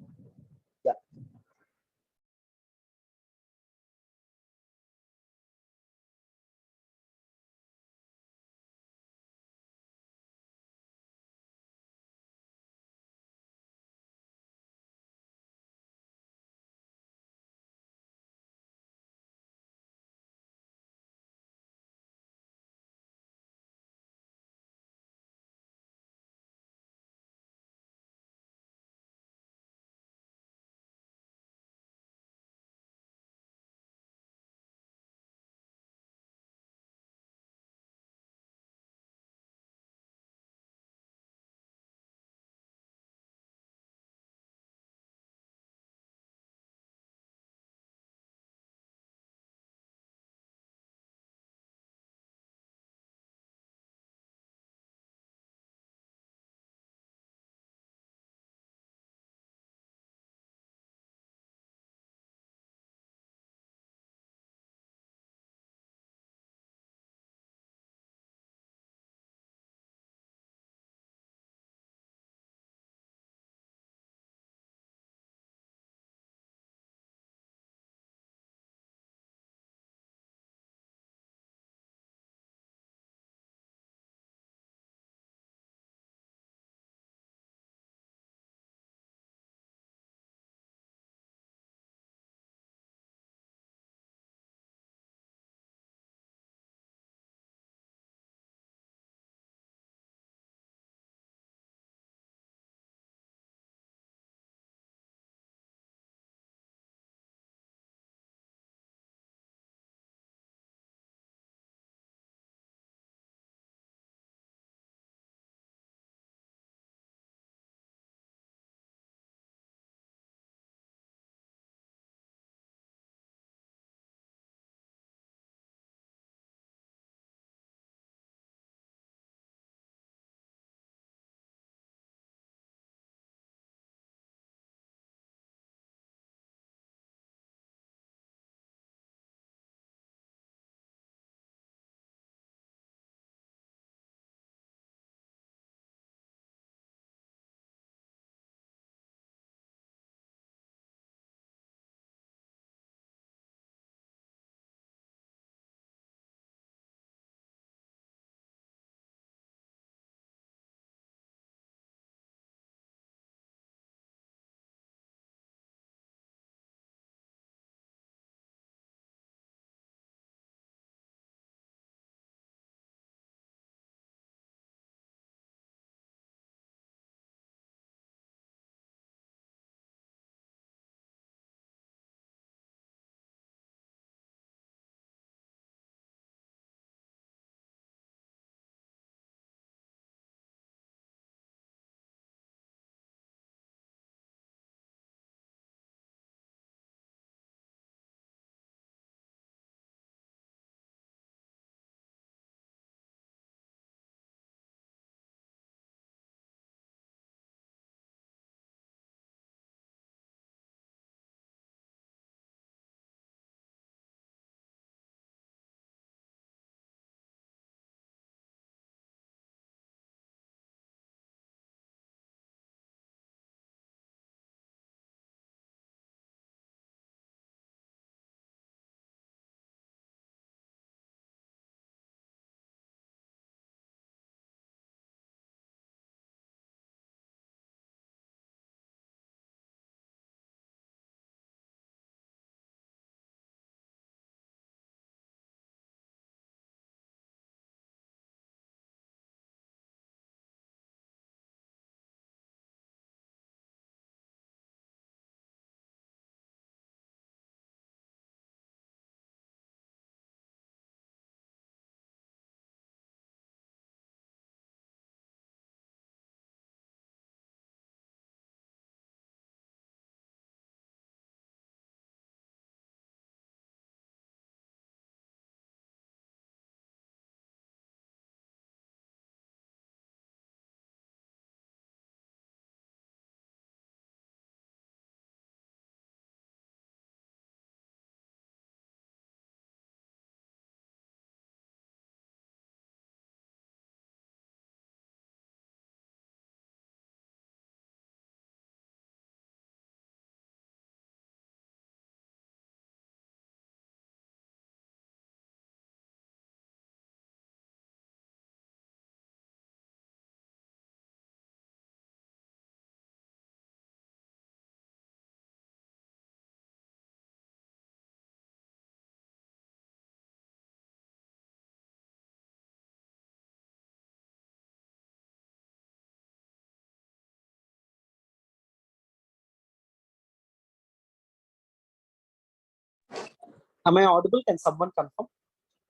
Am I audible? Can someone confirm?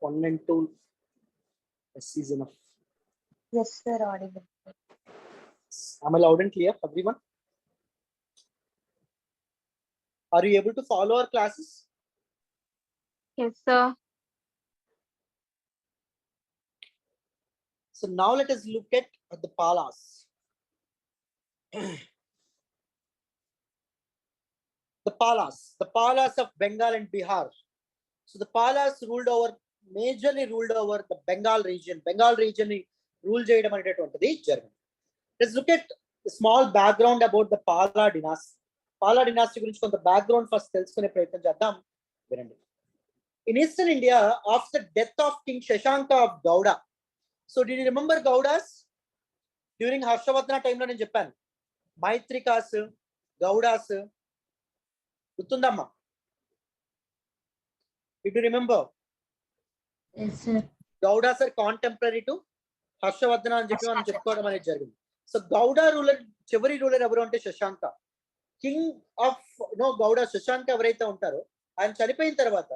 1 and 2 is enough. Yes, sir. Audible. Am I loud and clear, everyone? Are you able to follow our classes? Yes, sir. So now let us look at the Palas. The Palas of Bengal and Bihar. So the Palas majorly ruled over the Bengal region. Bengal region rule చేయడం అనేటటువంటిది జరిగింది. Let's look at a small background about the Pala dynasty. Pala dynasty గురించి కొంత background first తెలుసుకునే ప్రయత్నం చేద్దాం. వినండి. In Eastern India, after the death of King Shashanka of Gauda. So did you remember Gaudas? During Harshavardhana time లో నేను చెప్పాను. మైత్రికాస్, Gowdas గుర్తుందమ్మా? Did you remember? Yes, sir. Gaudas are contemporary to Harshavardhana అని చెప్పి మనం చెప్పుకోవడం అనేది జరిగింది. సో గౌడ రూలర్, చివరి రూలర్ ఎవరు అంటే శశాంక. కింగ్ ఆఫ్ గౌడ శశాంక ఎవరైతే ఉంటారో ఆయన చనిపోయిన తర్వాత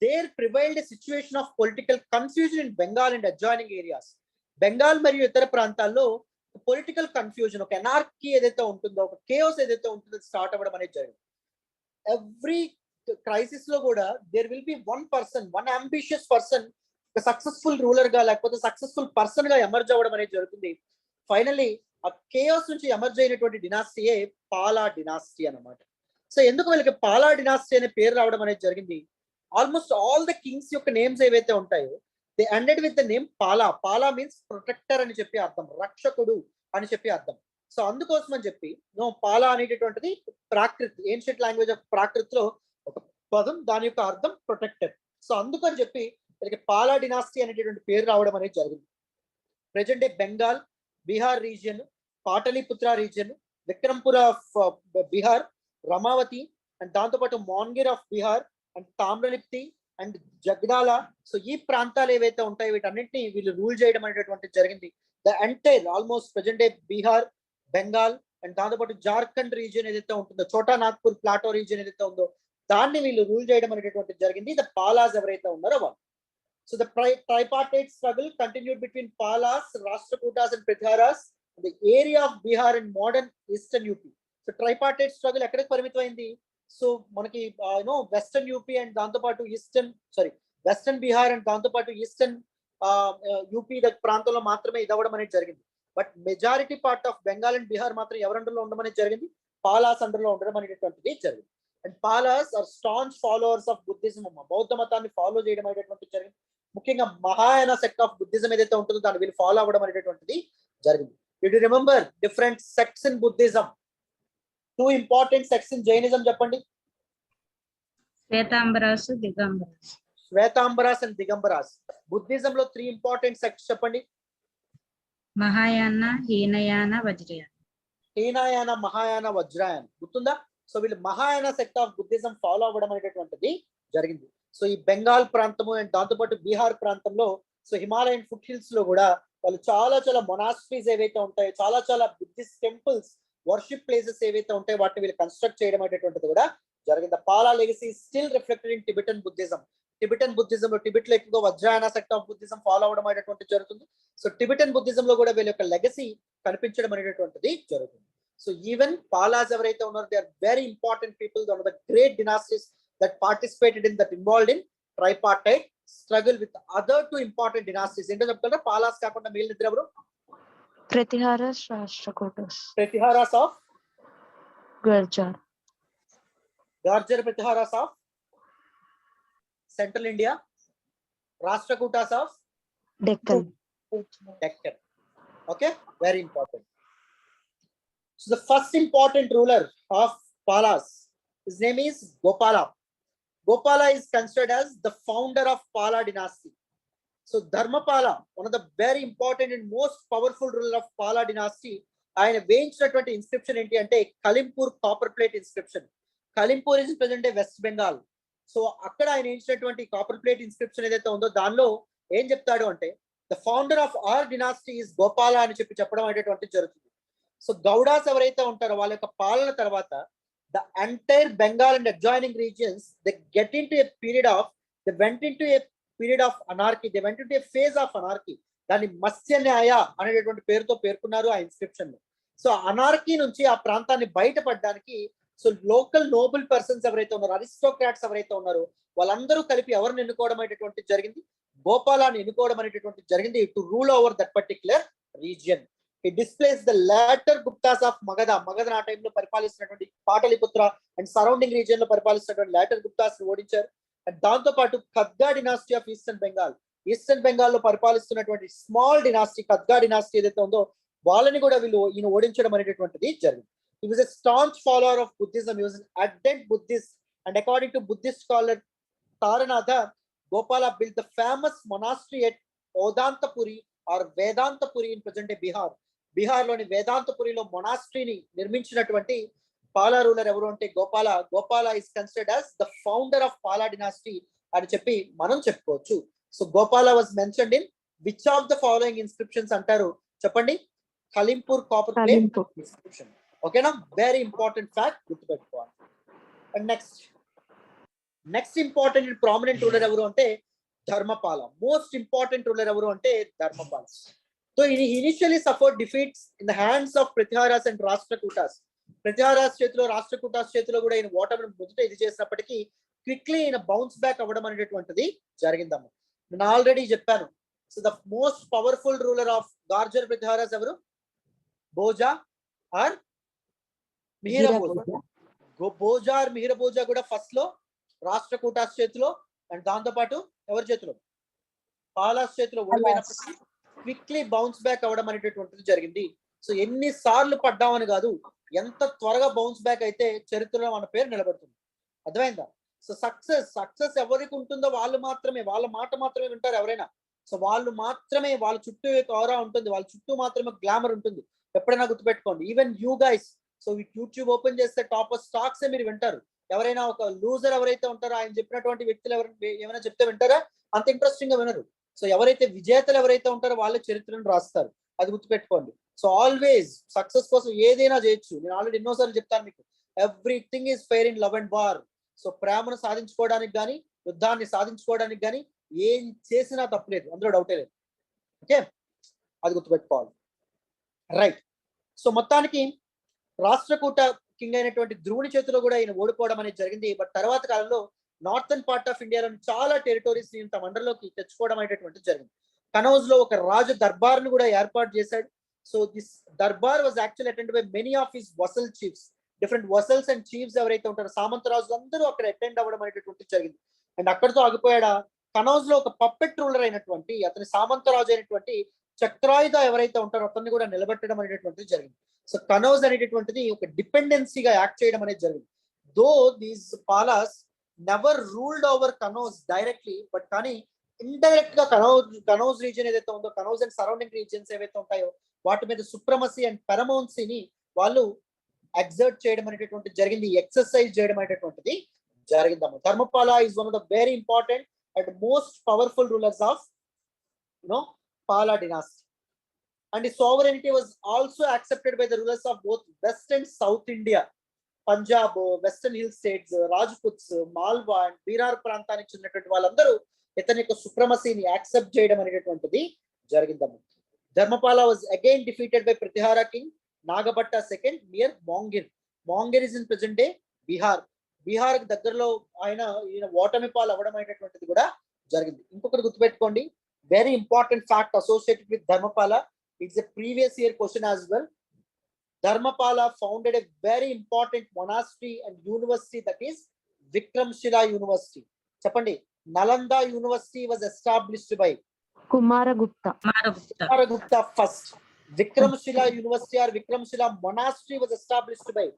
there prevailed situation of political confusion in Bengal and adjoining areas. Bengal మరియు ఇతర ప్రాంతాల్లో పొలిటికల్ కన్ఫ్యూజన్, ఒక ఎనార్కీ ఏదైతే ఉంటుందో, ఒక కేయోస్ ఏదైతే ఉంటుందో స్టార్ట్ అవ్వడం అనేది జరిగింది. ఎవ్రీ క్రైసిస్ లో కూడా there will be one ambitious person successful ruler గా లేకపోతే సక్సెస్ఫుల్ పర్సన్ గా ఎమర్జ్ అవ్వడం అనేది జరుగుతుంది. ఫైనల్లీ ఆ కేయోస్ నుంచి ఎమర్జ్ అయినటువంటి డినాస్టీయే పాలా డినాస్టీ అన్నమాట. సో ఎందుకు వీళ్ళకి పాలా డినాస్టీ అనే పేరు రావడం అనేది జరిగింది? ఆల్మోస్ట్ ఆల్ ద కింగ్స్ యొక్క నేమ్స్ ఏవైతే ఉంటాయో they ended with the name Pala. Pala means protector అని చెప్పి అర్థం, రక్షకుడు అని చెప్పి అర్థం. సో అందుకోసం అని చెప్పి పాలా అనేటటువంటిది ప్రాకృత్, ఏన్షియంట్ లాంగ్వేజ్ ఆఫ్ ప్రాకృతిలో ఒక పదం, దాని యొక్క అర్థం ప్రొటెక్టర్. సో అందుకని చెప్పి వీళ్ళకి పాలా డినాస్టీ అనేటటువంటి పేరు రావడం అనేది జరిగింది. Present day Bengal, Bihar region, Pataliputra region, Vikrampura of Bihar, Ramavati and దాంతోపాటు Monghyr of Bihar and Tamralipti and Jagaddala. So ఈ ప్రాంతాలు ఏవైతే ఉంటాయో వీటన్నింటినీ వీళ్ళు రూల్ చేయడం అనేటటువంటి జరిగింది. The entire almost present day Bihar, Bengal and దాంతోపాటు జార్ఖండ్ రీజియన్ ఏదైతే ఉంటుందో, చోటా నాగ్పూర్ ప్లాటో రీజియన్ ఏదైతే ఉందో దాన్ని వీళ్ళు రూల్ చేయడం అనేటటువంటి జరిగింది. ద పాలాస్ ఎవరైతే ఉన్నారో వాళ్ళు. So the tripartite struggle continued between Palas, Rashtrakutas and Pritharas in the area of Bihar and modern Eastern UP. So tripartite struggle ఎక్కడికి పరిమితం అయింది? సో మనకి వెస్టర్న్ యూపీ అండ్ దాంతో పాటు వెస్టర్న్ బీహార్ అండ్ దాంతో పాటు ఈస్టర్న్ యూపీ ప్రాంతంలో మాత్రమే ఇది అవ్వడం అనేది జరిగింది. But majority part of Bengal and Bihar మాత్రం ఎవరి అండర్లో ఉండడం అనేది జరిగింది? పాలాస్ అండర్లో ఉండడం అనేటటువంటిది జరిగింది. And Palas are staunch followers of Buddhism. బౌద్ధ మతాన్ని ఫాలో చేయడం అనేటటువంటిది జరిగింది. ముఖ్యంగా మహాయాన సెక్ట్ ఆఫ్ బుద్ధిజం ఏదైతే ఉంటుందో దాన్ని వీళ్ళు ఫాలో అవ్వడం అనేటటువంటిది జరిగింది. Did you remember different sects in Buddhism? 2 important sects in Jainism చెప్పండి. శ్వేతాంబరాసు, దిగంబరాసు. శ్వేతాంబరాస్ అండ్ దిగంబరాస్. బుద్ధిజం లో 3 ఇంపార్టెంట్ సెక్ట్స్ చెప్పండి. మహాయాన, హీనయాన, వజ్రయాన. హీనయాన, మహాయాన, వజ్రయాన గుర్తుందా? సో వీళ్ళు Mahayana sect of Buddhism follow అవ్వడం అనేటటువంటిది జరిగింది. సో ఈ బెంగాల్ ప్రాంతము అండ్ దాంతోపాటు బీహార్ ప్రాంతంలో, సో హిమాలయన్ ఫుట్ హిల్స్ లో కూడా వాళ్ళు చాలా మొనాస్ట్రీస్ ఏవైతే ఉంటాయో, చాలా బుద్ధిస్ట్ టెంపుల్స్, వర్షిప్ ప్లేసెస్ ఏవైతే ఉంటాయో వాటిని వీళ్ళు కన్స్ట్రక్ట్ చేయడం అనేటటువంటిది కూడా జరిగింది. Pala legacy still reflected in Tibetan Buddhism. Tibetan Buddhism లో టిబెట్ లో ఎక్కువ Vajrayana sect of Buddhism follow అవడం అనేటటువంటిది జరుగుతుంది. సో టిబెటన్ బుద్ధిజం లో కూడా వీళ్ళ యొక్క లెగసీ కనిపించడం అనేటటువంటిది జరుగుతుంది. సో ఈవెన్ పాలాస్ ఎవరైతే ఉన్నారో they are very important people, one of the great dynasties that participated in that involved in tripartite struggle with other 2 important dynasties. ఏంటో చెప్తారా? పాలాస్ కాకుండా మిగిలిన ఇద్దరు ఎవరు? Pratiharas, Rashtrakutas. Pratiharas of Gurjara. Gurjara Pratiharas of central India, Rashtrakutas of Deccan. Deccan. Okay, very important. So the first important ruler of Palas, his name is Gopala. Gopala is considered as the founder of Pala dynasty. So Dharmapala, one of the very important and most powerful ruler of Pala dynasty, ఆయన వేయించినటువంటి inscription ఏంటి అంటే Khalimpur copper plate inscription. Khalimpur is present day west Bengal. So అక్కడ ఆయన వేయించినటువంటి copper plate inscription ఏదైతే ఉందో దానిలో ఏం చెప్తాడు అంటే the founder of our dynasty is Gopala అని చెప్పడం అనేటటువంటి జరుగుతుంది. సో గౌడాస్ ఎవరైతే ఉంటారో వాళ్ళ యొక్క పాలన తర్వాత the entire Bengal and adjoining regions, they went into a period of anarchy. They went into a phase of anarchy. దాన్ని మత్స్యన్యాయ అనేటటువంటి పేరుతో పేర్కొన్నారు ఆ ఇన్స్క్రిప్షన్ లో. సో అనార్కీ నుంచి ఆ ప్రాంతాన్ని బయటపడడానికి సో లోకల్ నోబుల్ పర్సన్స్ ఎవరైతే ఉన్నారో, అరిస్టోక్రాట్స్ ఎవరైతే ఉన్నారో వాళ్ళందరూ కలిపి ఎవరిని ఎన్నుకోవడం అనేటటువంటి జరిగింది, గోపాలాన్ని ఎన్నుకోవడం అనేటటువంటి జరిగింది to rule over that particular region. He displaced the later Guptas of Magadha. Magadha ఆ టైంలో పరిపాలిస్తున్నటువంటి పాటలిపుత్ర అండ్ సరౌండింగ్ రీజియన్ లో పరిపాలిస్తున్నటువంటి లాటర్ గుప్తాస్ ని ఓడించారు. అండ్ దాంతో పాటు ఖద్గా డినాసిటీ ఆఫ్ ఈస్టర్న్ బెంగాల్ లో పరిపాలిస్తున్నటువంటి స్మాల్ డినాసిటీ ఖద్గా డినాసిటీ ఏదైతే ఉందో వాళ్ళని కూడా ఈయన ఓడించడం అనేటటువంటిది జరిగింది. He was a staunch follower of Buddhism. He was an ardent Buddhist, and according to Buddhist scholar Taranatha, Gopala built the famous monastery at Odantapuri or Vedantapuri in present day Bihar. బీహార్లోని వేదాంతపురిలో మొనాస్ట్రీని నిర్మించినటువంటి పాలా ruler ఎవరు అంటే Gopala is considered as the founder of Pala dynasty అని చెప్పి మనం చెప్పుకోవచ్చు. So Gopala was mentioned in which of the following inscriptions అంటారు చెప్పండి? Khalimpur copper plate inscription. ఓకేనా, వెరీ ఇంపార్టెంట్ ఫ్యాక్ట్ గుర్తుపెట్టుకోవాలి. And next important prominent ruler ఎవరు అంటే ధర్మపాల. మోస్ట్ ఇంపార్టెంట్ రూలర్ ఎవరు అంటే Dharmapala. So he initially suffered defeats in the hands of Prithviharas and Rashtrakutas. Prithviharas చేతిలో రాష్ట్రకూటాస్ చేతిలో కూడా ఈయన ఓటమిని మొదట ఇది చేసినప్పటికీ క్విక్లీ ఈయన బౌన్స్ బ్యాక్ అవ్వడం అనేటటువంటిది జరిగిందమ్మా. నేను ఆల్రెడీ చెప్పాను. So the most powerful ruler of Gurjara Prithviharas ఎవరు? భోజా ఆర్ మిహిరభోజా. భోజా ఆర్ మిహిరభోజా కూడా ఫస్ట్ లో రాష్ట్రకూటాస్ చేతిలో అండ్ దాంతో పాటు ఎవరి చేతిలో? పాలాస్ చేతిలో ఓడిపోయినప్పటికీ క్విక్లీ బౌన్స్ బ్యాక్ అవ్వడం అనేటటువంటిది జరిగింది. సో ఎన్ని సార్లు పడ్డామని కాదు, ఎంత త్వరగా బౌన్స్ బ్యాక్ అయితే చరిత్రలో మన పేరు నిలబడుతుంది. అర్థమైందా? సో సక్సెస్ ఎవరికి ఉంటుందో వాళ్ళ మాట మాత్రమే వింటారు ఎవరైనా. సో వాళ్ళ చుట్టూ ఆరా ఉంటుంది, వాళ్ళ చుట్టూ మాత్రమే గ్లామర్ ఉంటుంది. ఎప్పుడైనా గుర్తుపెట్టుకోండి. Even you guys, so YouTube open చేస్తే టాప్ స్టాక్స్ మీరు వింటారు. ఎవరైనా ఒక లూజర్ ఎవరైతే ఉంటారో ఆయన చెప్పినటువంటి వ్యక్తులు ఏమైనా చెప్తే వింటారా? అంత ఇంట్రెస్టింగ్ గా వినరు. సో ఎవరైతే విజేతలు ఎవరైతే ఉంటారో వాళ్ళ చరిత్రను రాస్తారు, అది గుర్తుపెట్టుకోండి. సో ఆల్వేస్ సక్సెస్ కోసం ఏదైనా చేయొచ్చు. నేను ఆల్రెడీ ఎన్నోసార్లు చెప్తాను మీకు, everything is fair in love and war. So ప్రేమను సాధించుకోవడానికి కానీ యుద్ధాన్ని సాధించుకోవడానికి కానీ ఏం చేసినా తప్పలేదు, అందులో డౌటే లేదు. ఓకే, అది గుర్తుపెట్టుకోవాలి. రైట్. సో మొత్తానికి రాష్ట్రకూట కింగ్ అయినటువంటి ధ్రువుని చేతిలో కూడా ఈయన ఓడిపోవడం అనేది జరిగింది. బట్ తర్వాత కాలంలో నార్థన్ పార్ట్ ఆఫ్ ఇండియాలోని చాలా టెరిటోరీస్ ని తమ అండర్లోకి తెచ్చుకోవడం అనేటటువంటి జరిగింది. కనౌజ్ లో ఒక రాజు దర్బార్ ను కూడా ఏర్పాటు చేశాడు. So this durbar was actually attend by many of his vassal chiefs. Different vassals and chiefs ఎవరైతే ఉంటారో సామంత రాజులు అందరూ అక్కడ అటెండ్ అవ్వడం అనేటటువంటి జరిగింది. అండ్ అక్కడితో ఆగిపోయాడా? కనౌజ్ లో ఒక పప్పెట్ రూలర్ అయినటువంటి అతని సామంత రాజు అయినటువంటి చక్రాయుధ ఎవరైతే ఉంటారో అతన్ని కూడా నిలబెట్టడం అనేటటువంటిది జరిగింది. సో కనౌజ్ అనేటటువంటిది ఒక డిపెండెన్సీగా యాక్ట్ చేయడం అనేది జరిగింది. Though these Palas never ruled over Kannauj directly, but కానీ ఇండైరెక్ట్ గా కనౌజ్ రీజియన్ ఏదైతే ఉందో, కనౌజ్ అండ్ సరౌండింగ్ రీజియన్స్ ఏవైతే ఉంటాయో వాటి మీద సుప్రమసీ అండ్ పెరమౌన్సీని వాళ్ళు ఎగ్జర్ట్ చేయడం అనేటటువంటి జరిగింది, ఎక్సర్సైజ్ చేయడం అనేటటువంటిది జరిగిందమ్మా. Dharmapala is one of the very important and most powerful rulers of Pala dynasty. And his sovereignty was also accepted by the rulers of both West and South India. Punjab, Western Hill States, Rajputs, Malwa and Berar ప్రాంతానికి చెందినటువంటి వాళ్ళందరూ ఇతని యొక్క సుప్రమసీని accept చేయడం అనేటటువంటిది జరిగిందమ్మ. Dharmapala was again defeated by Prithihara king Nagabhatta II near Mongir. Mongir is in present day Bihar. Bihar దగ్గరలో ఈయన ఓటమి పాలు అవ్వడం అనేటటువంటిది కూడా జరిగింది. ఇంకొకటి గుర్తుపెట్టుకోండి, very important fact associated with Dharmapala. It's a previous year question as well. Dharmapala founded a very important monastery and university, that is Vikramshila University. Chapandi, Nalanda University was established by Kumaragupta first. Vikramshila University or Vikramshila Monastery was established by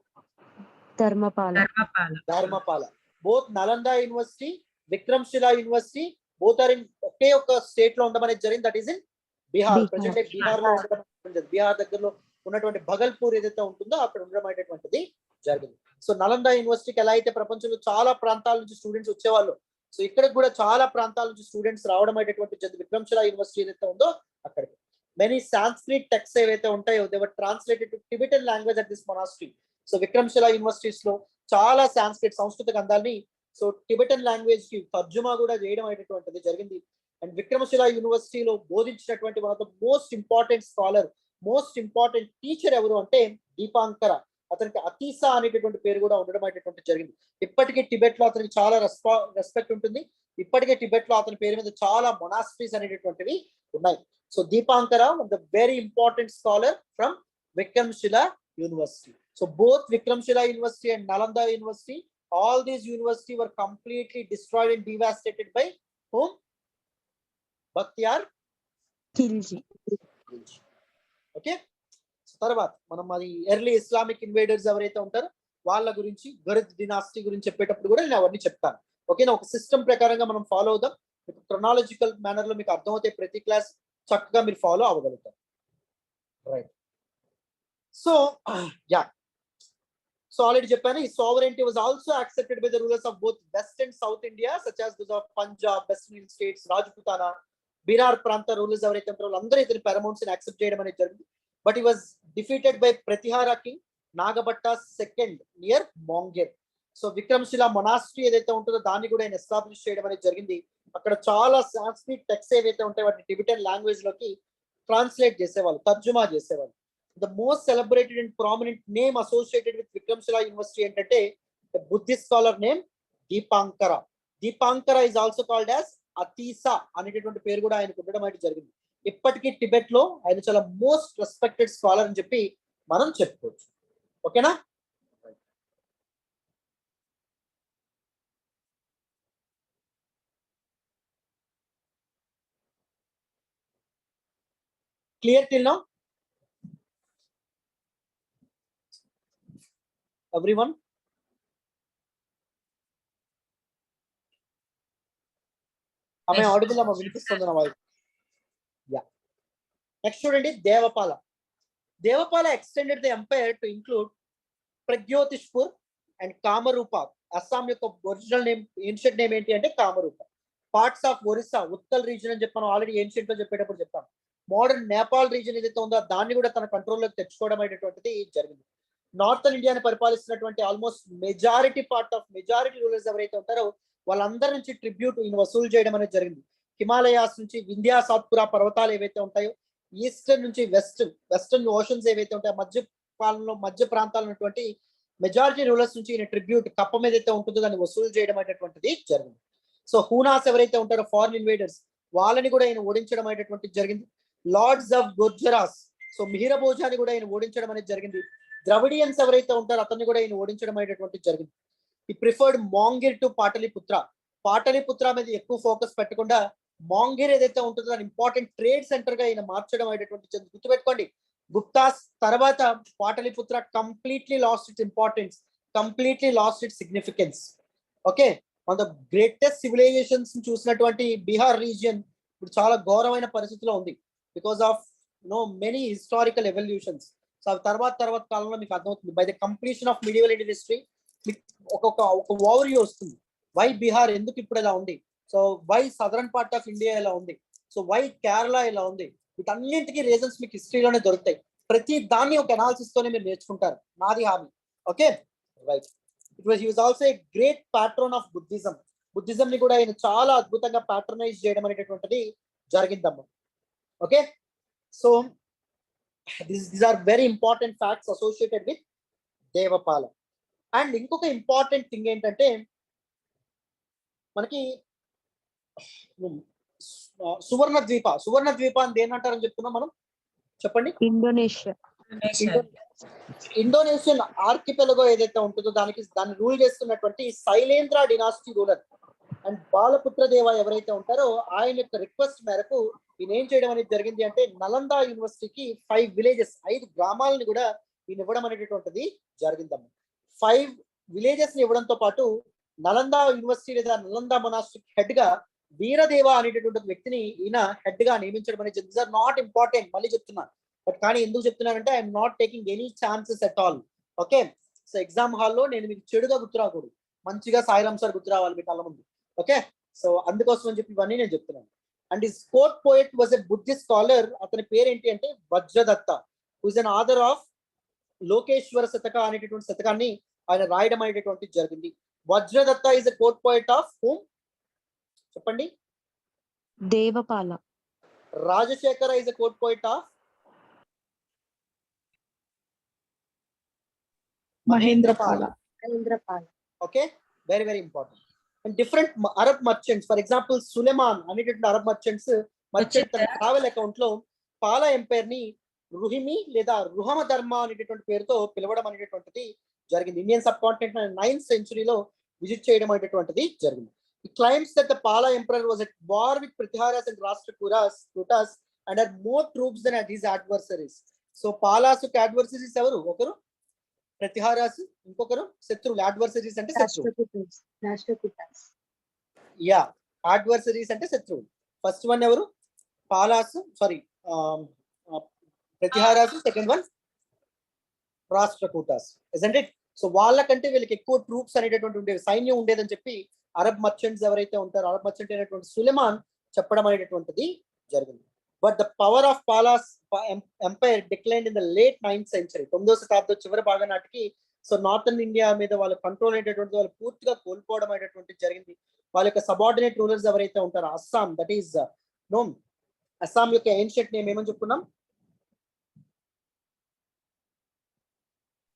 Dharmapala. Both Nalanda University, Vikramshila University, both are in ఒకే ఒక state లో ఉండడం అనేది జరిగింది, that is in Bihar. Present Bihar లో ఉండడం, బీహార్ దగ్గరలో ఉన్నటువంటి భగల్పూర్ ఏదైతే ఉంటుందో అక్కడ ఉండడం అనేటువంటిది జరిగింది. సో నలంద యూనివర్సిటీకి ఎలా అయితే ప్రపంచంలో చాలా ప్రాంతాల నుంచి స్టూడెంట్స్ వచ్చేవాళ్ళు, సో ఇక్కడ కూడా చాలా ప్రాంతాల నుంచి స్టూడెంట్స్ రావడం అనేటువంటి విక్రమ్శిలా యూనివర్సిటీ ఏదైతే ఉందో అక్కడికి మెనీ సాంస్క్రిట్ టెక్స్ట్ ఏవైతే ఉంటాయో they were translated to Tibetan language at this monastery. So Vikramshila universities లో చాలా సంస్కృత గ్రంథాలని సో టిబెటన్ లాంగ్వేజ్ కి తర్జుమా కూడా చేయడం అనేటువంటిది జరిగింది. అండ్ విక్రమశిల యూనివర్సిటీలో బోధించినటువంటి one of the most important scholar, most important teacher ఎవరు అంటే దీపాంకర. అతనికి అతీసా అనేటటువంటి పేరు కూడా ఉండడం అనేటువంటి జరిగింది. ఇప్పటికీ టిబెట్ లో అతనికి చాలా రెస్పెక్ట్ ఉంటుంది. ఇప్పటికే టిబెట్ లో అతని పేరు మీద చాలా మొనాస్ట్రీస్ అనేటటువంటివి ఉన్నాయి. So Dipankara the very important scholar from Vikramashila university. So both Vikramashila university and Nalanda university, all these universities were completely destroyed and devastated by whom? Bakhtiyar Khilji. Okay, తర్వాత మనం అది ఎర్లీ ఇస్లామిక్ ఇన్వేడర్స్ ఎవరైతే ఉంటారో వాళ్ళ గురించి, గరిద్ డినాస్టీ గురించి చెప్పేటప్పుడు కూడా నేను అవన్నీ చెప్తాను. ఓకేనా, ఒక సిస్టమ్ ప్రకారంగా మనం ఫాలో అవుదాం. మీకు క్రొనాలజికల్ మేనర్ లో మీకు అర్థమవుతాయి. ప్రతి క్లాస్ చక్కగా మీరు ఫాలో అవ్వగలుగుతారు. Right. So yeah, so already చెప్పాను, ఈ sovereignty was also accepted by the rulers of both West and South India, such as those of Punjab, Western Hill states, Rajputana, Berar ప్రాంత రూలర్స్ ఎవరైతే ఉంటారో వాళ్ళందరూ ఇతని paramountస్ ని యాక్సెప్ట్ చేయడం అనేది జరిగింది. But he was defeated by Pratihara king Nagabhatta second near Monghyr. So Vikramashila monastery ఏదైతే ఉంటుందో దాన్ని కూడా ఆయన ఎస్టాబ్లిష్ చేయడం అనేది జరిగింది. అక్కడ చాలా సాంస్క్రిట్ టెక్స్ట్ ఏవైతే ఉంటాయో వాటిని టిబెటన్ లాంగ్వేజ్ లోకి ట్రాన్స్లేట్ చేసేవాళ్ళు, తర్జుమా చేసేవాళ్ళు. The most celebrated and prominent name associated with Vikramshila University ఏంటంటే the Buddhist scholar name దీపాంకర. దీపాంకర is also called as అతీసా అనేటటువంటి పేరు కూడా ఆయనకు ఉండడం అనేది జరిగింది. ఇప్పటికీ టిబెట్ లో ఆయన చాలా మోస్ట్ రెస్పెక్టెడ్ స్కాలర్ అని చెప్పి మనం చెప్పుకోవచ్చు. ఓకేనా, clear till now everyone? Am I audible అమ్మ వినిపిస్తుంది నా వాయిస్? యా. నెక్స్ట్ చూడండి, Devapala. Devapala extended the empire to include Pragjyotishpur and Kamarupa. Assam యొక్క ఒరిజినల్ నేమ్, ఏన్షియంట్ నేమ్ ఏంటి అంటే Kamarupa. Parts of Orissa, Utkal region అని చెప్పాను ఆల్రెడీ, ఏన్షియంట్ లో చెప్పేటప్పుడు చెప్పాను. మోడర్న్ నేపాల్ రీజన్ ఏదైతే ఉందో దాన్ని కూడా తన కంట్రోల్లోకి తెచ్చుకోవడం అనేటువంటిది జరిగింది. నార్థన్ ఇండియాని పరిపాలిస్తున్నటువంటి ఆల్మోస్ట్ మెజారిటీ రూలర్స్ ఎవరైతే ఉంటారో వాళ్ళందరి నుంచి ట్రిబ్యూట్ ఈయన వసూలు చేయడం అనేది జరిగింది. హిమాలయాస్ నుంచి వింధ్యా సాత్పురా పర్వతాలు ఏవైతే ఉంటాయో, ఈస్టర్న్ నుంచి వెస్టర్న్ ఓషన్స్ ఏవైతే ఉంటాయో, మధ్య ప్రాంతాలు ఉన్నటువంటి మెజారిటీ రూలర్స్ నుంచి ఈయన ట్రిబ్యూట్ కప్పం ఏదైతే ఉంటుందో దాన్ని వసూలు చేయడం అనేటువంటిది జరిగింది. సో హూనాస్ ఎవరైతే ఉంటారో ఫారిన్ ఇన్వేడర్స్, వాళ్ళని కూడా ఆయన ఓడించడం అనేటువంటిది జరిగింది. లార్డ్స్ ఆఫ్ గుర్జరాస్, సో మిహిర భోజాన్ని కూడా ఆయన ఓడించడం అనేది జరిగింది. ద్రవిడియన్స్ ఎవరైతే ఉంటారో అతన్ని కూడా ఈయన ఓడించడం అనేటువంటిది జరిగింది. ఈ ప్రిఫర్డ్ మాంగిర్ టు పాటలిపుత్ర. పాటలిపుత్ర మీద ఎక్కువ ఫోకస్ పెట్టకుండా మాంగిర్ ఏదైతే ఉంటుందో దాని ఇంపార్టెంట్ ట్రేడ్ సెంటర్ గా ఈయన మార్చడం అనేటువంటి గుర్తుపెట్టుకోండి. గుప్తాస్ తర్వాత Pataliputra completely lost its importance, completely lost its significance. Okay, one of the greatest civilizations చూసినటువంటి బీహార్ రీజియన్ ఇప్పుడు చాలా ఘోరమైన పరిస్థితిలో ఉంది because of many historical evolutions. So తర్వాత కాలంలో మీకు అర్థమవుతుంది. By the completion of medieval Indian history ఒక ఓవర్ వ్యూ వస్తుంది. వై బీహార్ ఎందుకు ఇప్పుడు ఇలా ఉంది, so why southern part of India ఇలా ఉంది, సో వై కేరళ ఇలా ఉంది, వీటన్నింటికి రీజన్స్ మీకు హిస్టరీలోనే దొరుకుతాయి. ప్రతి దాన్ని ఒక అనాలిసిస్ తోనే మీరు నేర్చుకుంటారు, నాది హామీ. Okay right. He was also a great patron of Buddhism. Buddhism ని కూడా ఆయన చాలా అద్భుతంగా ప్యాట్రనైజ్ చేయడం అనేటటువంటిది జరిగిందమ్మా. Okay, so these are very important facts associated with Devapala. And ఇంకొక ఇంపార్టెంట్ థింగ్ ఏంటంటే మనకి సువర్ణ ద్వీప అని దేనంటారని చెప్తున్నాం మనం, చెప్పండి. ఇండోనేషియా. ఇండోనేషియన్ ఆర్కిపెలగో ఏదైతే ఉంటుందో దాన్ని రూల్ చేస్తున్నటువంటి శైలేంద్ర డినాస్టీ రూలర్ అండ్ బాలపుత్ర దేవ ఎవరైతే ఉంటారో ఆయన యొక్క రిక్వెస్ట్ మేరకు ఈయన ఏం చేయడం అనేది జరిగింది అంటే నలంద యూనివర్సిటీకి 5 విలేజెస్, 5 గ్రామాలను కూడా ఈయన ఇవ్వడం అనేటటువంటిది జరిగిందమ్మ. 5 విలేజెస్ ని ఇవ్వడంతో పాటు నలంద యూనివర్సిటీ లేదా నలంద మొనాస్ట్రీ హెడ్ గా వీరదేవ అనేటటువంటి వ్యక్తిని ఈయన హెడ్ గా నియమించడం అనేది. దీస్ ఆర్ నాట్ ఇంపార్టెంట్, మళ్ళీ చెప్తున్నాను. బట్ కానీ ఎందుకు చెప్తున్నానంటే I'm not taking any chances at all. Okay, so exam హాల్లో నేను మీకు చెడుగా గుర్తురాకూడదు, మంచిగా సాయిరామ్ సార్ గుర్తురావాలి మీ కళ్ళ ముందు. ఓకే, సో అందుకోసం అని చెప్పి ఇవన్నీ నేను చెప్తున్నాను. And his court poet was a Buddhist scholar. అతని పేరు ఏంటి అంటే Vajradatta, who is an author of Lokeshvara Shataka అనేటటువంటి శతకాన్ని ఆయన రాయడం అనేటటువంటి జరిగింది. Vajradatta is a court poet of whom? చెప్పండి. Devapala. Rajashekhara is a court poet of? Mahendrapala. Okay, very very important. And different Arab merchants, for example Sulaiman అనేటువంటి అరబ్ మర్చెంట్ తన ట్రావెల్ అకౌంట్ లో పాలా ఎంపైర్ ని రుహిమి లేదా రుహమ ధర్మ అనేటటువంటి పేరుతో పిలవడం అనేటటువంటిది జరిగింది. ఇండియన్ సబ్ కాంటినెంట్ 9th centuryలో విజిట్ చేయడం అనేటటువంటిది జరిగింది. He claims that the Pala emperor was at war with Prithiharas and Rashtrakutas and had more troops than his adversaries. So Palas కి adversaries ఎవరు? ఒకరు ప్రతిహారాస్, ఇంకొకరు శత్రువులు. అడ్వర్సరీస్ అంటే శత్రువులు. యా, అడ్వర్సరీస్ అంటే శత్రువులు. ఫస్ట్ వన్ ఎవరు? Palas, sorry Pratiharas. Second one Rashtrakutas, isn't it? So వాళ్ళకంటే వీళ్ళకి ఎక్కువ ట్రూప్స్ అనేటటువంటి ఉండేవి, సైన్యం ఉండేదని చెప్పి అరబ్ మర్చెంట్స్ ఎవరైతే ఉంటారో, అరబ్ మర్చెంట్ అయినటువంటి సులెమాన్ చెప్పడం అనేటటువంటిది జరిగింది. But the power of Palas empire decline in the late 9th century, 9వ శతాబ్దం చివరి భాగం నాటికి. సో నార్థన్ ఇండియా మీద వాళ్ళ కంట్రోల్ అనేటటువంటి వాళ్ళు పూర్తిగా కోల్పోవడం అనేటటువంటి జరిగింది. వాళ్ళ యొక్క సబార్డినేట్ రూలర్స్ ఎవరైతే ఉంటారో, Assam, that is no, Assam యొక్క ఏన్షియంట్ నేమ్ ఏమని చెప్పుకున్నాం?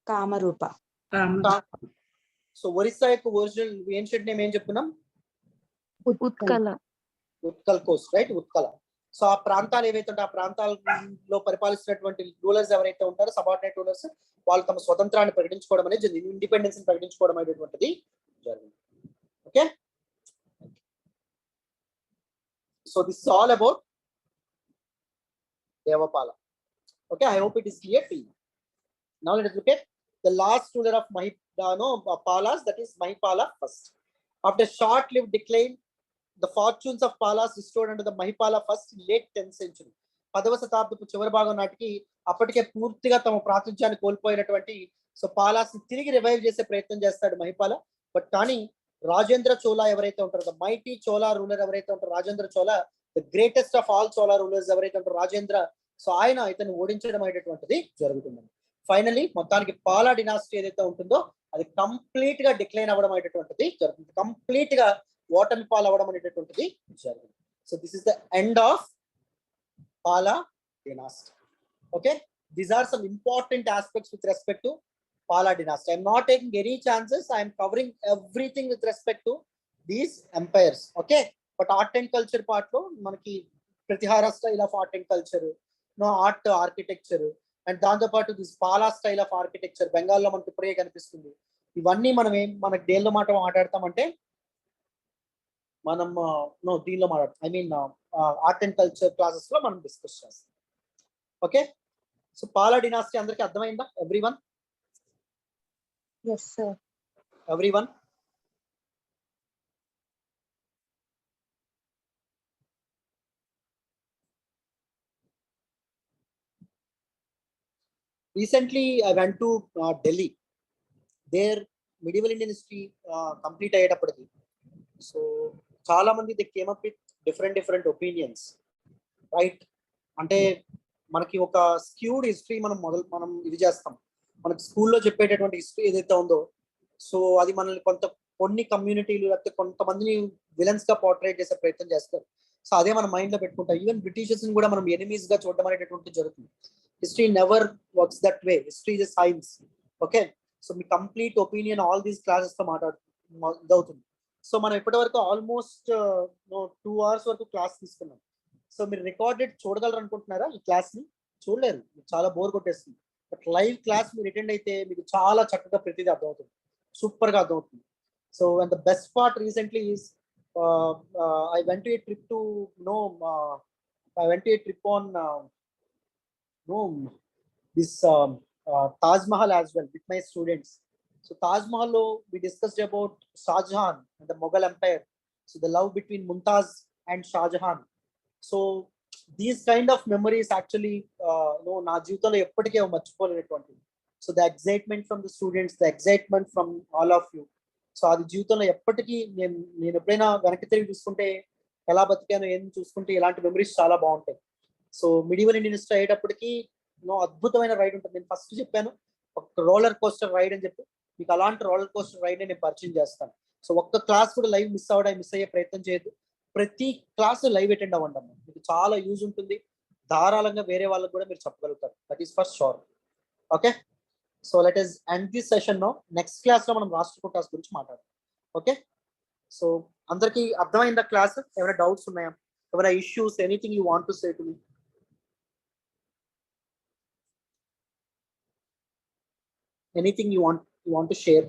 కామరూప. సో ఒరిస్సా యొక్క ఒరిజినల్ ఏన్షియంట్ నేమ్ ఏం చెప్పుకున్నాం? Utkala. Utkal Coast, right, Utkala. So ఆ ప్రాంతాలు ఏవైతే ఉంటాయో, ఆ ప్రాంతాలలో పరిపాలిస్తున్నటువంటి రూలర్స్ ఎవరైతే ఉంటారో, సబార్డినేట్ రూలర్స్, వాళ్ళు తమ స్వతంత్రాన్ని ప్రకటించుకోవడం అనేది జరిగింది, ఇండిపెండెన్స్ ప్రకటించుకోవడం అనేటువంటిది జరిగింది. Okay, so this is all about Devapala. Okay, I hope it is clear to you. Now let us look at the last ruler of Palas, that is Mahipala first. After short-lived decline, the fortunes of Palas restored under the Mahipala first in late 10th century. 10వ శతాబ్దపు చివరి భాగం నాటికి అప్పటికే పూర్తిగా తమ ప్రాతినిధ్యాన్ని కోల్పోయినటువంటి సో పాలాస్ తిరిగి రివైవ్ చేసే ప్రయత్నం చేస్తాడు మహిపాల. బట్ కానీ రాజేంద్ర చోళా ఎవరైతే ఉంటారో, ద మైటీ చోళా రూలర్ ఎవరైతే ఉంటారో, Rajendra Chola, the greatest of all Chola rulers ఎవరైతే ఉంటారో రాజేంద్ర, సో ఆయన ఇతను ఓడించడం అనేటటువంటిది జరుగుతుంది. ఫైనలీ మొత్తానికి పాలా డినాసిటీ ఏదైతే ఉంటుందో అది కంప్లీట్ గా డిక్లైన్ అవ్వడం అనేటటువంటిది జరుగుతుంది, కంప్లీట్ గా ఓటమి పాలవడం అనేటటువంటిది జరిగింది. So this is the end of Pala dynasty. Okay, these are some important aspects with respect to Pala dynasty. I'm not taking any chances, I'm covering everything with respect to these empires. Okay, but art and culture part లో మనకి Pratihara style of art and culture, no art architecture, and దాంతో పాటు this Pala style of architecture బెంగాల్లో మనకి ఇప్పుడే కనిపిస్తుంది. ఇవన్నీ మనం మనకి దేనిలో మాట్లాడతామంటే మనం దీనిలో మాట్లాడతాం, I mean art and culture classes లో మనం డిస్కస్ చేస్తాం. ఓకే, సో పాలా డినాసిటీ అందరికి అర్థమైందా? Everyone? Yes, sir. Everyone? Recently, I went to Delhi. There, medieval Indian history complete అయ్యేటప్పటికి సో చాలా మంది they came up with different opinions, right? అంటే మనకి ఒక స్క్యూడ్ హిస్టరీ మనం ఇది చేస్తాం. మనకి స్కూల్లో చెప్పేటటువంటి హిస్టరీ ఏదైతే ఉందో సో అది మనల్ని కొన్ని కమ్యూనిటీలు లేకపోతే కొంతమందిని విలన్స్ గా పోర్ట్రేట్ చేసే ప్రయత్నం చేస్తారు. సో అదే మన మైండ్ లో పెట్టుకుంటాం. ఈవెన్ బ్రిటిషర్స్ కూడా మనం ఎనిమీస్ గా చూడడం అనేటటువంటి జరుగుతుంది. History never works that way. History is science. Okay, so me complete opinion all these classes తో ఇదవుతుంది. సో మనం ఇప్పటి వరకు ఆల్మోస్ట్ 2 hours వరకు క్లాస్ తీసుకున్నాం. సో మీరు రికార్డెడ్ చూడగలరు అనుకుంటున్నారా? ఈ క్లాస్ ని చూడలేరు, చాలా బోర్ కొట్టేస్తుంది. బట్ లైవ్ క్లాస్ మీరు అటెండ్ అయితే మీకు చాలా చక్కగా ప్రతిదీ అర్థమవుతుంది, సూపర్ గా అర్థమవుతుంది. So and the best part recently is I went to a trip to on this Taj Mahal as well with my students. So Taj Mahal lo we discussed about Shah Jahan and the Mughal Empire. So the love between Mumtaz and Shah Jahan. So these kind of memories actually నా జీవితంలో ఎప్పటికీ మర్చిపోలేనటువంటివి. So the excitement from the students, the excitement from all of you. So అది జీవితంలో ఎప్పటికీ నేను ఎప్పుడైనా వెనక్కి తిరిగి చూసుకుంటే ఎలా బతికాను ఏం చూసుకుంటే ఇలాంటి మెమరీస్ చాలా బాగుంటాయి. సో మిడివల్ ఇండియన్ హిస్టరీ అయ్యేటప్పటికి అద్భుతమైన రైడ్ ఉంటుంది. నేను ఫస్ట్ చెప్పాను ఒక రోలర్ కోస్టర్ రైడ్ అని చెప్పి. మీకు అలాంటి రోలర్ కోస్టర్ రైడ్ నేను పరిచయం చేస్తాను. సో ఒక్క క్లాస్ కూడా లైవ్ మిస్ అయ్యే ప్రయత్నం చేయదు. ప్రతి క్లాస్ లైవ్ అటెండ్ అవ్వండి అమ్మ, మీకు చాలా యూజ్ ఉంటుంది. ధారాళంగా వేరే వాళ్ళకి కూడా మీరు చెప్పగలుగుతారు. That is for sure. Okay, so let us end this session now. Next class లో మనం రాష్ట్రకూటాస్ గురించి మాట్లాడదాం. ఓకే, సో అందరికి అర్థమైందా క్లాస్? ఏమైనా డౌట్స్ ఉన్నాయా? ఏమైనా issues, anything you want to say to me? Anything you want to share?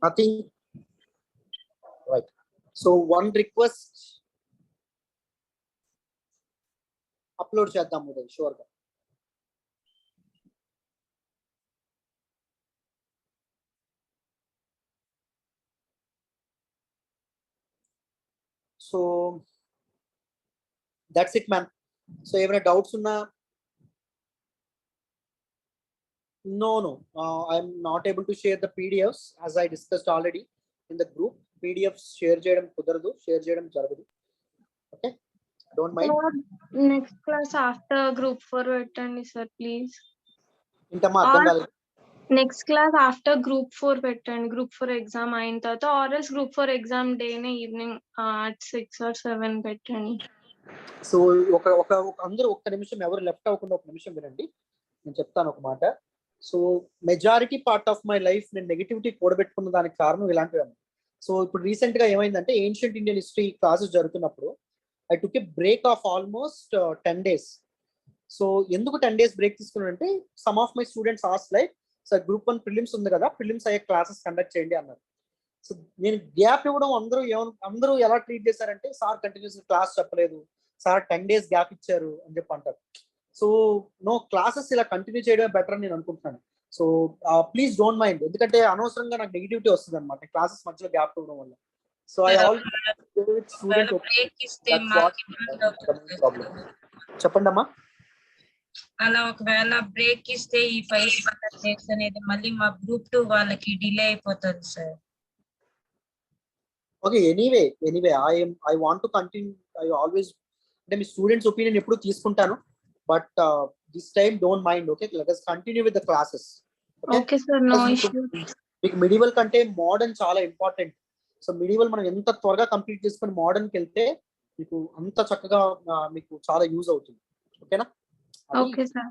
Nothing, right? So one request, upload చేద్దాం ఉదయ్, షూర్ గా. So that's it ma'am. So ఏమైనా డౌట్స్ ఉన్నా? No, I'm not able to share the PDFs as I discussed already in the group. PDFs share చేయడం కుదరదు, share చేయడం జరగదు. Okay, don't mind. Next class after group 4 పెట్టండి sir please. ఇంతమ్మా అర్థం కాలేదు. Next class after group 4 పెట్టండి. Group 4 exam అయిన తర్వాత ఆర్ఎస్ గ్రూప్ 4 ఎగ్జామ్ డేనే ఈవినింగ్ 6 or 7 పెట్టండి. సో ఒక అందరూ ఒక్క నిమిషం, ఎవరు లెఫ్ట్ అవ్వకుండా ఒక నిమిషం వినండి, నేను చెప్తాను ఒక మాట. So majority part of my life నేను నెగిటివిటీ కూడబెట్టుకున్న దానికి కారణం ఇలాంటివి. సో ఇప్పుడు రీసెంట్ గా ఏమైందంటే, ఏన్షియంట్ ఇండియన్ హిస్టరీ క్లాసెస్ జరుగుతున్నప్పుడు I took a break of almost 10 days. So ఎందుకు 10 days బ్రేక్ తీసుకున్నానంటే, some of my students ask like, sir group 1 prelims ఉంది కదా, ప్రిలిమ్స్ అయ్యే క్లాసెస్ కండక్ట్ చేయండి అన్నారు. సో నేను గ్యాప్ ఇవ్వడం అందరూ ఎలా ట్రీట్ చేశారంటే, సార్ కంటిన్యూస్ క్లాస్ చెప్పలేదు, సార్ 10 days గ్యాప్ ఇచ్చారు అని చెప్పి అంటారు. సో నో, క్లాసెస్ ఇలా కంటిన్యూ చేయడమే బెటర్ అని నేను అనుకుంటున్నాను. సో ప్లీజ్ డోంట్ మైండ్, ఎందుకంటే అనవసరంగా నాకు నెగిటివిటీ వస్తుంది అనమాట క్లాసెస్ మధ్యలో గ్యాప్ ఇవ్వడం వల్ల. సో ఐ చెప్పండి అమ్మా. అలా ఒకవేళ బ్రేక్ ఇస్తే ఈ 5 డేస్ అనేది మళ్ళీ మా గ్రూప్ 2 వాళ్ళకి డిలే అయిపోతుంది sir. Okay, anyway I want to continue. I always, అంటే మీ స్టూడెంట్స్ ఒపీనియన్ ఎప్పుడు తీసుకుంటాను, but this time don't mind. Okay, let us continue with the classes. Okay sir, no issue. మీకు మిడివల్ కంటే మోడర్న్ చాలా important. So medieval మనం ఎంత త్వరగా కంప్లీట్ చేసుకుని మోడర్న్కి వెళ్తే మీకు అంత చక్కగా మీకు చాలా యూజ్ అవుతుంది. ఓకేనా? Okay sir.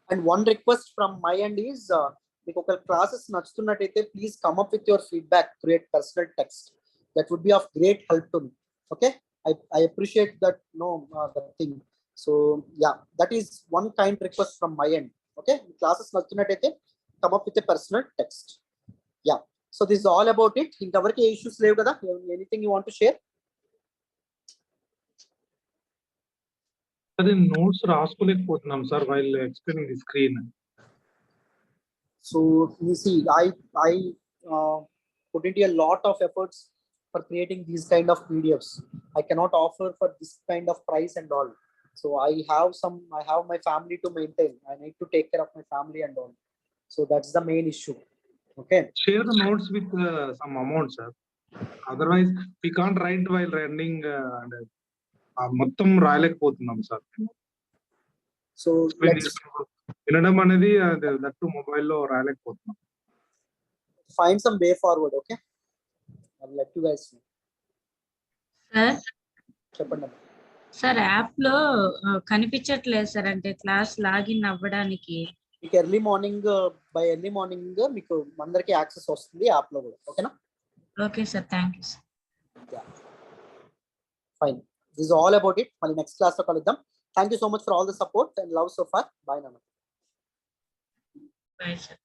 And one request from my end is, మీకు ఒక క్లాసెస్ నచ్చుతున్నట్టయితే please come up with your feedback through a personal text. That would be of great help to me. Okay, I appreciate that. No, that thing. So yeah, that is one kind request from my end. Okay, classes నచ్చుతున్నట్టయితే come up with a personal text. Yeah, so this is all about it. ఇంకెవరికి ఏ issues లేవు కదా? Anything you want to share? అదే notes రాసుకోలేకపోతున్నాం sir while explaining the screen. So you see, I put into a lot of efforts for creating these kind of PDFs. I cannot offer for this kind of price and all. So I have my family to maintain. I need to take care of my family and all. So that's the main issue. Okay. Share the notes with some amount, sir. Otherwise, we can't write while running and మొత్తం రాయలేకపోతున్నాం sir. So వినడం అనేది that మొబైల్లో రాయలేకపోతున్నాం. Find some way forward. Okay, I'll let you guys know. Sir చెప్పండి. Sir app లో కనిపించట్లేదు sir, అంటే class login అవ్వడానికి. మీకు ఎర్లీ మార్నింగ్ మీకు అందరికి యాక్సెస్ వస్తుంది యాప్ లో కూడా. ఓకేనా? Okay sir, thank you sir. Fine, this is all about it. మళ్ళీ నెక్స్ట్ క్లాస్ లో కలుద్దాం. Thank you so much for all the support and love so far. Bye నాన్న. Bye sir.